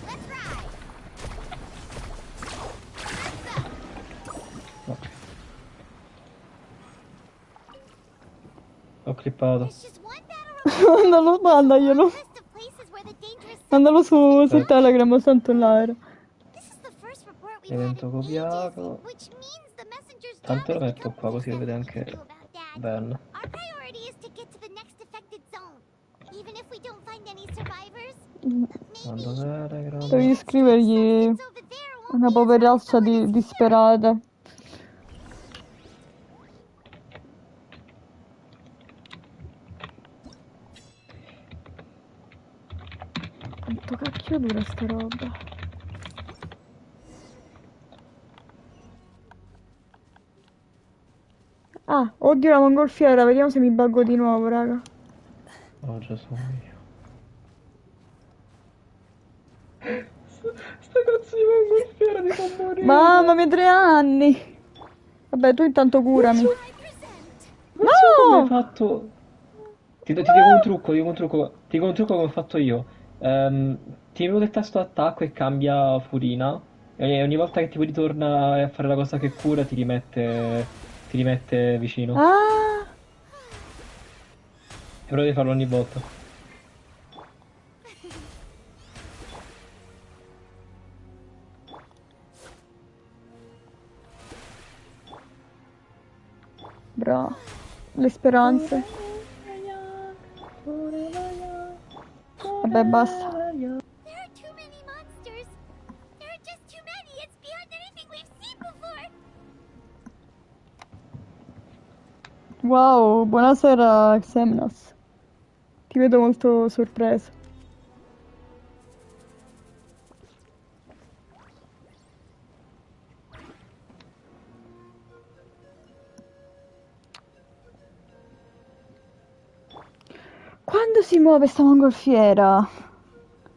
Let's ride! Ho clippato. Mandalo, mandaglielo. Mandalo su Telegram, tanto là era. Evento copiato. Tanto lo metto qua così lo vede anche Ben. Our priority is to get to the next affected zone. Even if we don't find any survivors, Mando Telegram. Devi scrivergli una poveraccia disperata. Quanto cacchio dura sta roba? Ah, oddio la mongolfiera, vediamo se mi buggo di nuovo, raga. Oh, già sono io. Sta cazzo di mongolfiera mi fa morire. Mamma mia, 3 anni. Vabbè, tu intanto curami. Non so come hai fatto. Ti dico un trucco, ti dico un trucco come ho fatto io. Ti muovo il tasto attacco e cambia furina. E ogni volta che tipo ritorna a fare la cosa che cura ti rimette vicino. Ah! E però devi farlo ogni volta. Bra. Le speranze. Vabbè, basta. there are too many monsters. There are just too many. It's beyond anything we've seen before. Wow, buonasera Xemnas. Ti vedo molto sorpreso. Quando si muove sta mongolfiera?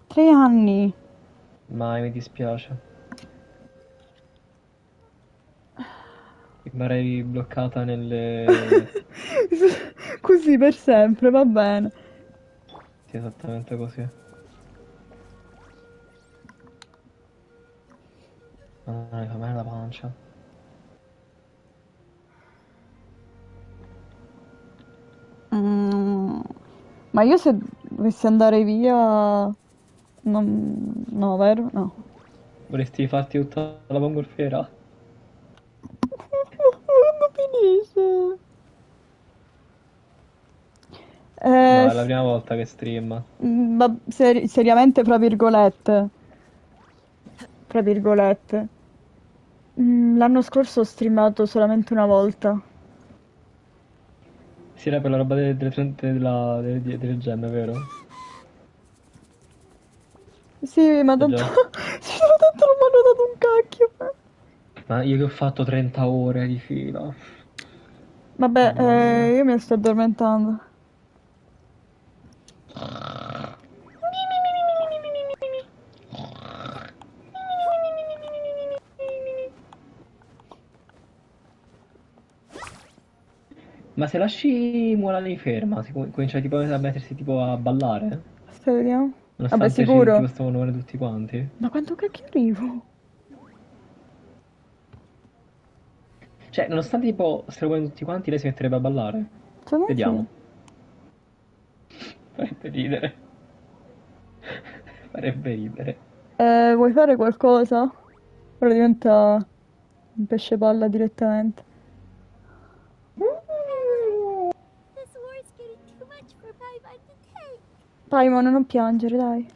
3 anni. Mai, mi dispiace. Rimarrei bloccata nelle... Così per sempre, va bene. Sì, esattamente così. Madonna, mi fa male la pancia. Ma io se dovessi andare via... No, vero? No. Vorresti farti tutta la mongolfiera? Quando finisce? No, è la prima volta che stream. Seriamente, fra virgolette. Fra virgolette. L'anno scorso ho streamato solamente una volta. Sì, era per la roba delle gemme, vero? Sì, ma tanto... Sì, ma tanto non mi hanno dato un cacchio. Ma io che ho fatto 30 ore di fila. Vabbè, io mi sto addormentando. Ma se lasci Mualani ferma, si comincia tipo a mettersi tipo a ballare? Aspetta, vediamo. Vabbè, Nonostante sicuro. tipo stavano muovendo tutti quanti. Ma quanto cacchio arrivo? Cioè, nonostante tipo stiano muovendo tutti quanti, lei si metterebbe a ballare? Secondo me Vediamo. Farebbe ridere. Farebbe ridere. Vuoi fare qualcosa? Ora diventa un pesce palla direttamente. This war is getting too much for Paimon to take. Paimon, non piangere, dai.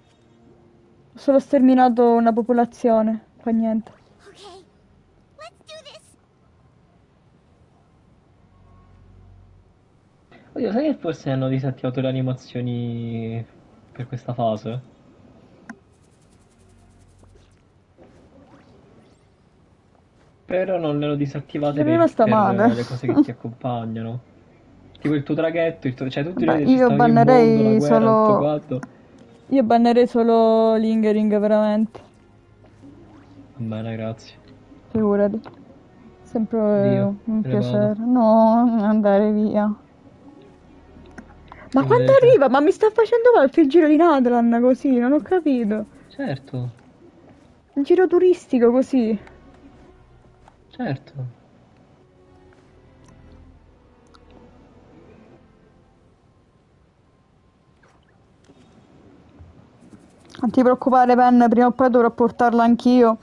Ho solo sterminato una popolazione, fa niente. Okay, let's do this. Oddio, sai che forse hanno disattivato le animazioni per questa fase? Però non le hanno disattivate È rimasta per male. le cose che ti accompagnano. Tipo il tuo traghetto, cioè tutti Beh, noi ci io stava il mondo, la bannerei guerra, tutto solo... quanto. Io bannerei solo Lingering, veramente. Va bene, grazie. Figurati. Sempre Dio, un me ne vado. piacere. No, non andare via. Ma quando Invece, arriva? Ma mi sta facendo male il giro di Nadran così? Non ho capito. certo, Un giro turistico così. certo. Non ti preoccupare, Pen, prima o poi dovrò portarla anch'io.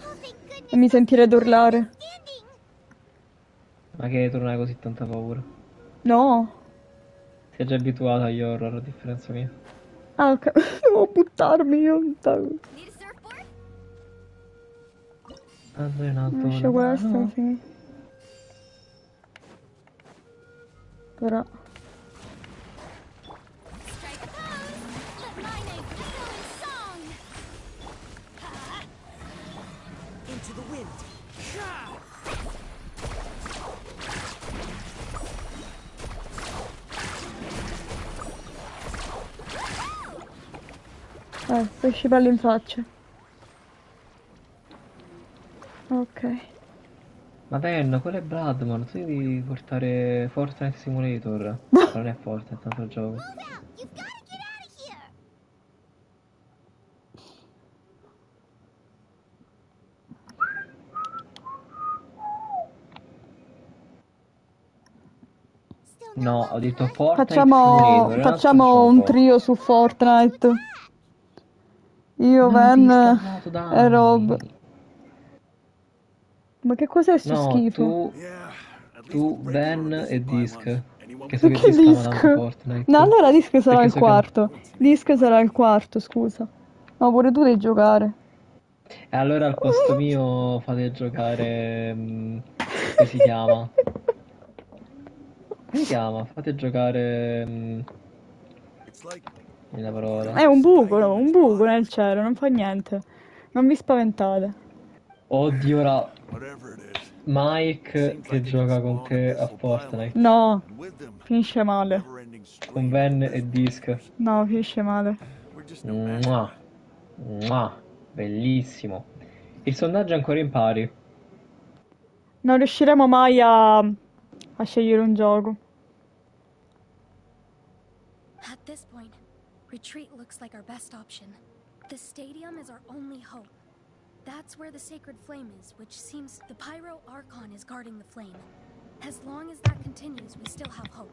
E mi sentirete urlare. Ma che tu non hai così tanta paura. No. Sei già abituata agli horror, a differenza mia. Ah, ok. Devo buttarmi io. Allenato Esce la questa, mano. sì. Però... Into the wind. pesci palle in faccia. Ok. Ma Ben, quello è Bloodman, tu devi portare Fortnite Simulator. Non è Fortnite, è tanto gioco. No, ho detto Fortnite Simulator, è un altro Facciamo un gioco. trio su Fortnite. Io, Ma Ven ti scavato da e Rob. anni. Ma che cos'è sto No, schifo? tu, Ben e Disc. Che so che Perché Disc ama Disc? tanto No, Fortnite. allora Disc sarà Perché il so che... quarto. Disc sarà il quarto, scusa. Ma pure tu devi giocare. E allora al posto mio fate giocare... come si chiama? Come si chiama? Fate giocare... la parola. È un buco nel cielo, non fa niente. Non vi spaventate. Oddio, ora... Mike che gioca con te a Fortnite. No, finisce male. Con Ben e Disc. No, finisce male. Mua. Mua. Bellissimo. Il sondaggio è ancora in pari. Non riusciremo mai a scegliere un gioco. At this point, retreat looks like our best option. The stadium is our only hope. That's where the sacred flame is, which seems the Pyro Archon is guarding the flame. As long as that continues, we still have hope.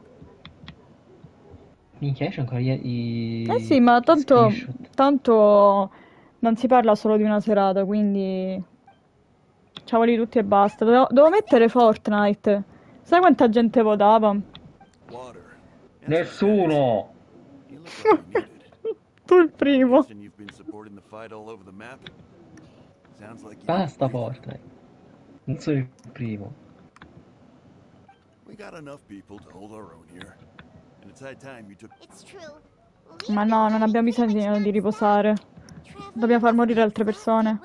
Minchia, esce ancora Eh sì, ma screenshot. tanto non si parla solo di una serata, quindi ciavoli tutti e basta. Devo mettere Fortnite. Sai quanta gente votava? Nessuno! Tu il primo. Basta Fortnite. Non sono il primo. We got enough people to hold our own here. And it's high time you took... It's true. Ma no, non abbiamo bisogno di riposare. Dobbiamo far morire altre persone.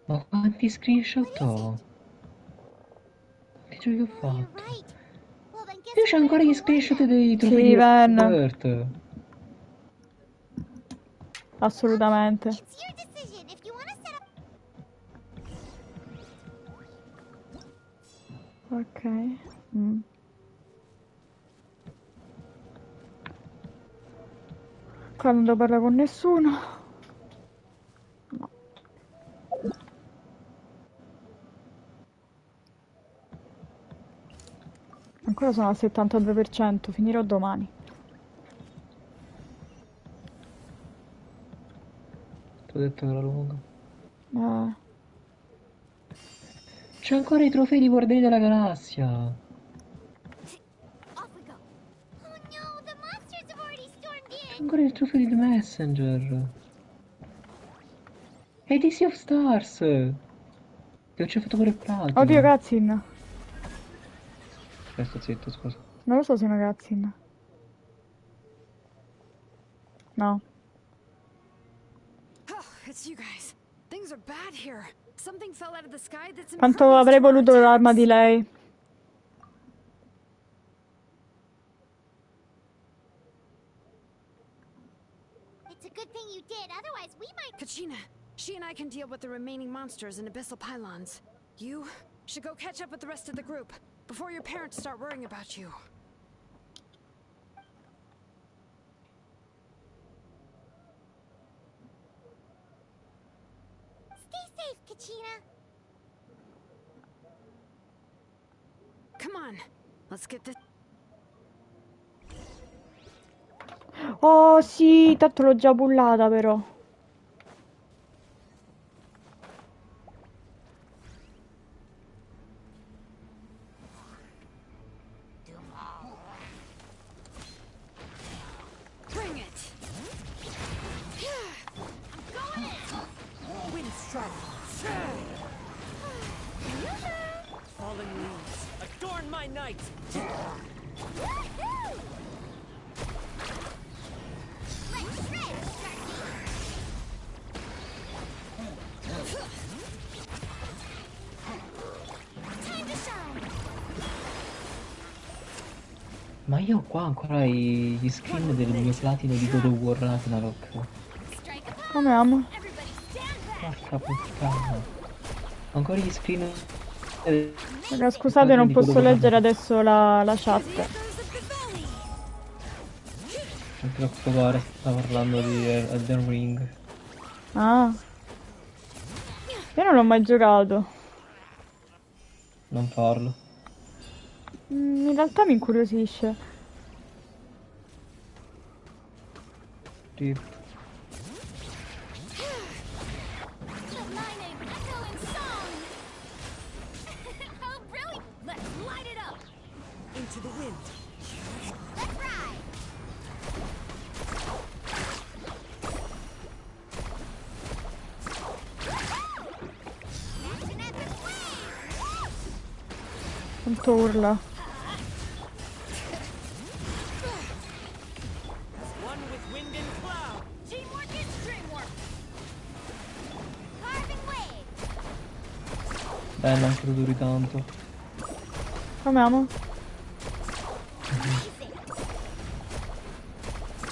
Ma quanti screenshot ho? Che giochi ho fatto? Io c'ho ancora gli screenshot dei trofei di Van. Bert. Assolutamente. Ok. Qua non devo parlare con nessuno. No. Ancora sono al 72%, finirò domani. Ti ho detto che era lunga. Eh. C'è ancora i trofei di Guardiani della Galassia. C'è ancora il trofeo di The Messenger. E di Sea of Stars. Che ci ho fatto pure il platino. Oddio, Gazzin. Sto zitto, scusa. Non lo so se è una Gazzin. No. It's you guys. Things are bad here. Something fell out of the sky that's Quanto avrei voluto l'arma di lei. Kachina, she and I can deal with the remaining monsters and abyssal pylons. You should go catch up with the rest of the group before your parents start worrying about you. Stay safe, Kachina. Come on, let's get this. Oh sì, tanto l'ho già bullata però. Bring it. I'm going in. Wind strike. Fallen leaves, adorn my night. Ma io ho qua ancora gli screen del mio platino di God of War Ragnarok. Come amo? Porca puttana. Ho ancora gli screen. Raga, scusate, non posso leggere adesso la chat. Non ti preoccupare, sta parlando di Elden Ring. Ah. Io non l'ho mai giocato. Non farlo. In realtà mi incuriosisce. Sì. Into the wind. Let's ride. Quanto urla. One with wind and cloud. Teamwork is dreamwork. Carving waves. Bella, anche tu duri tanto. Come amo?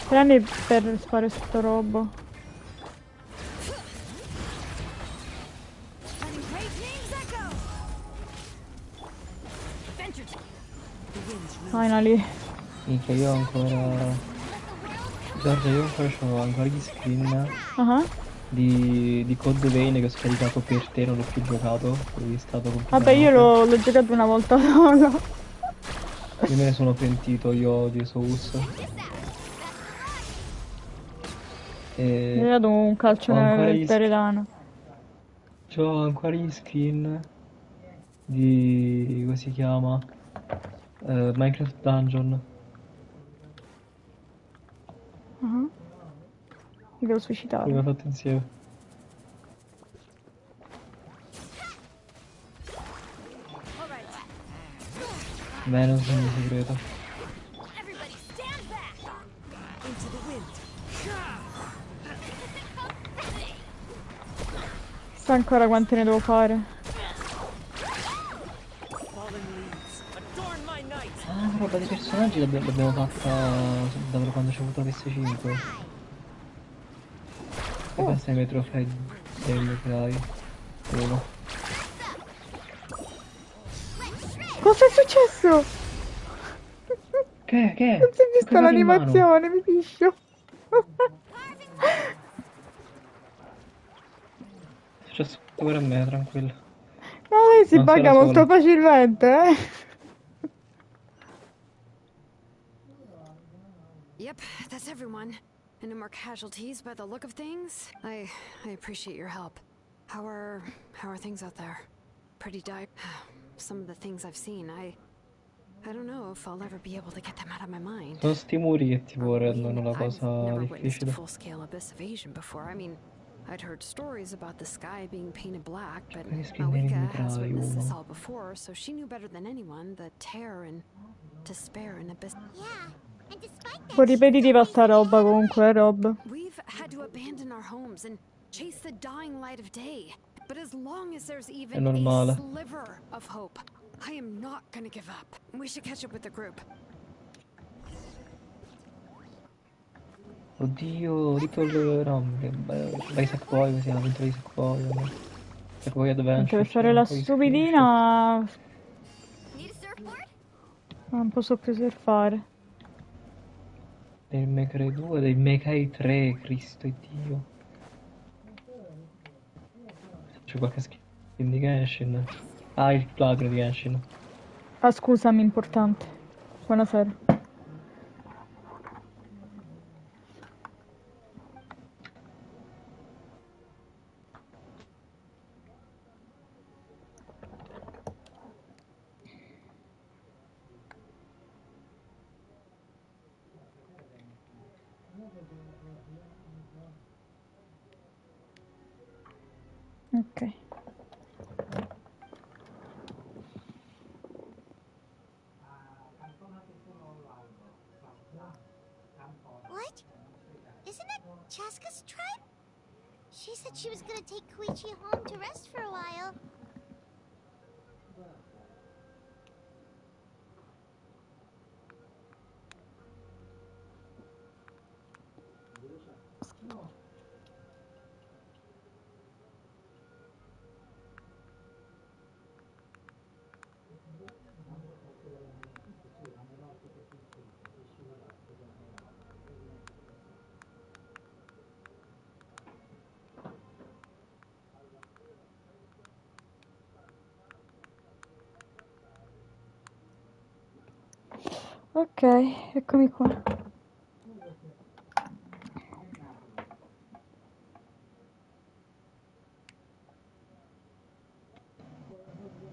Prendi per fare sto robo. Finally. Minchia, io ancora... Giorgia, io ancora ho ancora gli screen di Code Vein che ho scaricato per te, non l'ho più giocato. L'ho stato Vabbè, io l'ho giocato una volta solo. Io me ne sono pentito, io odio Souls. Mi ha dato un calcio nel peredano. C'ho ancora gli skin di... come si chiama? Minecraft Dungeon. Mi devo suicidare. L'abbiamo fatto insieme. Beh, non sono un segreto. Into the wind. Sa ancora quante ne devo fare. Ah, la roba dei personaggi l'abbiamo fatta da quando c'è avuto la PS5. E basta i trofei del che hai. Uno. Cosa è successo? Che? Non si è vista l'animazione, mi piscio. È successo pure a me, tranquillo. No, lei si bugga molto facilmente, Yep, that's everyone. And no more casualties by the look of things. I appreciate your help. How are things out there? Pretty dire. Some of the things I've seen, I don't know if I'll ever be able to get them out of my mind. Sono sti muri che tipo rendono la I've cosa never witnessed a difficile. full-scale abyss evasion before. I mean, I'd heard stories about the sky being painted black, but Malika has witnessed this all before, so she knew better than anyone the terror and despair in abyss. Yeah, and despite Un po' ripetitiva sta roba comunque, Rob. We've had to abandon our homes and chase the dying light of day. But as long as there's even a sliver of hope, I am not gonna give up. We should catch up with the group. Oddio, Little Isaac Boy, come si chiama? Vinto Isaac Boy, vabbè. Isaac Boy Anche per Adventure, fare c'è la un po' di screenshot. stupidina non posso più surfare. Del Mecare 2, del Mecare 3, Cristo e Dio. C'è qualche skin di Genshin. Ah, il plugin di Genshin. Ah, scusami, importante. Buonasera. Ok. What? Isn't that Chaska's tribe? She said she was gonna take Koichi home to rest for a while. Ok, eccomi qua.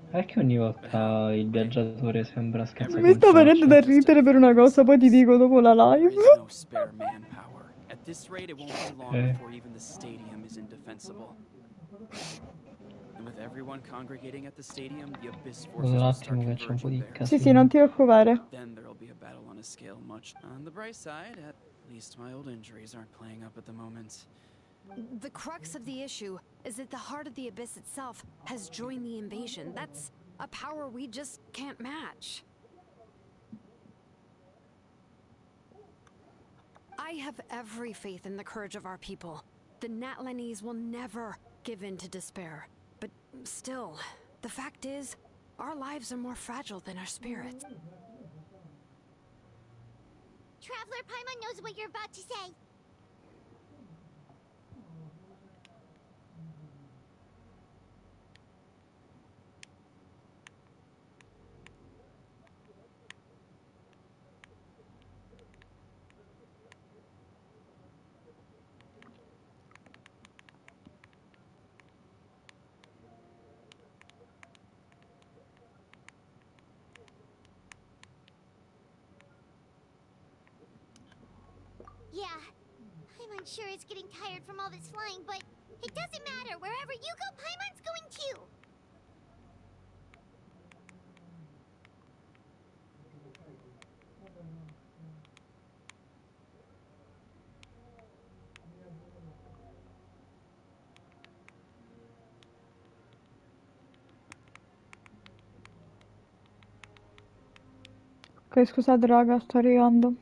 Perché ogni volta il viaggiatore sembra Mi sta venendo scazzagommaccio? da ridere per una cosa, poi ti dico dopo la live. No spare manpower. At this rate, it won't be long before even the stadium is indefensible. And with everyone congregating at the stadium, the Abyss forces Un will start attimo che c'è un po' di converging there. Sì, non ti preoccupare. Then there'll be a battle on a scale much. On the bright side, at least my old injuries aren't playing up at the moment. The crux of the issue is that the heart of the Abyss itself has joined the invasion. That's a power we just can't match. I have every faith in the courage of our people. The Natlanese will never give in to despair. But still, the fact is, our lives are more fragile than our spirits. Traveler Paimon knows what you're about to say. Yeah, Paimon's sure is getting tired from all this flying, but it doesn't matter. Wherever you go, Paimon's going too. Ok, scusate raga, sto arrivando.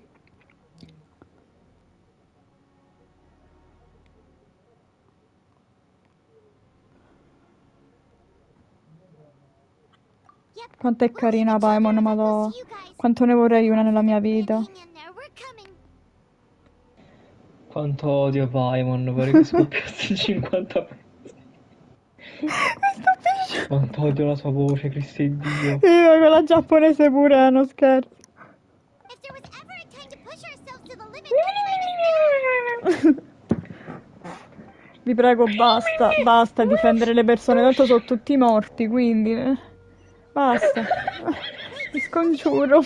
Quanto è carina Paimon, madò. Quanto ne vorrei una nella mia vita. Quanto odio Paimon, vorrei che scoppiassi 50 pezzi. Quanto odio la sua voce, Cristo e Dio. Quella giapponese pure, non scherzo. Vi prego, basta, basta difendere le persone, tanto sono tutti morti, quindi... Basta. Vi scongiuro.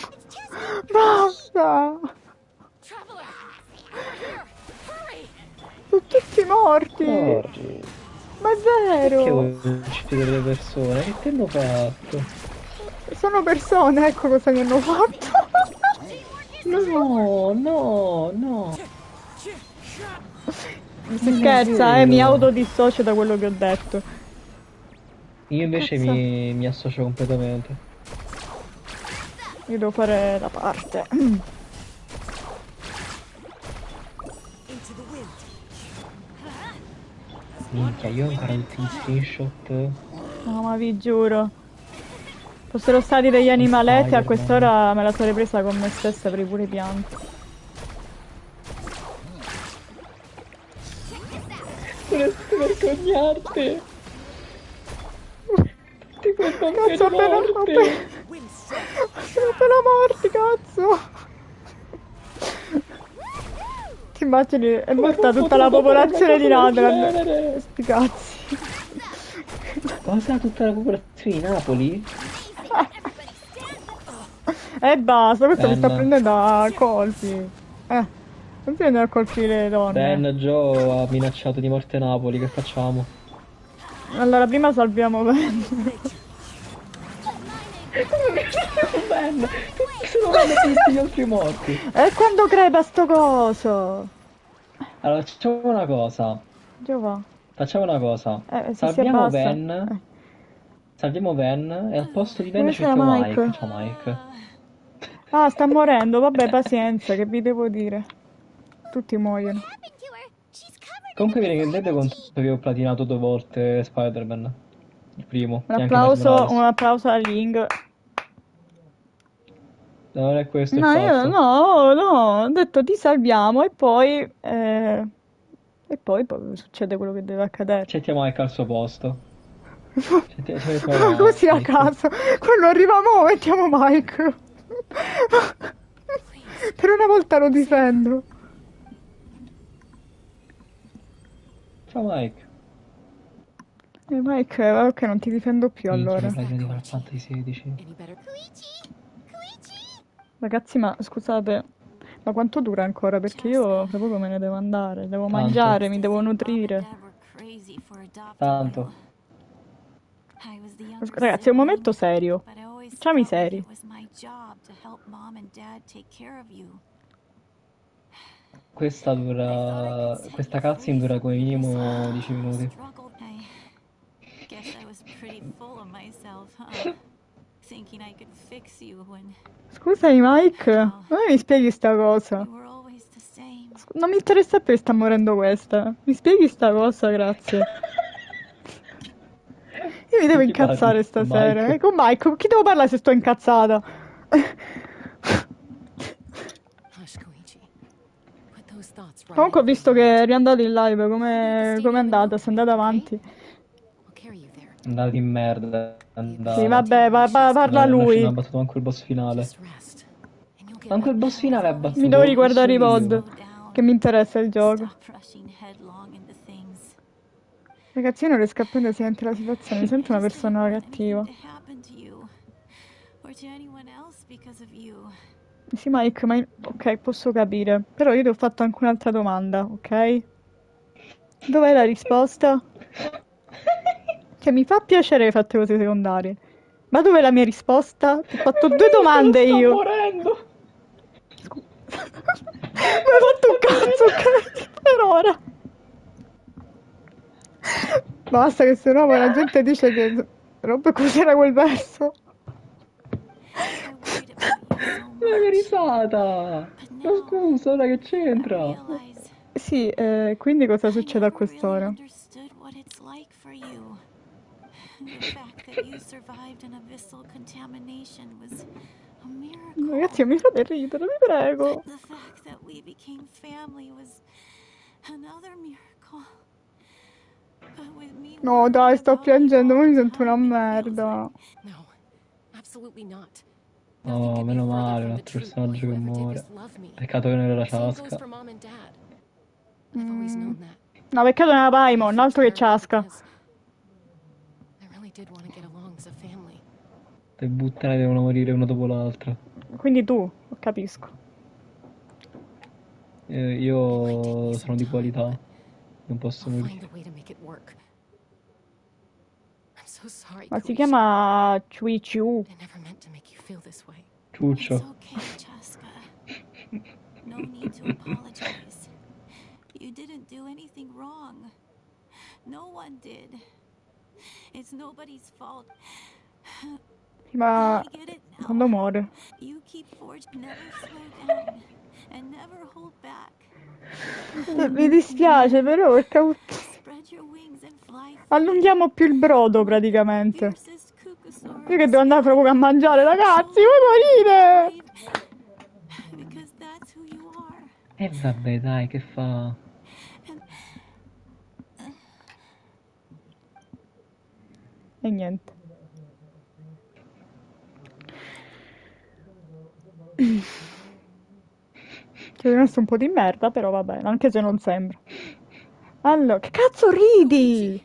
Basta. Sono tutti morti. Corri. Ma è vero. Perché vuoi uccidere le persone? Che ti hanno fatto? Sono persone, ecco cosa mi hanno fatto. No, no, no. Si scherza, mi autodissocio da quello che ho detto. Io invece mi associo completamente. Io devo fare la parte. Minchia, io ho ancora tutti gli screenshot No, ma vi giuro. Fossero stati degli di animaletti, a Spider-Man. quest'ora me la sarei presa con me stessa, avrei pure pianto. Dovresti vergognarti. Tutti quei bambini Cazzo, appena morti, cazzo! Ti immagini, è morta tutta la popolazione di Nathan. Sti cazzi. Cosa? Tutta la popolazione di Napoli? E basta, questo mi sta Ben. prendendo a colpi. Non prende a colpi le donne. Ben, Joe ha minacciato di morte Napoli, che facciamo? Allora, prima salviamo Ben. Ben! Sono vanno visti gli altri morti. E quando crepa sto coso? Allora, facciamo una cosa. Giova. Facciamo una cosa. Se si Salviamo abbassa. Ben. Salviamo Ben e al posto di Ben Dove c'è cerchiamo Mike? Mike. Ciao Mike. Ah, sta morendo. Vabbè, pazienza, che vi devo dire. Tutti muoiono. Comunque vi rendete conto che ho platinato 2 volte Spider-Man? Il primo. Un e anche Miles Morales. applauso a Ling. Non è questo No, il io fatto. no, ho detto ti salviamo e poi poi succede quello che deve accadere. Cerchiamo Mike al suo posto. Così a caso. Quando arriviamo mettiamo Mike. Per una volta lo difendo. Ciao Mike. Mike, ok, non ti difendo più allora. Minchia, di Final Fantasy 16. Ragazzi, ma scusate, ma quanto dura ancora? Perché io tra poco me ne devo andare, devo Tanto. mangiare, mi devo nutrire. Tanto. Ragazzi, è un momento serio. Facciamo seri. Questa dura... Questa cutscene dura come minimo 10 minuti. Scusami Mike, non mi spieghi sta cosa? Non mi interessa perché sta morendo questa. Mi spieghi sta cosa, grazie. Io mi devo incazzare stasera. Con Mike, con chi devo parlare se sto incazzata? Comunque ho visto che è riandato in live, come è andata? Se è andata avanti? Andati in merda. Sì, vabbè, parla lui. Non ha battuto anche il boss finale. Anche il boss finale ha battuto. Mi devo riguardare i VOD, che mi interessa il gioco. Ragazzi, io non riesco a prendere seriamente la situazione, mi sento una persona cattiva. Sì, Mike, ma... Ok, posso capire. Però io ti ho fatto anche un'altra domanda, ok? Dov'è la risposta? Che mi fa piacere che hai fatto cose secondarie. Ma dov'è la mia risposta? Ti ho fatto 2 domande io. Sto morendo. Mi hai fatto un cazzo, ok? Per ora. Basta che sennò poi la gente dice che... Roba, cos'era quel verso? Ma che risata! Ma scusa, ora che c'entra? Sì, quindi cosa succede a quest'ora? Ragazzi, mi fate ridere, vi prego. No, dai, sto piangendo, ma mi sento una merda. Oh, meno male, un altro personaggio che muore. Peccato che non era la ciasca. No, peccato nella Paimon, altro che ciasca. Le buttane devono morire una dopo l'altra. Quindi tu, capisco. Io sono di qualità. Non posso morire. Ma si chiama Chuichu. Ciuccio. No need to apologize. You didn't do anything wrong. No one did. It's nobody's fault. Ma quando muore? You keep forging, never slow down and never hold back. Mi dispiace però perché spread your wings and fly. Allunghiamo più il brodo praticamente. Io che devo andare proprio a mangiare, ragazzi, vuoi morire? Because that's who you are. E vabbè, dai, che fa? E niente. Ci è rimasto un po' di merda, però va bene, anche se non sembra. Allora, che cazzo ridi?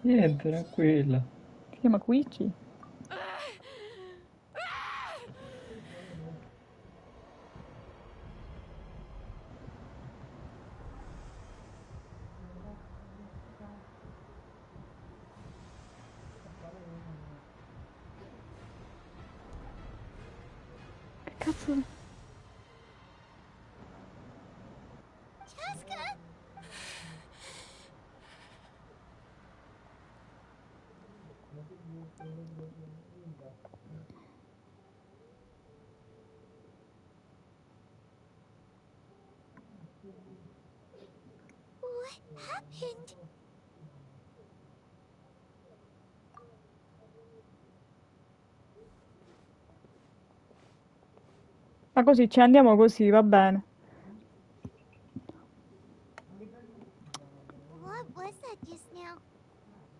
Niente, tranquilla. Si chiama Quici? Che cazzo? Cheska! What happened? Ma così, ci andiamo così, va bene. What was that just now?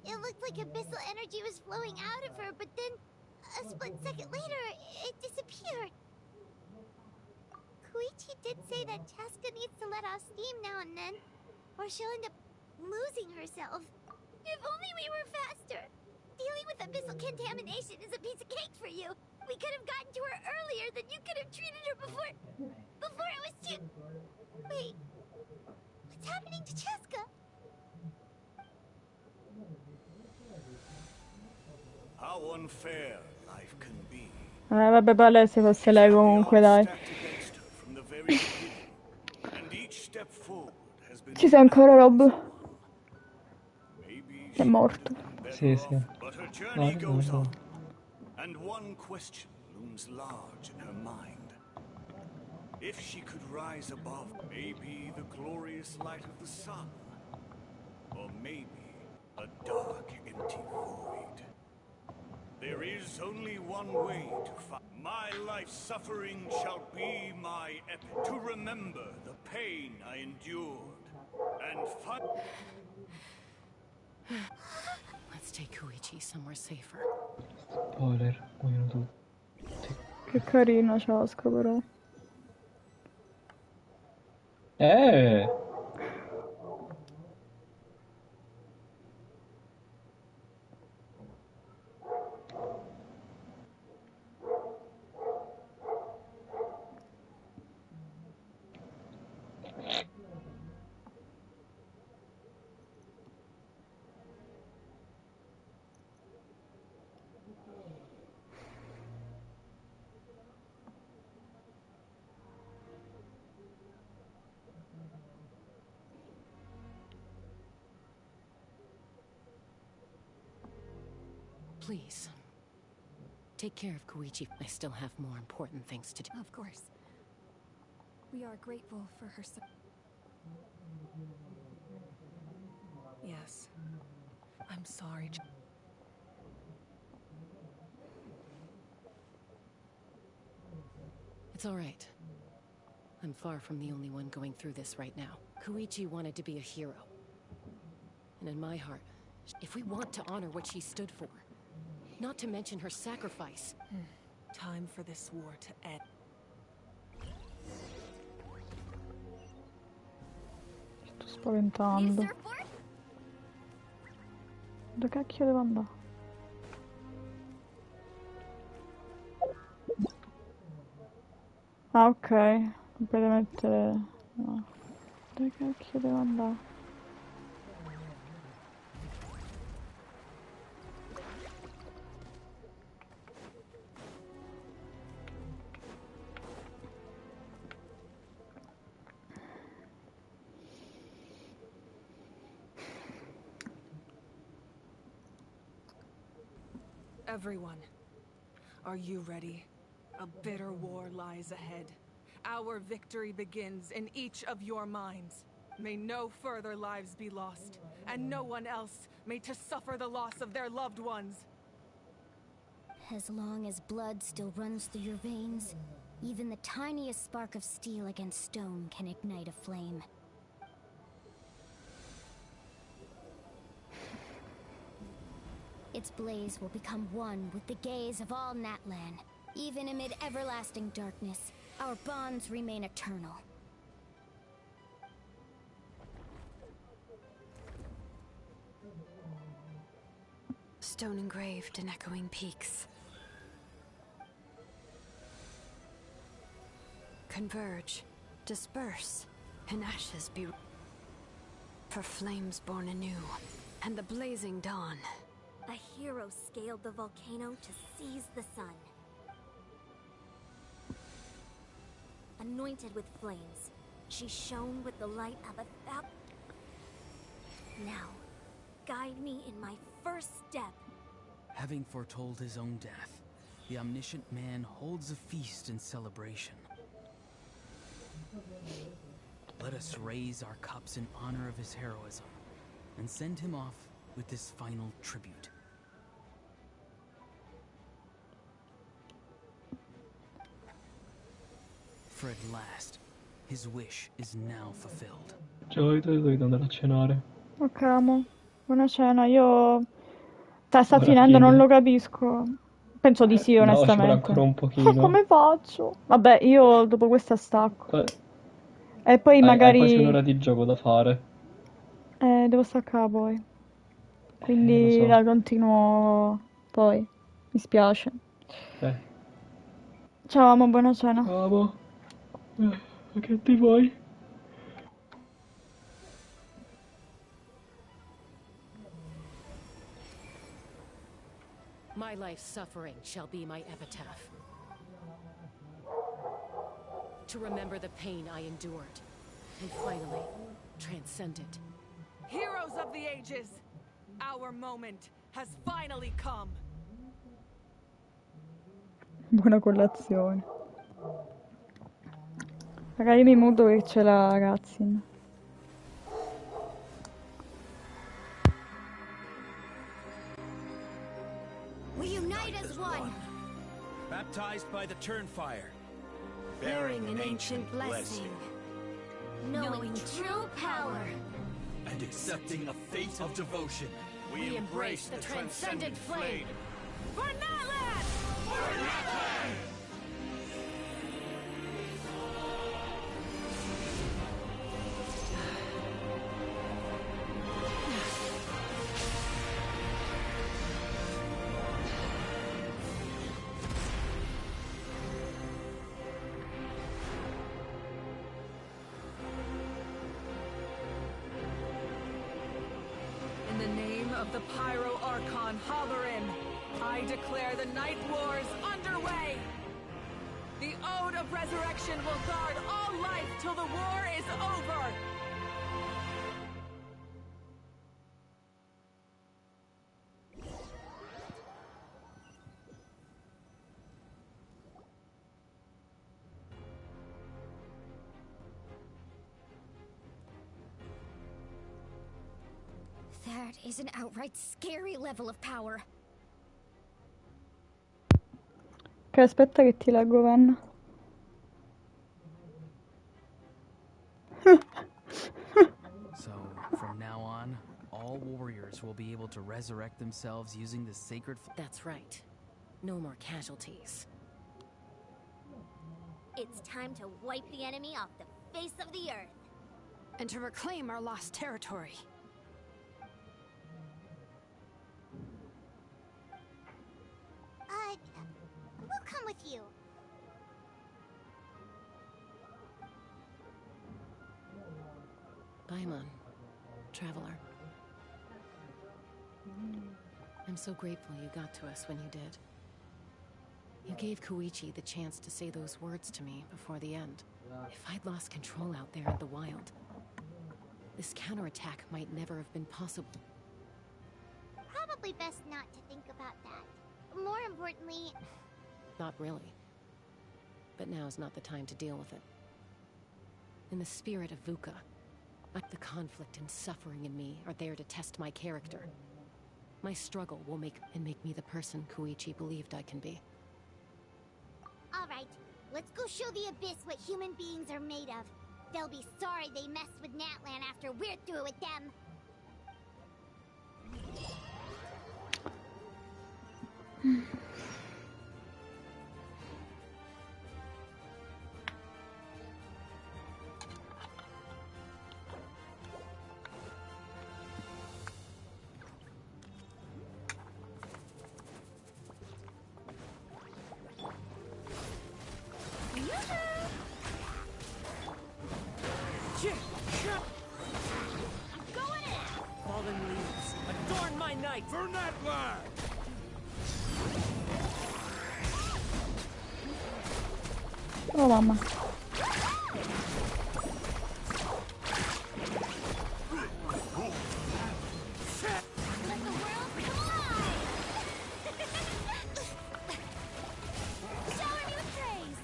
It looked like abyssal energy was flowing out of her, but then a split second later, it disappeared. Koichi did say that Cheska needs to let off steam now and then, or she'll end up losing herself. If only we were faster! Dealing with abyssal contamination is a piece of cake for you. We could have gotten to her earlier, then you could have treated her before it was too... Wait, what's happening to Cheska? How unfair life can be. Vabbè, poi se fosse lei comunque, dai. From the very beginning, and each step forward has been Ci sei ancora, Rob? È morto. Sì, sì. but her No, journey no, goes no. on. And one question looms large in her mind. If she could rise above, maybe the glorious light of the sun, or maybe a dark, empty void. There is only one way to find. My life's suffering shall be my epic. To remember the pain I endured, and find. Let's take Koichi somewhere safer. Spoiler, muoiono tutti. Che carina Ciasca, però. Eh! Please. Take care of Koichi. I still have more important things to do. Of course. We are grateful for her Yes. I'm sorry. It's all right. I'm far from the only one going through this right now. Koichi wanted to be a hero. And in my heart, if we want to honor what she stood for, not to mention her sacrifice. Time for this war to end. Sto spaventando. Dove cacchio devo andare? Ah, ok. Completamente... No. Dove cacchio devo andare? Everyone, are you ready? A bitter war lies ahead. Our victory begins in each of your minds. May no further lives be lost, and no one else may to suffer the loss of their loved ones. As long as blood still runs through your veins, even the tiniest spark of steel against stone can ignite a flame. Its blaze will become one with the gaze of all Natlan. Even amid everlasting darkness, our bonds remain eternal. Stone engraved in echoing peaks. Converge, disperse, and ashes be for flames born anew, and the blazing dawn. A hero scaled the volcano to seize the sun. Anointed with flames, she shone with the light of 1,000. Now, guide me in my first step. Having foretold his own death, the omniscient man holds a feast in celebration. Let us raise our cups in honor of his heroism, and send him off with this final tribute. For at last, his wish is now fulfilled. Ciao, io devo andare a cenare. Ok, amo. Buona cena. Io... sta Ora finendo, non fine. lo capisco. Penso di sì, No, ci vorrà onestamente. ancora un pochino. Come faccio? Vabbè, io dopo questa stacco. Qua- E poi Hai quasi magari... un'ora di gioco da fare. devo staccare poi. Lo Quindi so. la continuo poi. Mi spiace. Eh. Ciao, amo, buona cena. Amo. Che ti vuoi? My life's suffering shall be my epitaph. To remember the pain I endured, and finally, transcend it. Heroes of the ages, our moment has finally come. Buona colazione. Magari mi muto che c'è la cutscene. We unite as one, Baptized by the Turnfire. bearing an ancient blessing, knowing true power. And accepting a fate of devotion. We embrace the transcendent flame. For Natlan! For Natlan! In the name of the Pyro Archon Halloran, I declare the Night Wars underway! The Ode of Resurrection will guard all life till the war is over! That is an outright scary level of power. Ok, aspetta che ti leggo, Ven. So, from now on, all warriors will be able to resurrect themselves using the sacred That's right. No more casualties. It's time to wipe the enemy off the face of the earth. And to reclaim our lost territory. We'll come with you. Paimon, traveler. I'm so grateful you got to us when you did. You gave Koichi the chance to say those words to me before the end. If I'd lost control out there in the wild, this counterattack might never have been possible. Probably best not to think about that. More importantly, Not really. But now is not the time to deal with it. In the spirit of VUCA, The conflict and suffering in me are there to test my character. My struggle will make me the person Koichi believed I can be. Alright, let's go show the Abyss what human beings are made of. They'll be sorry they messed with Natlan after we're through with them. Fallen leaves, adorn my night! For Natlan! Oh mamma.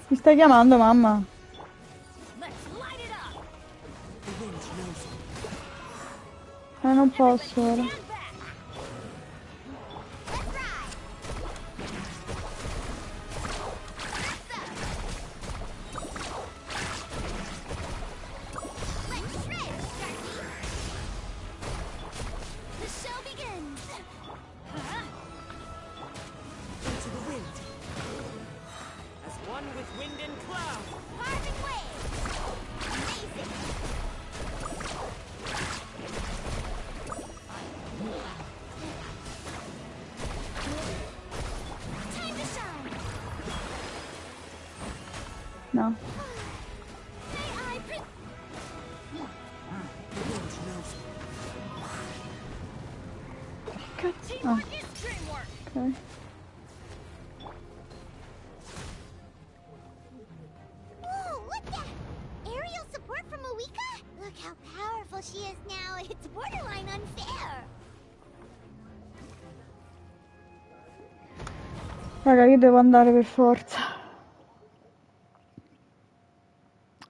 Mi stai chiamando, mamma? Non posso ora. No. Che cazzo? Ah. Ok. Whoa, look that! Aerial support from Awika? Look how powerful she is now. It's borderline unfair. Raga, io devo andare per forza.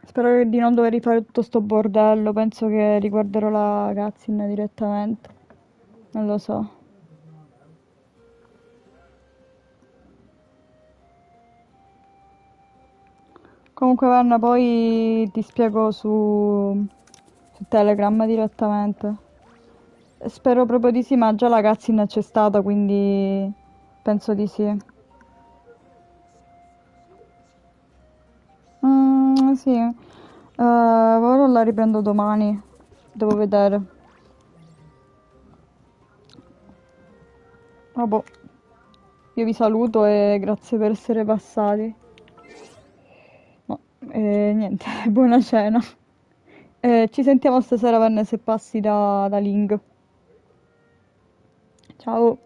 Spero di non dover rifare tutto sto bordello. Penso che riguarderò la cutscene direttamente. Non lo so. Comunque, Vanna, poi ti spiego su Telegram direttamente. Spero proprio di sì, ma già la cutscene c'è stata, quindi penso di sì. Sì. Ora la riprendo domani. Devo vedere. Vabbè. Io vi saluto e grazie per essere passati. No, niente, buona cena. Ci sentiamo stasera, Venne, se passi da Ling. Ciao.